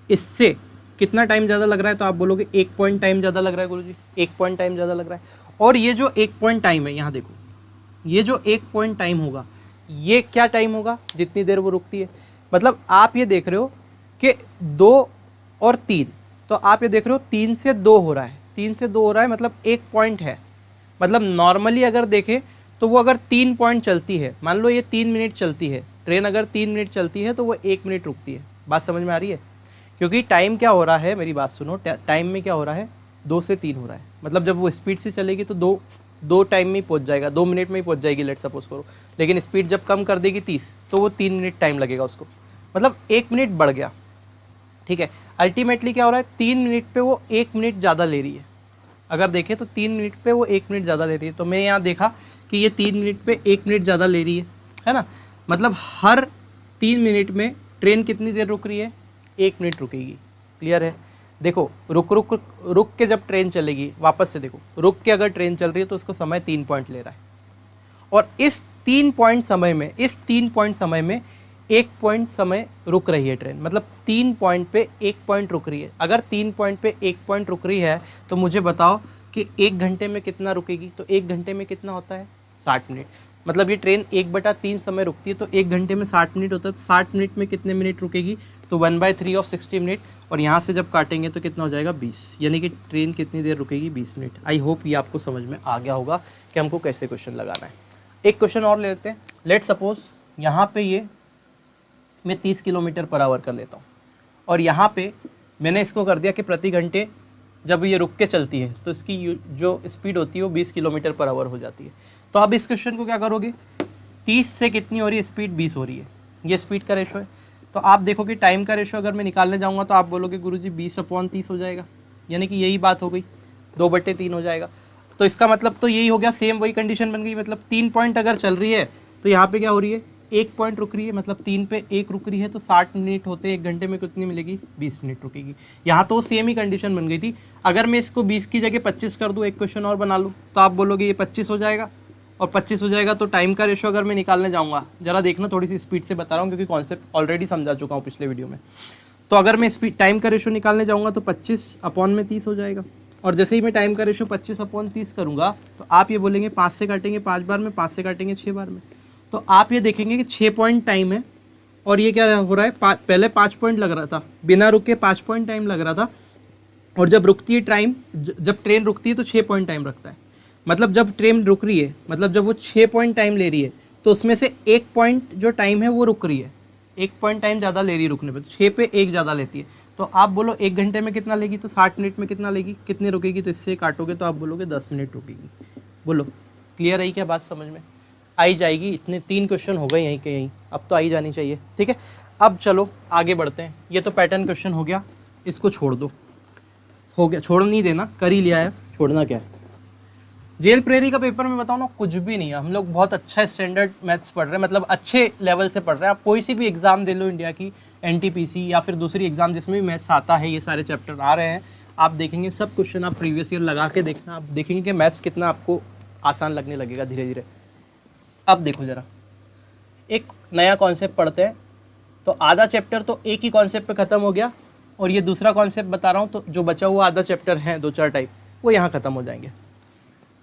इससे कितना टाइम ज़्यादा लग रहा है, तो आप बोलोगे 1 पॉइंट टाइम ज़्यादा लग रहा है गुरुजी, 1 पॉइंट टाइम ज़्यादा लग रहा है। और ये जो 1 पॉइंट टाइम है, यहाँ देखो, ये जो 1 पॉइंट टाइम होगा, ये क्या टाइम होगा, जितनी देर वो रुकती है। मतलब आप ये देख रहे हो कि 2 और 3, तो आप ये देख रहे हो 3 से 2 हो रहा है, 3 से 2 हो रहा है, मतलब 1 पॉइंट है। मतलब नॉर्मली अगर देखें तो वो अगर 3 पॉइंट चलती है, मान लो ये 3 मिनट चलती है ट्रेन, अगर 3 मिनट चलती है तो वो 1 मिनट रुकती है। बात समझ में आ रही है, क्योंकि टाइम क्या हो रहा है, मेरी बात सुनो, टाइम में क्या हो रहा है, 2 से 3 हो रहा है। मतलब जब वो स्पीड से चलेगी तो दो टाइम में ही पहुंच जाएगा, 2 मिनट में ही पहुंच जाएगी, लेट सपोज करो। लेकिन स्पीड जब कम कर देगी 30, तो वो 3 मिनट टाइम लगेगा उसको, मतलब 1 मिनट बढ़ गया। ठीक है, अल्टीमेटली क्या हो रहा है, 3 मिनट पे वो 1 मिनट ज़्यादा ले रही है। अगर देखें तो 3 मिनट पे वो 1 मिनट ज़्यादा ले रही है। तो मैं यहाँ देखा कि ये 3 मिनट पे 1 मिनट ज़्यादा ले रही है ना। मतलब हर 3 मिनट में ट्रेन कितनी देर रुक रही है, 1 मिनट रुकेगी। क्लियर है, देखो रुक के जब ट्रेन चलेगी, वापस से देखो, रुक के अगर ट्रेन चल रही है तो उसको समय 3 पॉइंट ले रहा है, और इस 3 पॉइंट समय में 1 पॉइंट समय रुक रही है ट्रेन। मतलब 3 पॉइंट पे 1 पॉइंट रुक रही है। अगर 3 पॉइंट पे 1 पॉइंट रुक रही है तो मुझे बताओ कि 1 घंटे में कितना रुकेगी। तो 1 घंटे में कितना होता है, 60 मिनट। मतलब ये ट्रेन 1/3 समय रुकती है, तो 1 घंटे में 60 मिनट होता है। तो 60 मिनट में कितने मिनट रुकेगी, तो 1/3 ऑफ 60 मिनट, और यहाँ से जब काटेंगे तो कितना हो जाएगा, 20। यानी कि ट्रेन कितनी देर रुकेगी, 20 मिनट। आई होप ये आपको समझ में आ गया होगा कि हमको कैसे क्वेश्चन लगाना है। एक क्वेश्चन और ले लेते हैं। लेट सपोज यहाँ पे ये मैं 30 किलोमीटर पर आवर कर लेता हूँ, और यहाँ पे मैंने इसको कर दिया कि प्रति घंटे जब ये रुक के चलती है तो इसकी जो स्पीड होती है वो 20 किलोमीटर पर आवर हो जाती है। तो अब इस क्वेश्चन को क्या करोगे, 30 से कितनी हो रही है स्पीड, 20 हो रही है, ये स्पीड का रेशो है। तो आप देखो कि टाइम का रेशो अगर मैं निकालने जाऊँगा तो आप बोलोगे गुरुजी 20/30 हो जाएगा, यानी कि यही बात हो गई, 2/3 हो जाएगा। तो इसका मतलब तो यही हो गया, सेम वही कंडीशन बन गई, मतलब 3 पॉइंट अगर चल रही है तो यहाँ पे क्या हो रही है, 1 पॉइंट रुक रही है, मतलब 3 पे 1 रुक रही है, तो 60 मिनट होते हैं, 1 घंटे में कितनी मिलेगी, 20 मिनट रुकेगी। यहाँ तो सेम ही कंडीशन बन गई थी। अगर मैं इसको 20 की जगह 25 कर दूँ, एक क्वेश्चन और बना लूँ, तो आप बोलोगे ये 25 हो जाएगा, और 25 हो जाएगा तो टाइम का रेशो अगर मैं निकालने जाऊँगा, जरा देखना थोड़ी सी स्पीड से बता रहा हूँ क्योंकि कॉन्सेप्ट ऑलरेडी समझा चुका हूँ पिछले वीडियो में। तो अगर मैं स्पीड टाइम का रेशो निकालने जाऊँगा तो 25/30 हो जाएगा, और जैसे ही मैं टाइम का रेशो 25/30 करूँगा तो आप ये बोलेंगे 5 से काटेंगे 5 बार में, 5 से काटेंगे 6 बार में, तो आप ये देखेंगे कि 6 पॉइंट टाइम है, और ये क्या हो रहा है, पहले 5 पॉइंट लग रहा था, बिना रुके 5 पॉइंट टाइम लग रहा था, और जब रुकती है टाइम, जब ट्रेन रुकती है तो 6 पॉइंट टाइम रखता है। मतलब जब ट्रेन रुक रही है, मतलब जब वो 6 पॉइंट टाइम ले रही है तो उसमें से 1 पॉइंट जो टाइम है वो रुक रही है, 1 पॉइंट टाइम ज़्यादा ले रही है रुकने पे, तो 6 पे 1 ज़्यादा लेती है। तो आप बोलो 1 घंटे में कितना लेगी, तो 60 मिनट में कितना लेगी, कितनी रुकेगी, तो इससे काटोगे तो आप बोलोगे 10 मिनट रुकेगी। बोलो क्लियर है क्या बात, समझ में आई जाएगी। इतने 3 क्वेश्चन हो गए यहीं के यहीं, अब तो आई जानी चाहिए, ठीक है। अब चलो आगे बढ़ते हैं। ये तो पैटर्न क्वेश्चन हो गया, इसको छोड़ दो, हो गया, छोड़ नहीं देना, कर ही लिया है, छोड़ना क्या है। जेल प्रेरी का पेपर में बताओ ना, कुछ भी नहीं है, हम लोग बहुत अच्छा स्टैंडर्ड मैथ्स पढ़ रहे हैं, मतलब अच्छे लेवल से पढ़ रहे हैं। आप कोई सी भी एग्जाम दे लो इंडिया की, एनटीपीसी या फिर दूसरी एग्जाम जिसमें भी मैथ्स आता है, ये सारे चैप्टर आ रहे हैं, आप देखेंगे सब क्वेश्चन आप प्रीवियस ईयर लगा के देखना, आप देखेंगे कि मैथ्स कितना आपको आसान लगने लगेगा धीरे धीरे। अब देखो जरा, एक नया कॉन्सेप्ट पढ़ते हैं, तो आधा चैप्टर तो एक ही कॉन्सेप्ट पे ख़त्म हो गया, और ये दूसरा कॉन्सेप्ट बता रहा हूँ, तो जो बचा हुआ आधा चैप्टर है 2-4 टाइप, वो यहाँ ख़त्म हो जाएंगे।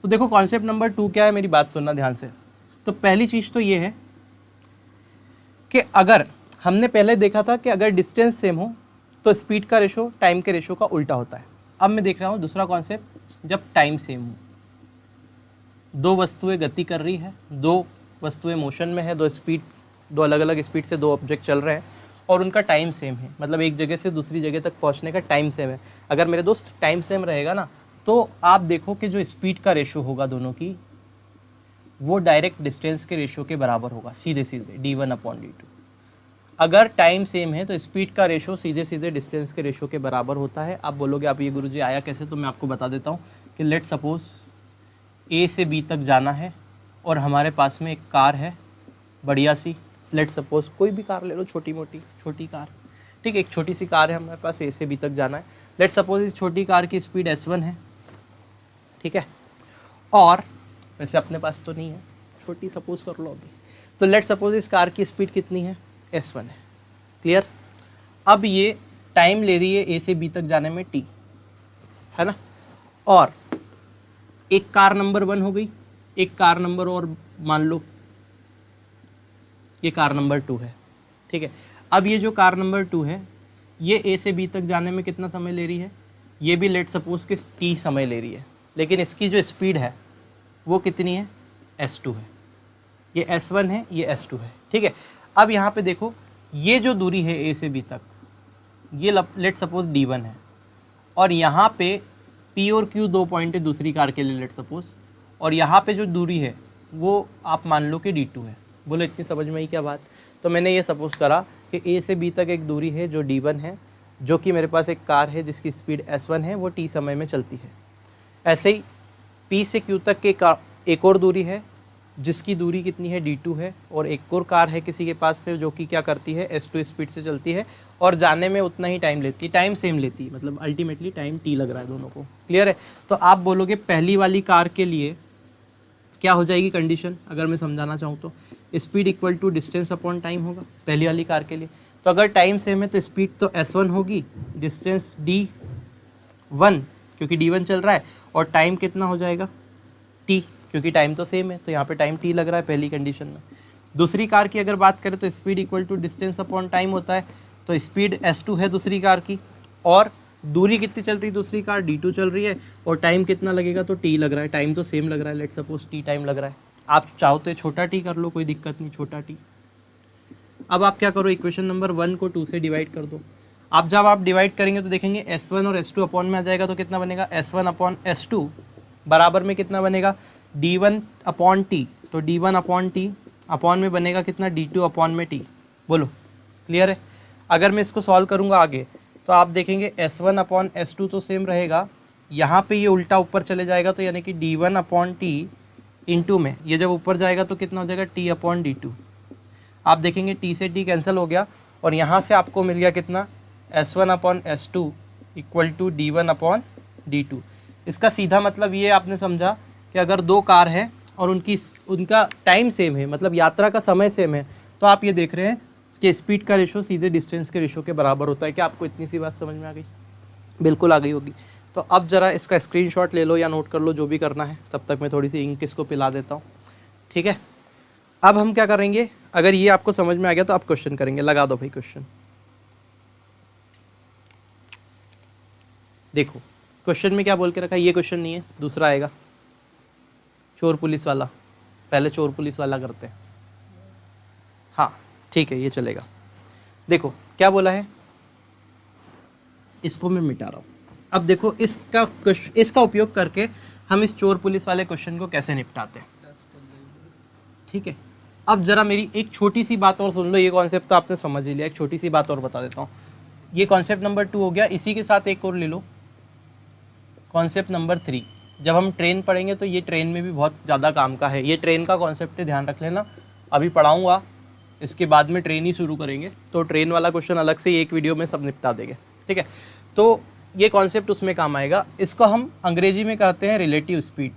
तो देखो कॉन्सेप्ट नंबर 2 क्या है, मेरी बात सुनना ध्यान से। तो पहली चीज़ तो ये है कि अगर हमने पहले देखा था कि अगर डिस्टेंस सेम हो तो स्पीड का रेशो टाइम के रेशो का उल्टा होता है। अब मैं देख रहा हूँ दूसरा कॉन्सेप्ट, जब टाइम सेम हो, 2 वस्तुएं गति कर रही है, 2 वस्तुएं मोशन में है, 2 अलग अलग स्पीड से 2 ऑब्जेक्ट चल रहे हैं, और उनका टाइम सेम है, मतलब एक जगह से दूसरी जगह तक पहुंचने का टाइम सेम है। अगर मेरे दोस्त टाइम सेम रहेगा ना, तो आप देखो कि जो स्पीड का रेशो होगा दोनों की, वो डायरेक्ट डिस्टेंस के रेशो के बराबर होगा, सीधे सीधे d1/d2। अगर टाइम सेम है तो स्पीड का रेशो सीधे सीधे डिस्टेंस के रेशो के बराबर होता है। आप बोलोगे आप ये गुरुजी आया कैसे, तो मैं आपको बता देता हूँ कि लेट सपोज ए से बी तक जाना है, और हमारे पास में एक कार है बढ़िया सी, लेट सपोज कोई भी कार ले लो, छोटी कार, ठीक है, एक छोटी सी कार है हमारे पास, ए से बी तक जाना है। लेट सपोज इस छोटी कार की स्पीड s1 है, ठीक है, और वैसे अपने पास तो नहीं है, छोटी सपोज कर लो अभी, तो लेट सपोज इस कार की स्पीड कितनी है, s1 है, क्लियर। अब ये टाइम ले रही है ए से बी तक जाने में t, है ना, और एक कार नंबर 1 हो गई, एक कार नंबर और मान लो ये कार नंबर 2 है, ठीक है। अब ये जो कार नंबर 2 है, ये ए से बी तक जाने में कितना समय ले रही है, ये भी लेट सपोज कि t समय ले रही है, लेकिन इसकी जो स्पीड है वो कितनी है, s2 है, ये s1 है, ये s2 है, ठीक है। अब यहाँ पे देखो, ये जो दूरी है ए से बी तक, ये लेट सपोज d1 है, और यहाँ पे p और q 2 पॉइंट है दूसरी कार के लिए लेट सपोज, और यहाँ पे जो दूरी है वो आप मान लो कि d2 है। बोलो इतनी समझ में आई क्या बात। तो मैंने ये सपोज करा कि ए से बी तक एक दूरी है जो d1 है, जो कि मेरे पास एक कार है जिसकी स्पीड s1 है, वो t समय में चलती है। ऐसे ही p से q तक के एक और दूरी है जिसकी दूरी कितनी है, d2 है, और एक और कार है किसी के पास में जो कि क्या करती है, s2 स्पीड से चलती है, और जाने में उतना ही टाइम लेती है, टाइम सेम लेती है, मतलब अल्टीमेटली टाइम t लग रहा है दोनों को, क्लियर है। तो आप बोलोगे पहली वाली कार के लिए क्या हो जाएगी कंडीशन, अगर मैं समझाना चाहूँ तो speed equal to distance upon time होगा पहली वाली कार के लिए। तो अगर टाइम सेम है तो स्पीड तो s1 होगी, डिस्टेंस d1 क्योंकि d1 चल रहा है, और टाइम कितना हो जाएगा t, क्योंकि टाइम तो सेम है, तो यहाँ पे टाइम t लग रहा है पहली कंडीशन में। दूसरी कार की अगर बात करें तो speed equal to distance upon time होता है, तो स्पीड s2 है दूसरी कार की, और दूरी कितनी चल रही है दूसरी कार, d2 चल रही है, और टाइम कितना लगेगा, तो t लग रहा है, टाइम तो सेम लग रहा है, लेट सपोज t टाइम लग रहा है। आप चाहो तो छोटा t कर लो, कोई दिक्कत नहीं, छोटा t। अब आप क्या करो, इक्वेशन नंबर 1 को 2 से डिवाइड कर दो। आप जब आप डिवाइड करेंगे तो देखेंगे S1 और S2 अपॉन में आ जाएगा, तो कितना बनेगा S1 अपॉन S2 बराबर में कितना बनेगा D1 अपॉन टी, तो D1 अपॉन टी अपॉन में बनेगा कितना D2 अपॉन में टी। बोलो क्लियर है। अगर मैं इसको सॉल्व करूँगा आगे तो आप देखेंगे S1 अपॉन S2 तो सेम रहेगा, यहाँ पे ये उल्टा ऊपर चले जाएगा, तो यानी कि D1 अपॉन टी इंटू में ये जब ऊपर जाएगा तो कितना हो जाएगा T अपॉन D2। आप देखेंगे T से T कैंसिल हो गया और यहाँ से आपको मिल गया कितना S1 upon S2 equal to D1 upon D2। इसका सीधा मतलब ये आपने समझा कि अगर दो कार हैं और उनका टाइम सेम है, मतलब यात्रा का समय सेम है, तो आप ये देख रहे हैं कि स्पीड का रेशो सीधे डिस्टेंस के रेशो के बराबर होता है। क्या आपको इतनी सी बात समझ में आ गई? बिल्कुल आ गई होगी। तो अब ज़रा इसका स्क्रीनशॉट ले लो या नोट कर लो, जो भी करना है। तब तक मैं थोड़ी सी इंक इसको पिला देता हूँ, ठीक है। अब हम क्या करेंगे, अगर ये आपको समझ में आ गया तो आप क्वेश्चन करेंगे। लगा दो भाई क्वेश्चन। देखो क्वेश्चन में क्या बोल के रखा है, ये क्वेश्चन नहीं है, दूसरा आएगा चोर पुलिस वाला। पहले चोर पुलिस वाला करते हैं, हाँ ठीक है, ये चलेगा। देखो क्या बोला है, इसको मैं मिटा रहा हूँ। अब देखो इसका उपयोग करके हम इस चोर पुलिस वाले क्वेश्चन को कैसे निपटाते हैं, ठीक है। अब जरा मेरी एक छोटी सी बात और सुन लो, ये कॉन्सेप्ट तो आपने समझ ही लिया, एक छोटी सी बात और बता देता हूँ। ये कॉन्सेप्ट नंबर 2 हो गया, इसी के साथ एक और ले लो, कॉन्सेप्ट नंबर 3। जब हम ट्रेन पढ़ेंगे तो ये ट्रेन में भी बहुत ज़्यादा काम का है, ये ट्रेन का कॉन्सेप्ट है, ध्यान रख लेना। अभी पढ़ाऊँगा, इसके बाद में ट्रेन ही शुरू करेंगे, तो ट्रेन वाला क्वेश्चन अलग से एक वीडियो में सब निपटा देंगे, ठीक है। तो ये कॉन्सेप्ट उसमें काम आएगा। इसको हम अंग्रेजी में कहते हैं रिलेटिव स्पीड,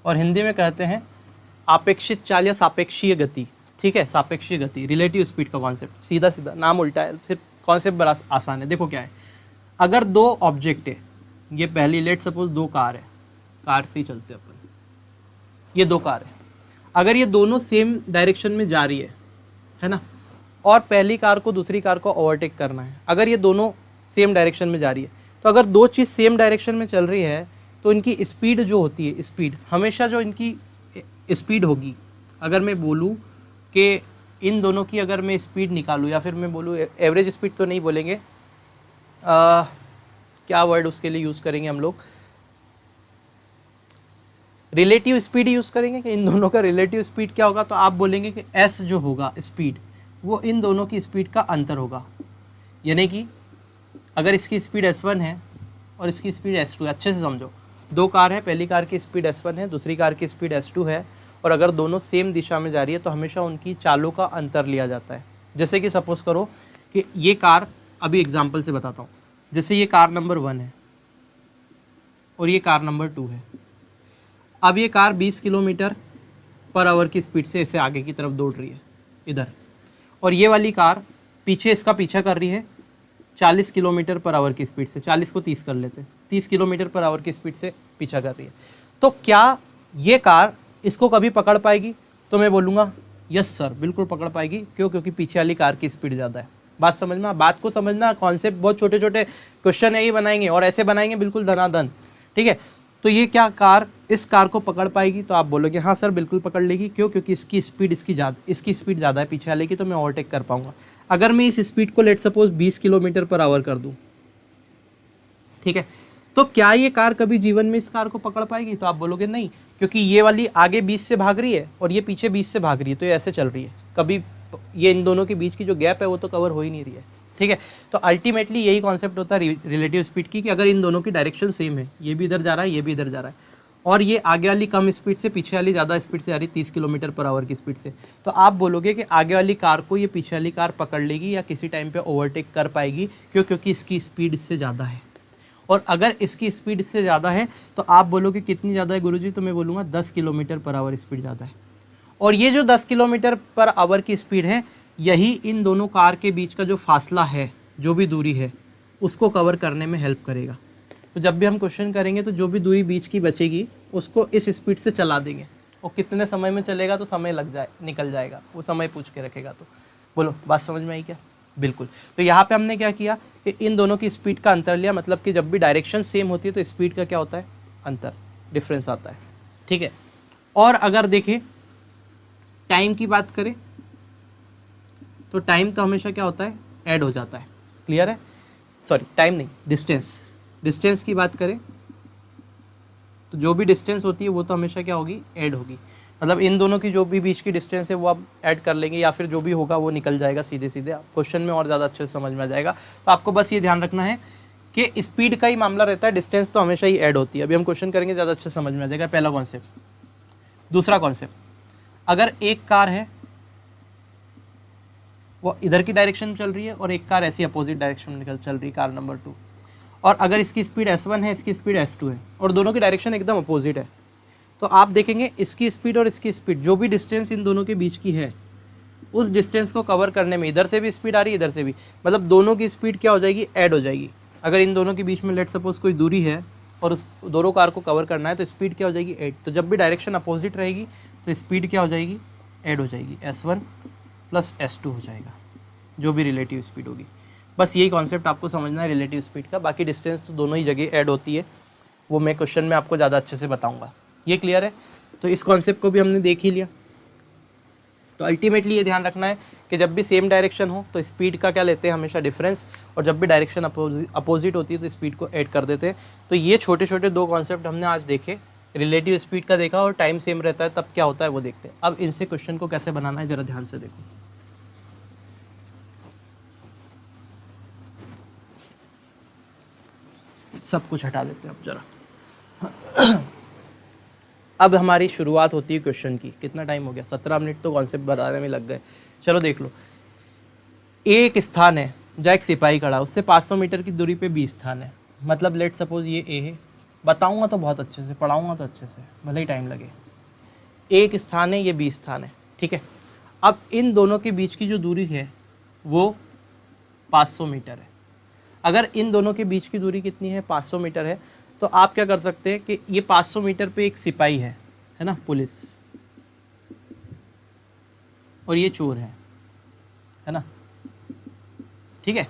और हिंदी में कहते हैं आपेक्षित चाल या सापेक्षीय गति, ठीक है। सापेक्षीय गति, रिलेटिव स्पीड का कॉन्सेप्ट, सीधा सीधा नाम उल्टा है, सिर्फ कॉन्सेप्ट बड़ा आसान है। देखो क्या है, अगर दो ऑब्जेक्ट है, ये पहली लेट सपोज 2 कार है, कार से ही चलते हैं अपन, ये 2 कार है, अगर ये दोनों सेम डायरेक्शन में जा रही है ना, और पहली कार को दूसरी कार को ओवरटेक करना है, अगर ये दोनों सेम डायरेक्शन में जा रही है, तो अगर दो चीज़ सेम डायरेक्शन में चल रही है तो इनकी स्पीड जो होती है, स्पीड हमेशा जो इनकी स्पीड होगी, अगर मैं बोलूँ कि इन दोनों की अगर मैं स्पीड निकालूँ, या फिर मैं बोलूँ एवरेज स्पीड तो नहीं बोलेंगे, क्या वर्ड उसके लिए यूज़ करेंगे हम लोग, रिलेटिव स्पीड यूज़ करेंगे कि इन दोनों का रिलेटिव स्पीड क्या होगा, तो आप बोलेंगे कि एस जो होगा स्पीड, वो इन दोनों की स्पीड का अंतर होगा। यानी कि अगर इसकी स्पीड S1 है और इसकी स्पीड S2 है, अच्छे से समझो, 2 कार है, पहली कार की स्पीड S1 है, दूसरी कार की स्पीड S2 है, और अगर दोनों सेम दिशा में जा रही है तो हमेशा उनकी चालों का अंतर लिया जाता है। जैसे कि सपोज़ करो कि ये कार, अभी एग्जाम्पल से बताता हूँ, जैसे ये कार नंबर 1 है और ये कार नंबर 2 है। अब ये कार 20 किलोमीटर पर आवर की स्पीड से इसे आगे की तरफ दौड़ रही है इधर, और ये वाली कार पीछे इसका पीछा कर रही है 40 किलोमीटर पर आवर की स्पीड से, 40 को 30 कर लेते हैं, 30 किलोमीटर पर आवर की स्पीड से पीछा कर रही है। तो क्या ये कार इसको कभी पकड़ पाएगी? तो मैं बोलूँगा यस सर, बिल्कुल पकड़ पाएगी। क्यों? क्योंकि पीछे वाली कार की स्पीड ज़्यादा है। बात समझना, बात को समझना, कॉन्सेप्ट बहुत छोटे छोटे क्वेश्चन है, ये बनाएंगे और ऐसे बनाएंगे बिल्कुल धनाधन, ठीक है। तो ये क्या कार इस कार को पकड़ पाएगी? तो आप बोलोगे हाँ सर बिल्कुल पकड़ लेगी। क्यों? क्योंकि इसकी स्पीड इसकी स्पीड ज़्यादा है पीछे वाले की, तो मैं ओवरटेक कर पाऊंगा। अगर मैं इस स्पीड को let suppose 20 kilometre per hour कर दूं, ठीक है, तो क्या ये कार कभी जीवन में इस कार को पकड़ पाएगी? तो आप बोलोगे नहीं, क्योंकि ये वाली आगे 20 से भाग रही है और ये पीछे 20 से भाग रही है, तो ये ऐसे चल रही है, कभी ये इन दोनों के बीच की जो गैप है वो तो कवर हो ही नहीं रही है, ठीक है। तो अल्टीमेटली यही कॉन्सेप्ट होता है रिलेटिव स्पीड की, कि अगर इन दोनों की डायरेक्शन सेम है, ये भी इधर जा रहा है, ये भी इधर जा रहा है, और ये आगे वाली कम स्पीड से, पीछे वाली ज़्यादा स्पीड से आ रही, 30 किलोमीटर पर आवर की स्पीड से, तो आप बोलोगे कि आगे वाली कार को ये पीछे वाली कार पकड़ लेगी या किसी टाइम पे ओवरटेक कर पाएगी। क्यों? क्योंकि इसकी स्पीड इससे ज़्यादा है। और अगर इसकी स्पीड इससे ज़्यादा है तो आप बोलोगे कितनी ज़्यादा है गुरुजी? तो मैं बोलूँगा 10 किलोमीटर पर आवर स्पीड ज़्यादा है। और ये जो 10 किलोमीटर पर आवर की स्पीड है, यही इन दोनों कार के बीच का जो फासला है, जो भी दूरी है, उसको कवर करने में हेल्प करेगा। तो जब भी हम क्वेश्चन करेंगे तो जो भी दूरी बीच की बचेगी उसको इस स्पीड से चला देंगे, और कितने समय में चलेगा तो समय निकल जाएगा, वो समय पूछ के रखेगा। तो बोलो बात समझ में आई क्या? बिल्कुल। तो यहाँ पे हमने क्या किया कि इन दोनों की स्पीड का अंतर लिया, मतलब कि जब भी डायरेक्शन सेम होती है तो स्पीड का क्या होता है? अंतर, डिफरेंस आता है, ठीक है। और अगर देखें टाइम की बात करें तो टाइम तो हमेशा क्या होता है, ऐड हो जाता है। क्लियर है? सॉरी टाइम नहीं, डिस्टेंस की बात करें तो जो भी डिस्टेंस होती है वो तो हमेशा क्या होगी, ऐड होगी। मतलब इन दोनों की जो भी बीच की डिस्टेंस है वो आप ऐड कर लेंगे या फिर जो भी होगा वो निकल जाएगा सीधे सीधे, क्वेश्चन में और ज़्यादा अच्छे से समझ में आ जाएगा। तो आपको बस ये ध्यान रखना है कि स्पीड का ही मामला रहता है, डिस्टेंस तो हमेशा ही ऐड होती है। अभी हम क्वेश्चन करेंगे, ज़्यादा अच्छे समझ में आ जाएगा। पहला कॉन्सेप्ट। दूसरा कॉन्सेप्ट, अगर एक कार है वो इधर की डायरेक्शन में चल रही है और एक कार ऐसी अपोजिट डायरेक्शन में चल रही है, कार नंबर 2, और अगर इसकी स्पीड S1 है, इसकी स्पीड S2 है और दोनों की डायरेक्शन एकदम अपोजिट है, तो आप देखेंगे इसकी स्पीड और इसकी स्पीड, जो भी डिस्टेंस इन दोनों के बीच की है, उस डिस्टेंस को कवर करने में इधर से भी स्पीड आ रही है, इधर से भी, मतलब दोनों की स्पीड क्या हो जाएगी, ऐड हो जाएगी। अगर इन दोनों के बीच में लेट सपोज कोई दूरी है और उस दोनों कार को कवर करना है तो स्पीड क्या हो जाएगी, ऐड। तो जब भी डायरेक्शन अपोजिट रहेगी तो स्पीड क्या हो जाएगी, ऐड हो जाएगी, S1 प्लस S2 हो जाएगा, जो भी रिलेटिव स्पीड होगी। बस यही कॉन्सेप्ट आपको समझना है रिलेटिव स्पीड का। बाकी डिस्टेंस तो दोनों ही जगह ऐड होती है, वो मैं क्वेश्चन में आपको ज़्यादा अच्छे से बताऊंगा। ये क्लियर है? तो इस कॉन्सेप्ट को भी हमने देख ही लिया। तो अल्टीमेटली ये ध्यान रखना है कि जब भी सेम डायरेक्शन हो तो स्पीड का क्या लेते हैं, हमेशा डिफरेंस, और जब भी डायरेक्शन अपोजिट होती है तो स्पीड को ऐड कर देते हैं। तो ये छोटे छोटे दो कॉन्सेप्ट हमने आज देखे, रिलेटिव स्पीड का देखा और टाइम सेम रहता है तब क्या होता है वो देखते हैं। अब इनसे क्वेश्चन को कैसे बनाना है ज़रा ध्यान से देखो। सब कुछ हटा देते हैं अब जरा। अब हमारी शुरुआत होती है क्वेश्चन की। कितना टाइम हो गया, 17 मिनट तो कॉन्सेप्ट बताने में लग गए। चलो देख लो, एक स्थान है जहाँ एक सिपाही खड़ा, उससे 500 मीटर की दूरी पे 20 स्थान है। मतलब लेट सपोज ये ए है, बताऊंगा तो बहुत अच्छे से, पढ़ाऊंगा तो अच्छे से, भले ही टाइम लगे। एक स्थान है, ये 20 स्थान है, ठीक है। अब इन दोनों के बीच की जो दूरी है वो 500 मीटर है। अगर इन दोनों के बीच की दूरी कितनी है, 500 मीटर है, तो आप क्या कर सकते हैं कि ये 500 मीटर पे एक सिपाही है ना, पुलिस, और ये चोर है ना, ठीक है।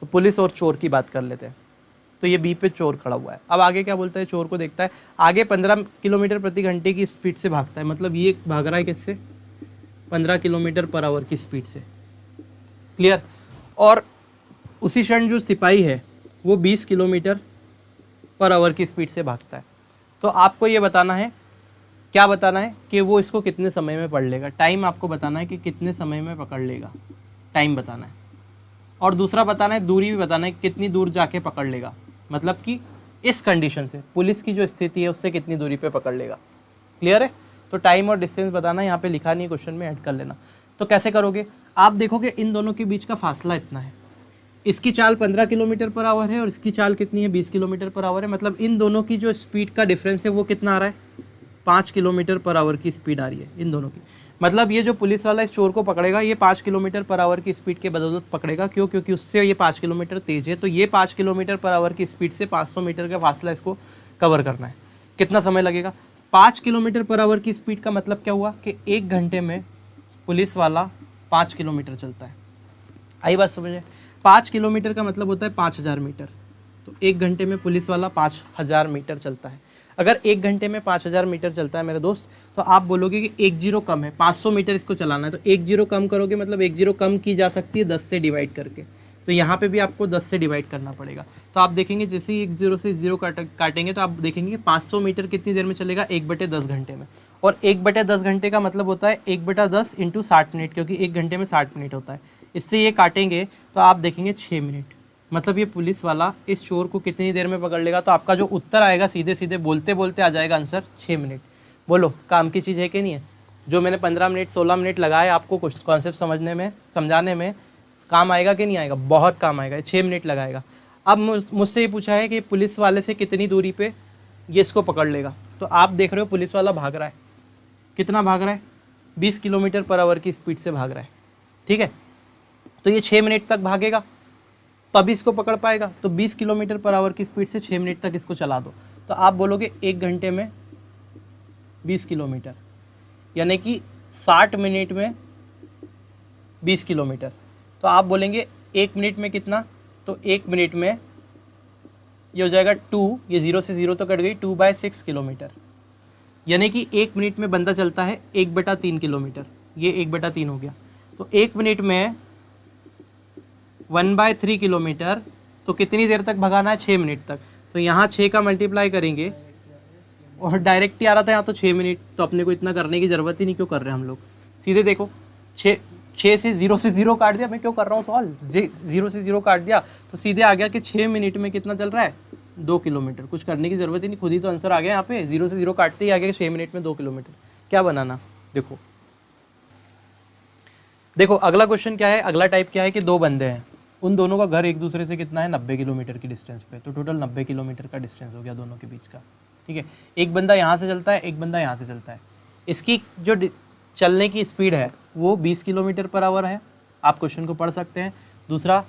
तो पुलिस और चोर की बात कर लेते हैं। तो ये बी पे चोर खड़ा हुआ है। अब आगे क्या बोलता है, चोर को देखता है, आगे 15 किलोमीटर प्रति घंटे की स्पीड से भागता है। मतलब ये भाग रहा है किससे, 15 किलोमीटर पर आवर की स्पीड से। क्लियर? और उसी क्षण जो सिपाही है वो 20 किलोमीटर पर आवर की स्पीड से भागता है। तो आपको ये बताना है, क्या बताना है कि वो इसको कितने समय में पकड़ लेगा। टाइम आपको बताना है कि कितने समय में पकड़ लेगा, टाइम बताना है। और दूसरा बताना है, दूरी भी बताना है, कितनी दूर जाके पकड़ लेगा। मतलब कि इस कंडीशन से, पुलिस की जो स्थिति है उससे कितनी दूरी पे पकड़ लेगा। क्लियर है? तो टाइम और डिस्टेंस बताना है, यहाँ पे लिखा नहीं, क्वेश्चन में ऐड कर लेना। तो कैसे करोगे, आप देखोगे इन दोनों के बीच का फासला इतना है, इसकी चाल 15 किलोमीटर पर आवर है और इसकी चाल कितनी है, 20 किलोमीटर पर आवर है। मतलब इन दोनों की जो स्पीड का डिफरेंस है वो कितना आ रहा है, 5 किलोमीटर पर आवर की स्पीड आ रही है इन दोनों की। मतलब ये जो पुलिस वाला इस चोर को पकड़ेगा, ये 5 किलोमीटर पर आवर की स्पीड के बदौलत पकड़ेगा। क्यों? क्योंकि उससे ये 5 किलोमीटर तेज है। तो ये 5 किलोमीटर पर आवर की स्पीड से 500 मीटर का फासला इसको कवर करना है। कितना समय लगेगा, 5 किलोमीटर पर आवर की स्पीड का मतलब क्या हुआ कि 1 घंटे में पुलिस वाला 5 किलोमीटर चलता है। आई बात समझे? 5 किलोमीटर का मतलब होता है 5000 मीटर। तो 1 घंटे में पुलिस वाला 5000 मीटर चलता है। अगर 1 घंटे में 5000 मीटर चलता है मेरे दोस्त, तो आप बोलोगे कि 1 जीरो कम है, 500 मीटर इसको चलाना है। तो 1 जीरो कम करोगे, मतलब 1 जीरो कम की जा सकती है 10 से डिवाइड करके। तो यहाँ पे भी आपको 10 से डिवाइड करना पड़ेगा। तो आप देखेंगे जैसे ही 1 जीरो से 0 काटेंगे तो आप देखेंगे कि 500 मीटर कितनी देर में चलेगा, 1/10 घंटे में। और 1/10 घंटे का मतलब होता है 1/10 इंटू 60 मिनट, क्योंकि 1 घंटे में 60 मिनट होता है। इससे ये काटेंगे तो आप देखेंगे 6 मिनट। मतलब ये पुलिस वाला इस चोर को कितनी देर में पकड़ लेगा। तो आपका जो उत्तर आएगा सीधे सीधे बोलते बोलते आ जाएगा आंसर 6 मिनट। बोलो, काम की चीज़ है कि नहीं है? जो मैंने 15 मिनट 16 मिनट लगाए आपको कुछ कॉन्सेप्ट समझने में, समझाने में, काम आएगा कि नहीं आएगा? बहुत काम आएगा। 6 मिनट लगाएगा। अब मुझसे ये पूछा है कि पुलिस वाले से कितनी दूरी पे ये इसको पकड़ लेगा। तो आप देख रहे हो पुलिस वाला भाग रहा है, कितना भाग रहा है, 20 किलोमीटर पर आवर की स्पीड से भाग रहा है, ठीक है। तो ये 6 मिनट तक भागेगा तभी इसको पकड़ पाएगा। तो 20 किलोमीटर पर आवर की स्पीड से 6 मिनट तक इसको चला दो, तो आप बोलोगे 1 घंटे में 20 किलोमीटर, यानी कि 60 मिनट में 20 किलोमीटर। तो आप बोलेंगे 1 मिनट में कितना, तो 1 मिनट में ये हो जाएगा 2, ये 0 से 0 तो कट गई, 2/6 किलोमीटर। यानी कि 1 मिनट में बंदा चलता है 1/3 किलोमीटर। ये 1/3 हो गया। तो 1 मिनट में 1/3 किलोमीटर, तो कितनी देर तक भगाना है? 6 मिनट तक। तो यहाँ 6 का मल्टीप्लाई करेंगे और डायरेक्ट ही आ रहा था यहाँ, तो 6 मिनट, तो अपने को इतना करने की ज़रूरत ही नहीं। क्यों कर रहे हैं हम लोग? सीधे देखो, 6 से 0 काट दिया। मैं क्यों कर रहा हूँ सॉल्व? 0 से 0 काट दिया तो सीधे आ गया कि 6 मिनट में कितना चल रहा है? 2 किलोमीटर। कुछ करने की ज़रूरत ही नहीं, खुद ही तो आंसर आ गया यहाँ पे। 0 से 0 काटते ही आ गया कि 6 मिनट में 2 किलोमीटर। क्या बनाना? देखो देखो अगला क्वेश्चन क्या है, अगला टाइप क्या है कि 2 बंदे हैं, उन दोनों का घर एक दूसरे से कितना है? 90 किलोमीटर की डिस्टेंस पे। तो टोटल 90 किलोमीटर का डिस्टेंस हो गया दोनों के बीच का। ठीक है, एक बंदा यहाँ से चलता है, एक बंदा यहाँ से चलता है। इसकी जो चलने की स्पीड है वो 20 किलोमीटर पर आवर है, आप क्वेश्चन को पढ़ सकते हैं। दूसरा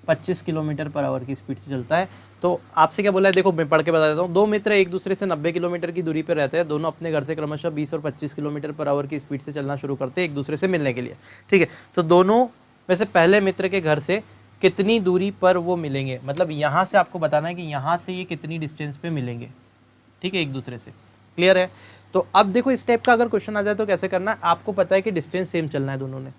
25 किलोमीटर पर आवर की स्पीड से चलता है। तो आपसे क्या बोला है? देखो मैं पढ़ के बता देता हूँ। 2 मित्र एक दूसरे से 90 किलोमीटर की दूरी पर रहते हैं। दोनों अपने घर से क्रमशः 20 और 25 किलोमीटर पर आवर की स्पीड से चलना शुरू करते हैं एक दूसरे से मिलने के लिए। ठीक है, तो दोनों में से पहले मित्र के घर से कितनी दूरी पर वो मिलेंगे? मतलब यहाँ से आपको बताना है कि यहाँ से ये कितनी डिस्टेंस पे मिलेंगे। ठीक है, एक दूसरे से। क्लियर है? तो अब देखो इस टाइप का अगर क्वेश्चन आ जाए तो कैसे करना है? आपको पता है कि डिस्टेंस सेम चलना है दोनों ने,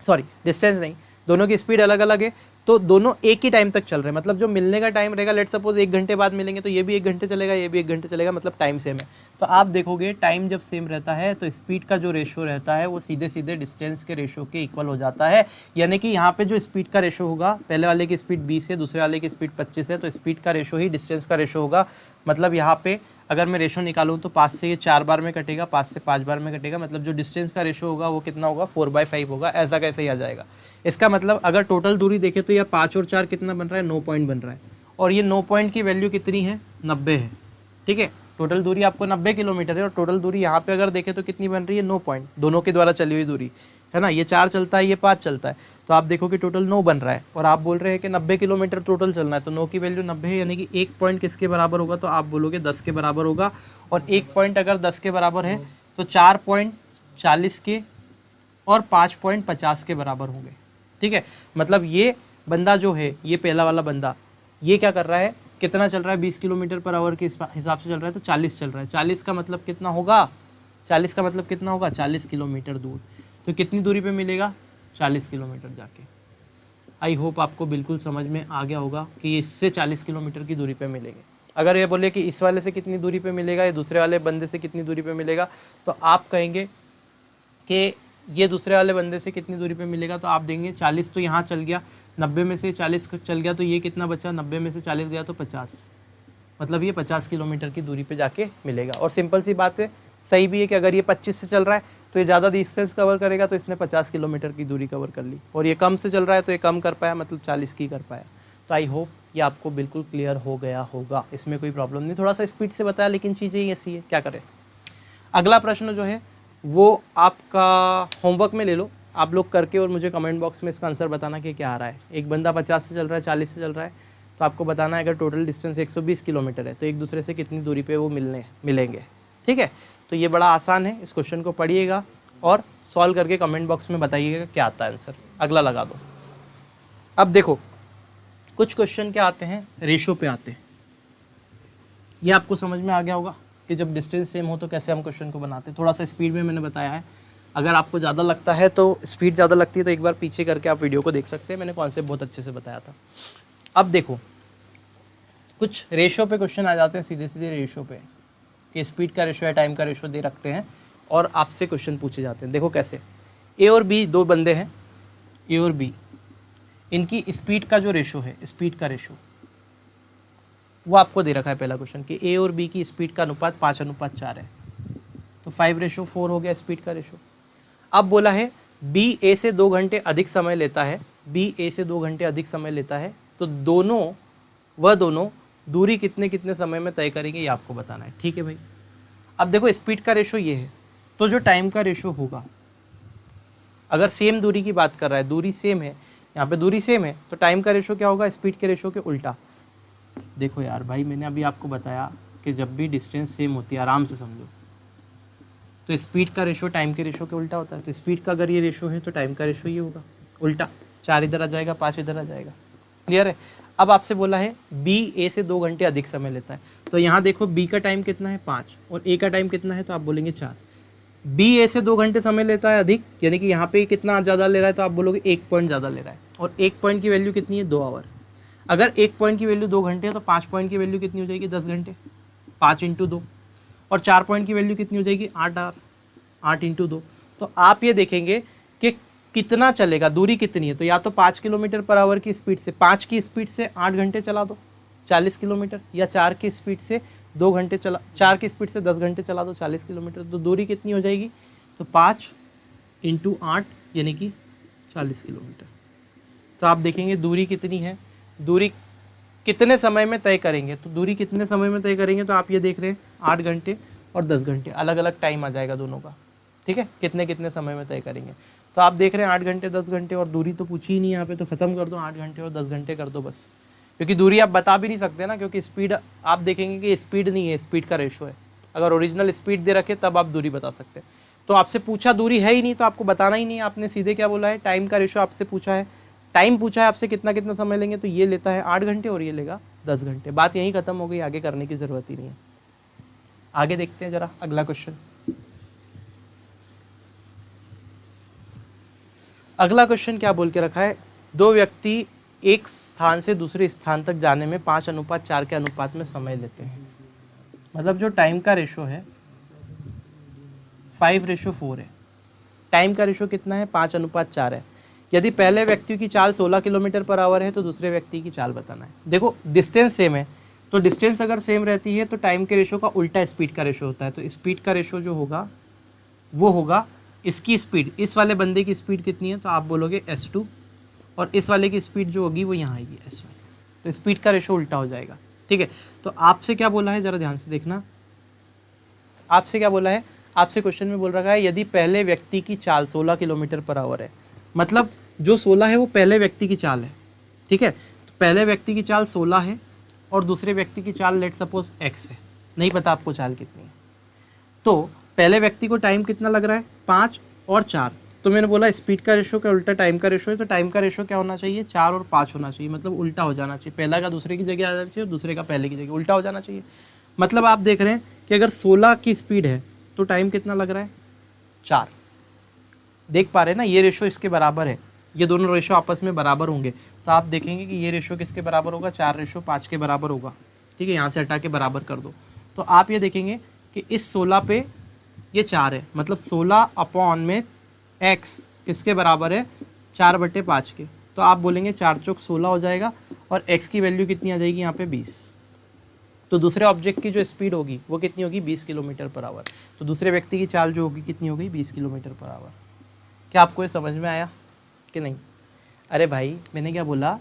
सॉरी डिस्टेंस नहीं, दोनों की स्पीड अलग अलग है, तो दोनों एक ही टाइम तक चल रहे हैं। मतलब जो मिलने का टाइम रहेगा, लेट सपोज 1 घंटे बाद मिलेंगे, तो ये भी 1 घंटे चलेगा, ये भी 1 घंटे चलेगा, मतलब टाइम सेम है। तो आप देखोगे टाइम जब सेम रहता है तो स्पीड का जो रेशो रहता है वो सीधे सीधे डिस्टेंस के रेशो के इक्वल हो जाता है। यानी कि यहाँ पे जो स्पीड का रेशो होगा, पहले वाले की स्पीड 20 है, दूसरे वाले की स्पीड 25 है, तो स्पीड का रेशो ही डिस्टेंस का रेशो होगा। मतलब यहाँ पे अगर मैं रेशो निकालूँ तो 5 से ये 4 बार में कटेगा, 5 से 5 बार में कटेगा, मतलब जो डिस्टेंस का रेशो होगा वो कितना होगा? 4/5 होगा। ऐसा कैसे ही आ जाएगा? इसका मतलब अगर टोटल दूरी देखें तो यह 5 और 4 कितना बन रहा है? 9 पॉइंट बन रहा है। और ये 9 पॉइंट की वैल्यू कितनी है? 90 है। ठीक है, टोटल दूरी आपको 90 किलोमीटर है, और टोटल दूरी यहाँ पे अगर देखें तो कितनी बन रही है? 9 पॉइंट, दोनों के द्वारा चली हुई दूरी है ना। ये 4 चलता है, ये 5 चलता है, तो आप देखो कि टोटल 9 बन रहा है। और आप बोल रहे हैं कि 90 किलोमीटर टोटल चलना है, तो 9 की वैल्यू 90 है, यानी कि 1 पॉइंट किसके बराबर होगा? तो आप बोलोगे 10 के बराबर होगा। और 1 पॉइंट अगर 10 के बराबर है तो 4 पॉइंट 40 के और 5 पॉइंट 50 के बराबर होंगे। ठीक है, मतलब ये बंदा जो है, ये पहला वाला बंदा, ये क्या कर रहा है? कितना चल रहा है? 20 किलोमीटर पर आवर के हिसाब से चल रहा है, तो 40 चल रहा है। 40 का मतलब कितना होगा? 40 का मतलब कितना होगा? 40 किलोमीटर दूर। तो कितनी दूरी पे मिलेगा? 40 किलोमीटर जाके। आई होप आपको बिल्कुल समझ में आ गया होगा कि इससे 40 किलोमीटर की दूरी पे मिलेंगे। अगर ये बोले कि इस वाले से कितनी दूरी पे मिलेगा, या दूसरे वाले बंदे से कितनी दूरी पे मिलेगा, तो आप कहेंगे कि ये दूसरे वाले बंदे से कितनी दूरी पे मिलेगा, तो आप देंगे 40 तो यहाँ चल गया, 90 में से 40 चल गया, तो ये कितना बचा? 90 में से 40 गया तो 50, मतलब ये 50 किलोमीटर की दूरी पे जाके मिलेगा। और सिंपल सी बात है, सही भी है कि अगर ये 25 से चल रहा है तो ये ज़्यादा डिस्टेंस कवर करेगा, तो इसने 50 किलोमीटर की दूरी कवर कर ली। और ये कम से चल रहा है तो ये कम कर पाया, मतलब 40 की कर पाया। तो आई होप ये आपको बिल्कुल क्लियर हो गया होगा, इसमें कोई प्रॉब्लम नहीं। थोड़ा सा स्पीड से बताया, लेकिन चीज़ें ही ऐसी है, क्या करें। अगला प्रश्न जो है वो आपका होमवर्क में ले लो आप लोग करके, और मुझे कमेंट बॉक्स में इसका आंसर बताना कि क्या आ रहा है। एक बंदा 50 से चल रहा है, 40 से चल रहा है, तो आपको बताना है अगर टोटल डिस्टेंस 120 किलोमीटर है तो एक दूसरे से कितनी दूरी पे वो मिलेंगे। ठीक है, तो ये बड़ा आसान है। इस क्वेश्चन को पढ़िएगा और सॉल्व करके कमेंट बॉक्स में बताइएगा क्या आता है आंसर। अगला लगा दो। अब देखो कुछ क्वेश्चन क्या आते हैं? रेशो पे आते हैं। ये आपको समझ में आ गया होगा कि जब डिस्टेंस सेम हो तो कैसे हम क्वेश्चन को बनाते हैं। थोड़ा सा स्पीड में मैंने बताया है, अगर आपको ज़्यादा लगता है तो स्पीड ज़्यादा लगती है तो एक बार पीछे करके आप वीडियो को देख सकते हैं, मैंने कॉन्सेप्ट बहुत अच्छे से बताया था। अब देखो कुछ रेशो पे क्वेश्चन आ जाते हैं, सीधे सीधे रेशो पे, कि स्पीड का रेशो या टाइम का रेशो दे रखते हैं और आपसे क्वेश्चन पूछे जाते हैं। देखो कैसे, ए और बी 2 बंदे हैं, ए और बी, इनकी स्पीड का जो रेशो है, स्पीड का रेशो वो आपको दे रखा है पहला क्वेश्चन, कि ए और बी की स्पीड का अनुपात 5:4 है, तो 5:4 हो गया स्पीड का रेशो। अब बोला है बी ए से 2 घंटे अधिक समय लेता है, बी ए से 2 घंटे अधिक समय लेता है, तो दोनों दूरी कितने कितने समय में तय करेंगे, ये आपको बताना है। ठीक है भाई, अब देखो स्पीड का रेशो ये है, तो जो टाइम का रेशो होगा, अगर सेम दूरी की बात कर रहा है, दूरी सेम है, यहाँ पे दूरी सेम है, तो टाइम का रेशो क्या होगा? स्पीड के रेशो के उल्टा। देखो यार भाई, मैंने अभी आपको बताया कि जब भी डिस्टेंस सेम होती है, आराम से समझो, तो स्पीड का रेशो टाइम के रेशो के उल्टा होता है। तो स्पीड का अगर ये रेशो है तो टाइम का रेशो ये होगा उल्टा, 4 इधर आ जाएगा, 5 इधर आ जाएगा। क्लियर है? अब आपसे बोला है बी ए से 2 घंटे अधिक समय लेता है, तो यहाँ देखो बी का टाइम कितना है 5 और ए का टाइम कितना है, तो आप बोलेंगे 4। बी ए से 2 घंटे समय लेता है अधिक, यानी कि यहाँ पे कितना ज़्यादा ले रहा है, तो आप बोलोगे 1 पॉइंट ज़्यादा ले रहा है। और 1 पॉइंट की वैल्यू कितनी है, 2 आवर। अगर 1 पॉइंट की वैल्यू 2 घंटे है तो 5 पॉइंट की वैल्यू कितनी हो जाएगी, 10 घंटे, 5 इंटू 2। और 4 पॉइंट की वैल्यू कितनी हो जाएगी, 8 आवर, 8 इंटू 2। तो आप ये देखेंगे कि कितना चलेगा, दूरी कितनी है। तो या तो 5 किलोमीटर पर आवर की स्पीड से, 5 की स्पीड से 8 घंटे चला दो 40 किलोमीटर, या 4 की स्पीड से 2 घंटे चला, 4 की स्पीड से 10 घंटे चला दो 40 किलोमीटर। तो दूरी कितनी हो जाएगी, तो 5 इंटू 8 यानी कि 40 किलोमीटर। तो आप देखेंगे दूरी कितनी है, दूरी कितने समय में तय करेंगे। तो दूरी कितने समय में तय करेंगे, तो आप ये देख रहे हैं 8 घंटे और 10 घंटे, अलग अलग टाइम आ जाएगा दोनों का, ठीक है, कितने कितने समय में तय करेंगे। तो आप देख रहे हैं 8 घंटे 10 घंटे, और दूरी तो पूछी ही नहीं यहाँ पे, तो ख़त्म कर दो, 8 घंटे और 10 घंटे कर दो बस, क्योंकि दूरी आप बता भी नहीं सकते ना, क्योंकि स्पीड आप देखेंगे कि स्पीड नहीं है, स्पीड का रेशो है। अगर ओरिजिनल स्पीड दे रखे तब आप दूरी बता सकते हैं। तो आपसे पूछा दूरी है ही नहीं, तो आपको बताना ही नहीं है, आपने सीधे क्या बोला है, टाइम का रेशो आपसे पूछा है, टाइम पूछा है आपसे कितना कितना समय लेंगे, तो ये लेता है 8 घंटे और ये लेगा 10 घंटे। बात यहीं खत्म हो गई, आगे करने की ज़रूरत ही नहीं है। आगे देखते हैं जरा अगला क्वेश्चन। अगला क्वेश्चन क्या बोल के रखा है, 2 व्यक्ति एक स्थान से दूसरे स्थान तक जाने में 5:4 के अनुपात में समय लेते हैं। मतलब जो टाइम का रेशो है 5:4 है, टाइम का रेशो कितना है, 5:4 है। यदि पहले व्यक्ति की चाल 16 किलोमीटर पर आवर है तो दूसरे व्यक्ति की चाल बताना है। देखो डिस्टेंस सेम है, तो डिस्टेंस अगर सेम रहती है तो टाइम के रेशो का उल्टा स्पीड का रेशो होता है। तो स्पीड का रेशो जो होगा वो होगा इसकी स्पीड, इस वाले बंदे की स्पीड कितनी है, तो आप बोलोगे s2, और इस वाले की स्पीड जो होगी वो यहाँ आएगी s1। तो स्पीड का रेशो उल्टा हो जाएगा, ठीक है। तो आपसे क्या बोला है, ज़रा ध्यान से देखना, आपसे क्या बोला है, आपसे क्वेश्चन में बोल रखा है यदि पहले व्यक्ति की चाल 16 किलोमीटर पर आवर है, मतलब जो 16 है वो पहले व्यक्ति की चाल है, ठीक है। तो पहले व्यक्ति की चाल 16 है और दूसरे व्यक्ति की चाल लेट सपोज x है, नहीं पता आपको चाल कितनी है। तो पहले व्यक्ति को टाइम कितना लग रहा है, 5 और 4। तो मैंने बोला स्पीड का रेशो का उल्टा टाइम का रेशो है, तो टाइम का रेशो क्या होना चाहिए, 4 और 5 होना चाहिए, मतलब उल्टा हो जाना चाहिए, पहला का दूसरे की जगह आ जाना चाहिए और दूसरे का पहले की जगह, उल्टा हो जाना चाहिए। मतलब आप देख रहे हैं कि अगर 16 की स्पीड है तो टाइम कितना लग रहा है, 4। देख पा रहे हैं ना, ये रेशो इसके बराबर है, ये दोनों रेशो आपस में बराबर होंगे। तो आप देखेंगे कि ये रेशो किसके बराबर होगा, 4:5 के बराबर होगा, ठीक है। यहाँ से हटा के बराबर कर दो, तो आप ये देखेंगे कि इस 16 पे ये 4 है, मतलब 16 अपॉन में x किसके बराबर है, 4/5 के। तो आप बोलेंगे 4 चौक 16 हो जाएगा, और x की वैल्यू कितनी आ जाएगी यहाँ पे 20। तो दूसरे ऑब्जेक्ट की जो स्पीड होगी वो कितनी होगी, 20 किलोमीटर पर आवर। तो दूसरे व्यक्ति की चाल जो होगी कितनी होगी, 20 किलोमीटर पर आवर। क्या आपको ये समझ में आया कि नहीं? अरे भाई मैंने क्या बोला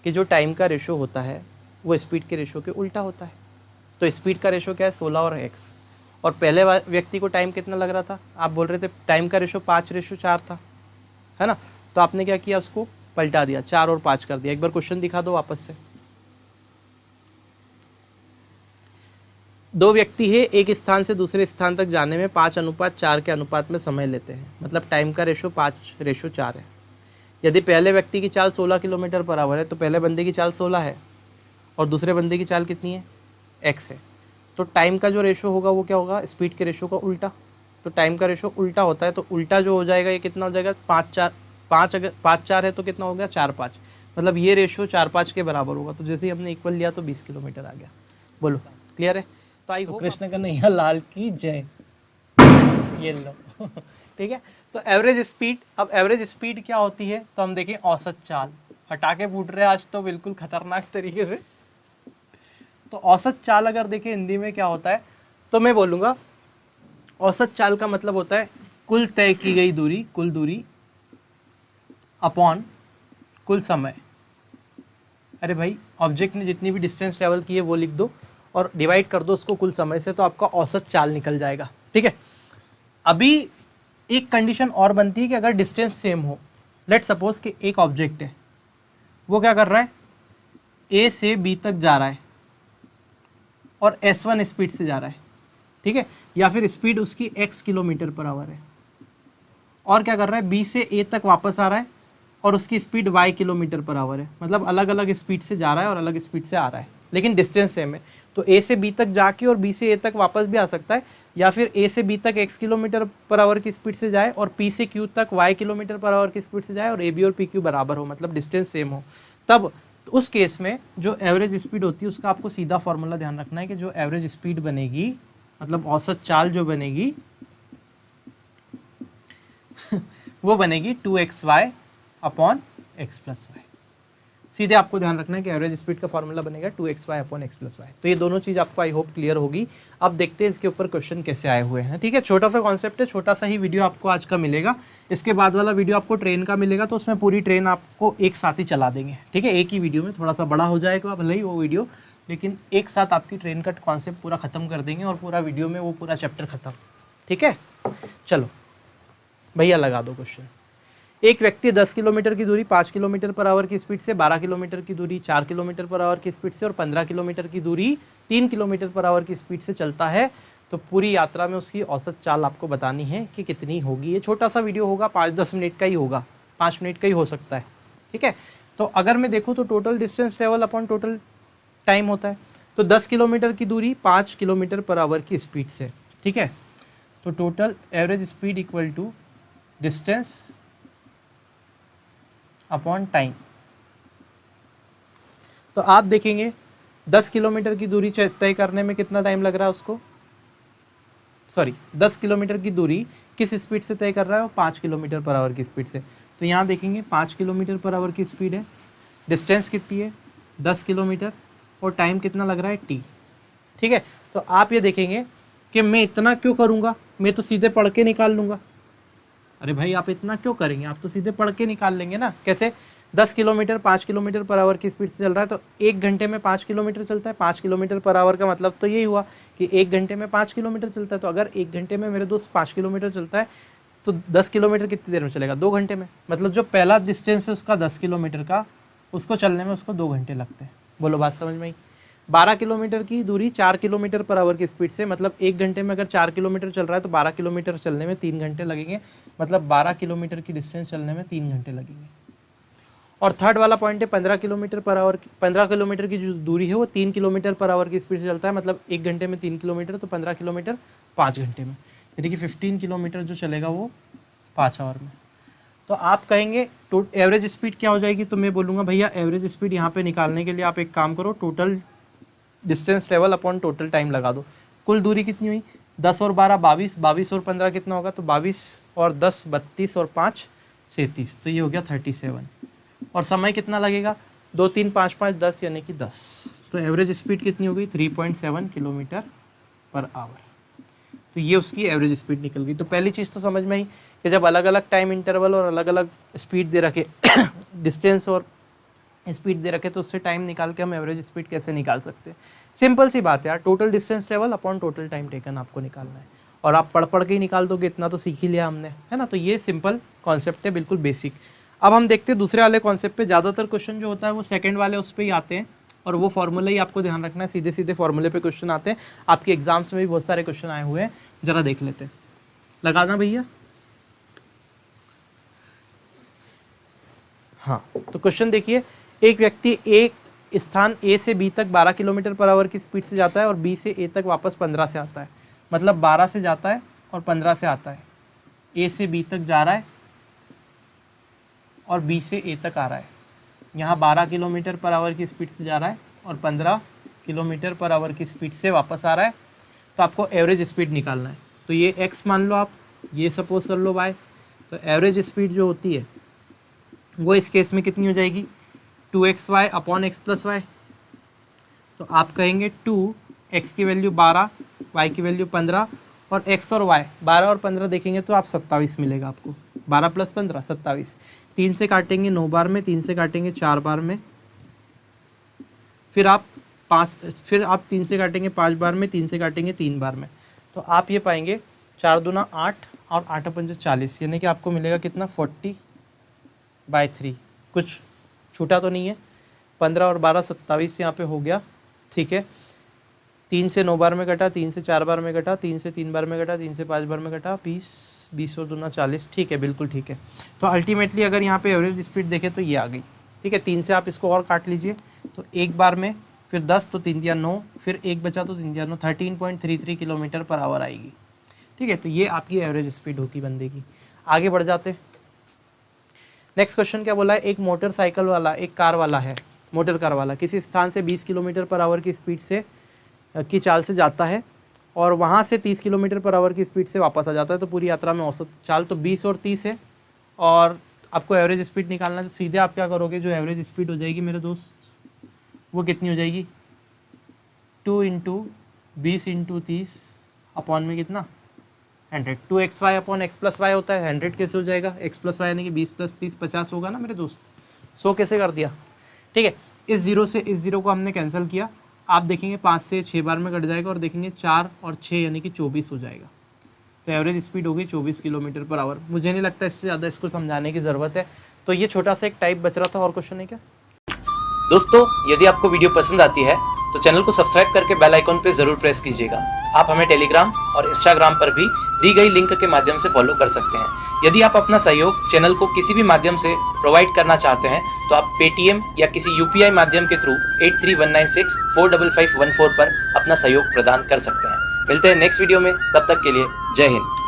कि जो टाइम का रेशो होता है वो स्पीड के रेशो के उल्टा होता है। तो स्पीड का रेशो क्या है, 16 और x। और पहले व्यक्ति को टाइम कितना लग रहा था, आप बोल रहे थे टाइम का रेशो 5:4 था, है ना। तो आपने क्या किया, उसको पलटा दिया, 4 और 5 कर दिया। एक बार क्वेश्चन दिखा दो वापस से। 2 व्यक्ति है एक स्थान से दूसरे स्थान तक जाने में 5:4 के अनुपात में समय लेते हैं, मतलब टाइम का रेशो 5:4 है। यदि पहले व्यक्ति की चाल 16 किलोमीटर पर आवर है तो पहले बंदे की चाल 16 है और दूसरे बंदे की चाल कितनी है, x है। तो टाइम का जो रेशो होगा वो क्या होगा, स्पीड के रेशो का उल्टा। तो टाइम का रेशो उल्टा होता है, तो उल्टा जो हो जाएगा ये कितना हो जाएगा, 5 अगर 5-4 है तो कितना हो गया, 4-5, मतलब ये रेशो 4-5 के बराबर होगा। तो जैसे ही हमने इक्वल लिया तो 20 किलोमीटर आ गया। बोलो क्लियर है? तो आई कृष्ण कन्हैया लाल की जय। ये लो ठीक है। तो एवरेज स्पीड, अब एवरेज स्पीड क्या होती है, तो हम देखें औसत चाल। फटाके फूट रहे आज तो बिल्कुल खतरनाक तरीके से। तो औसत चाल अगर देखें हिंदी में क्या होता है, तो मैं बोलूँगा औसत चाल का मतलब होता है कुल तय की गई दूरी, कुल दूरी अपॉन कुल समय। अरे भाई ऑब्जेक्ट ने जितनी भी डिस्टेंस ट्रेवल की है वो लिख दो और डिवाइड कर दो उसको कुल समय से, तो आपका औसत चाल निकल जाएगा, ठीक है। अभी एक कंडीशन और बनती है कि अगर डिस्टेंस सेम हो, लेट सपोज कि एक ऑब्जेक्ट है वो क्या कर रहा है, ए से बी तक जा रहा है और s1 स्पीड से जा रहा है, ठीक है, या फिर स्पीड उसकी x किलोमीटर पर आवर है, और क्या कर रहा है, b से a तक वापस आ रहा है और उसकी speed y kilometre per hour है। मतलब अलग अलग स्पीड से जा रहा है और अलग स्पीड से आ रहा है, लेकिन डिस्टेंस सेम है। तो ए से बी तक जाके और बी से ए तक वापस भी आ सकता है, या फिर ए से बी तक x किलोमीटर पर आवर की स्पीड से जाए और p से q तक y किलोमीटर पर आवर की स्पीड से जाए और ab और pq बराबर हो, मतलब डिस्टेंस सेम हो, तब उस केस में जो एवरेज स्पीड होती है उसका आपको सीधा फॉर्मूला ध्यान रखना है कि जो एवरेज स्पीड बनेगी, मतलब औसत चाल जो बनेगी वो बनेगी 2xy upon x plus Y. सीधे आपको ध्यान रखना है कि एवरेज स्पीड का फॉर्मूला बनेगा 2xy upon x plus Y. तो ये दोनों चीज़ आपको आई होप क्लियर होगी। अब देखते हैं इसके ऊपर क्वेश्चन कैसे आए हुए हैं। ठीक है, छोटा सा कॉन्सेप्ट है, छोटा सा ही वीडियो आपको आज का मिलेगा। इसके बाद वाला वीडियो आपको ट्रेन का मिलेगा, तो उसमें पूरी ट्रेन आपको एक साथ ही चला देंगे। ठीक है, एक ही वीडियो में, थोड़ा सा बड़ा हो जाएगा भले ही वो वीडियो, लेकिन एक साथ आपकी ट्रेन का कॉन्सेप्ट पूरा खत्म कर देंगे और पूरा वीडियो में वो पूरा चैप्टर खत्म। ठीक है, चलो भैया लगा दो क्वेश्चन। एक व्यक्ति 10 किलोमीटर की दूरी 5 किलोमीटर पर आवर की स्पीड से, 12 किलोमीटर की दूरी 4 किलोमीटर पर आवर की स्पीड से और 15 किलोमीटर की दूरी 3 किलोमीटर पर आवर की स्पीड से चलता है। तो पूरी यात्रा में उसकी औसत चाल आपको बतानी है कि कितनी होगी। ये छोटा सा वीडियो होगा, 5-10 मिनट का ही होगा, 5 मिनट का ही हो सकता है। ठीक है, तो अगर मैं देखूँ तो total distance travel upon total time होता है। तो 10 किलोमीटर की दूरी 5 किलोमीटर पर आवर की स्पीड से। ठीक है, तो total average speed equal to distance upon time. तो आप देखेंगे 10 किलोमीटर की दूरी तय करने में कितना टाइम लग रहा है उसको, सॉरी 10 किलोमीटर की दूरी किस स्पीड से तय कर रहा है, वो 5 किलोमीटर पर आवर की स्पीड से। तो यहाँ देखेंगे 5 किलोमीटर पर आवर की स्पीड है, डिस्टेंस कितनी है 10 किलोमीटर और टाइम कितना लग रहा है t। ठीक है, तो आप ये देखेंगे कि मैं इतना क्यों करूँगा, मैं तो सीधे पढ़ के निकाल लूँगा। अरे भाई आप इतना क्यों करेंगे, आप तो सीधे पढ़ के निकाल लेंगे ना। कैसे, 10 किलोमीटर 5 किलोमीटर पर आवर की स्पीड से चल रहा है, तो 1 घंटे में 5 किलोमीटर चलता है। 5 किलोमीटर पर आवर का मतलब तो यही हुआ कि 1 घंटे में 5 किलोमीटर चलता है। तो अगर 1 घंटे में मेरे दोस्त 5 किलोमीटर चलता है तो 10 किलोमीटर कितनी देर में चलेगा, 2 घंटे में। मतलब जो पहला डिस्टेंस है उसका 10 किलोमीटर का, उसको चलने में उसको 2 घंटे लगते हैं। बोलो बात समझ में आई। 12 किलोमीटर की दूरी 4 किलोमीटर पर आवर की स्पीड से, मतलब 1 घंटे में अगर 4 किलोमीटर चल रहा है तो 12 किलोमीटर चलने में 3 घंटे लगेंगे, मतलब 12 किलोमीटर की डिस्टेंस चलने में 3 घंटे लगेंगे। और थर्ड वाला पॉइंट है 15 किलोमीटर पर आवर, 15 किलोमीटर की जो दूरी है वो 3 किलोमीटर पर आवर की स्पीड से चलता है, मतलब 1 घंटे में 3 किलोमीटर, तो 15 किलोमीटर 5 घंटे में, यानी कि 15 किलोमीटर जो चलेगा वो 5 आवर में। तो आप कहेंगे तो एवरेज स्पीड क्या हो जाएगी, तो मैं बोलूँगा भैया एवरेज स्पीड यहाँ पे निकालने के लिए आप एक काम करो, total distance travel upon total time लगा दो। कुल दूरी कितनी हुई, 10 और 12 22, 22 और 15 कितना होगा, तो 22 और 10 32 और 5 37, तो ये हो गया 37। और समय कितना लगेगा, 2 3 5 5 10, यानी कि 10। तो एवरेज स्पीड कितनी हो गई, 3.7 किलोमीटर पर आवर। तो ये उसकी एवरेज स्पीड निकल गई। तो पहली चीज़ तो समझ में आई कि जब अलग अलग टाइम इंटरवल और अलग अलग स्पीड दे रखे डिस्टेंस और स्पीड दे रखे, तो उससे टाइम निकाल के हम एवरेज स्पीड कैसे निकाल सकते हैं। सिंपल सी बात है यार, total distance travel upon total time taken आपको निकालना है, और आप पढ़ पढ़ के ही निकाल दोगे, इतना तो सीख ही लिया हमने, है ना। तो ये सिंपल कॉन्सेप्ट है, बिल्कुल बेसिक। अब हम देखते हैं दूसरे वाले कॉन्सेप्ट पे। ज़्यादातर क्वेश्चन जो होता है वो सेकंड वाले उस पर ही आते हैं, और वो फॉर्मूला ही आपको ध्यान रखना है, सीधे सीधे फॉर्मूले पे क्वेश्चन आते हैं। आपके एग्जाम्स में भी बहुत सारे क्वेश्चन आए हुए हैं, जरा देख लेते हैं। लगाना भैया। हाँ, तो क्वेश्चन देखिए, एक व्यक्ति एक स्थान ए से बी तक 12 किलोमीटर पर आवर की स्पीड से जाता है और बी से ए तक वापस 15 से आता है। मतलब 12 से जाता है और 15 से आता है, ए से बी तक जा रहा है और बी से ए तक आ रहा है। यहाँ 12 किलोमीटर पर आवर की स्पीड से जा रहा है और 15 किलोमीटर पर आवर की स्पीड से वापस आ रहा है। तो आपको एवरेज स्पीड निकालना है। तो ये x मान लो आप, ये सपोज कर लो y। तो एवरेज स्पीड जो होती है वो इस केस में कितनी हो जाएगी, 2xy upon x plus Y. तो आप कहेंगे 2x की वैल्यू 12, y की वैल्यू 15, और x और y 12 और 15 देखेंगे तो आप 27 मिलेगा आपको। 12 प्लस 15 27। 3 से काटेंगे 9 बार में, 3 से काटेंगे 4 बार में, फिर आप 3 से काटेंगे 5 बार में, 3 से काटेंगे 3 बार में। तो आप ये पाएंगे 4 दूना 8 और 8 पंजे 40, यानी कि आपको मिलेगा कितना, 40/3। कुछ छूटा तो नहीं है। 15 और 12 27 यहाँ पे हो गया। ठीक है, 3 से 9 बार में कटा, 3 से 4 बार में कटा, 3 से 3 बार में कटा, 3 से 5 बार में कटा, 20 और दूना 40। ठीक है, बिल्कुल ठीक है। तो अल्टीमेटली अगर यहाँ पे एवरेज स्पीड देखें तो ये आ गई। ठीक है, 3 से आप इसको और काट लीजिए, तो 1 बार में फिर 10 तो 3 दिया 9, फिर 1 बचा तो 3 दिया 9, 13.33 किलोमीटर पर आवर आएगी। ठीक है, तो ये आपकी एवरेज स्पीड होगी बंदे की। आगे बढ़ जाते हैं। नेक्स्ट क्वेश्चन क्या बोला है, एक मोटरसाइकिल वाला, एक कार वाला है, मोटर कार वाला किसी स्थान से 20 किलोमीटर पर आवर की स्पीड से की चाल से जाता है और वहाँ से 30 किलोमीटर पर आवर की स्पीड से वापस आ जाता है। तो पूरी यात्रा में औसत चाल तो 20 और 30 है और आपको एवरेज स्पीड निकालना है। तो सीधे आप क्या करोगे, जो एवरेज स्पीड हो जाएगी मेरे दोस्त वो कितनी हो जाएगी, 2 × 20 × 30 अपॉन में कितना 100। 2xy अपॉन x + y होता है, 100 कैसे हो जाएगा, x + y यानी कि 20 + 30 50 होगा ना मेरे दोस्त। 100 कैसे कर दिया। ठीक है, इस जीरो से इस जीरो को हमने कैंसिल किया। आप देखेंगे 5 से 6 बार में कट जाएगा और देखेंगे 4 और 6 यानी कि 24 हो जाएगा। तो एवरेज स्पीड होगी 24 किलोमीटर पर आवर। मुझे नहीं लगता इससे ज़्यादा इसको समझाने की ज़रूरत है। तो ये छोटा सा एक टाइप बच रहा था। और क्वेश्चन है क्या दोस्तों, यदि आपको वीडियो पसंद आती है तो चैनल को सब्सक्राइब करके बेल आइकॉन पे जरूर प्रेस कीजिएगा। आप हमें टेलीग्राम और इंस्टाग्राम पर भी दी गई लिंक के माध्यम से फॉलो कर सकते हैं। यदि आप अपना सहयोग चैनल को किसी भी माध्यम से प्रोवाइड करना चाहते हैं तो आप पेटीएम या किसी यूपीआई माध्यम के थ्रू 8319645514 पर अपना सहयोग प्रदान कर सकते हैं। मिलते हैं नेक्स्ट वीडियो में, तब तक के लिए जय हिंद।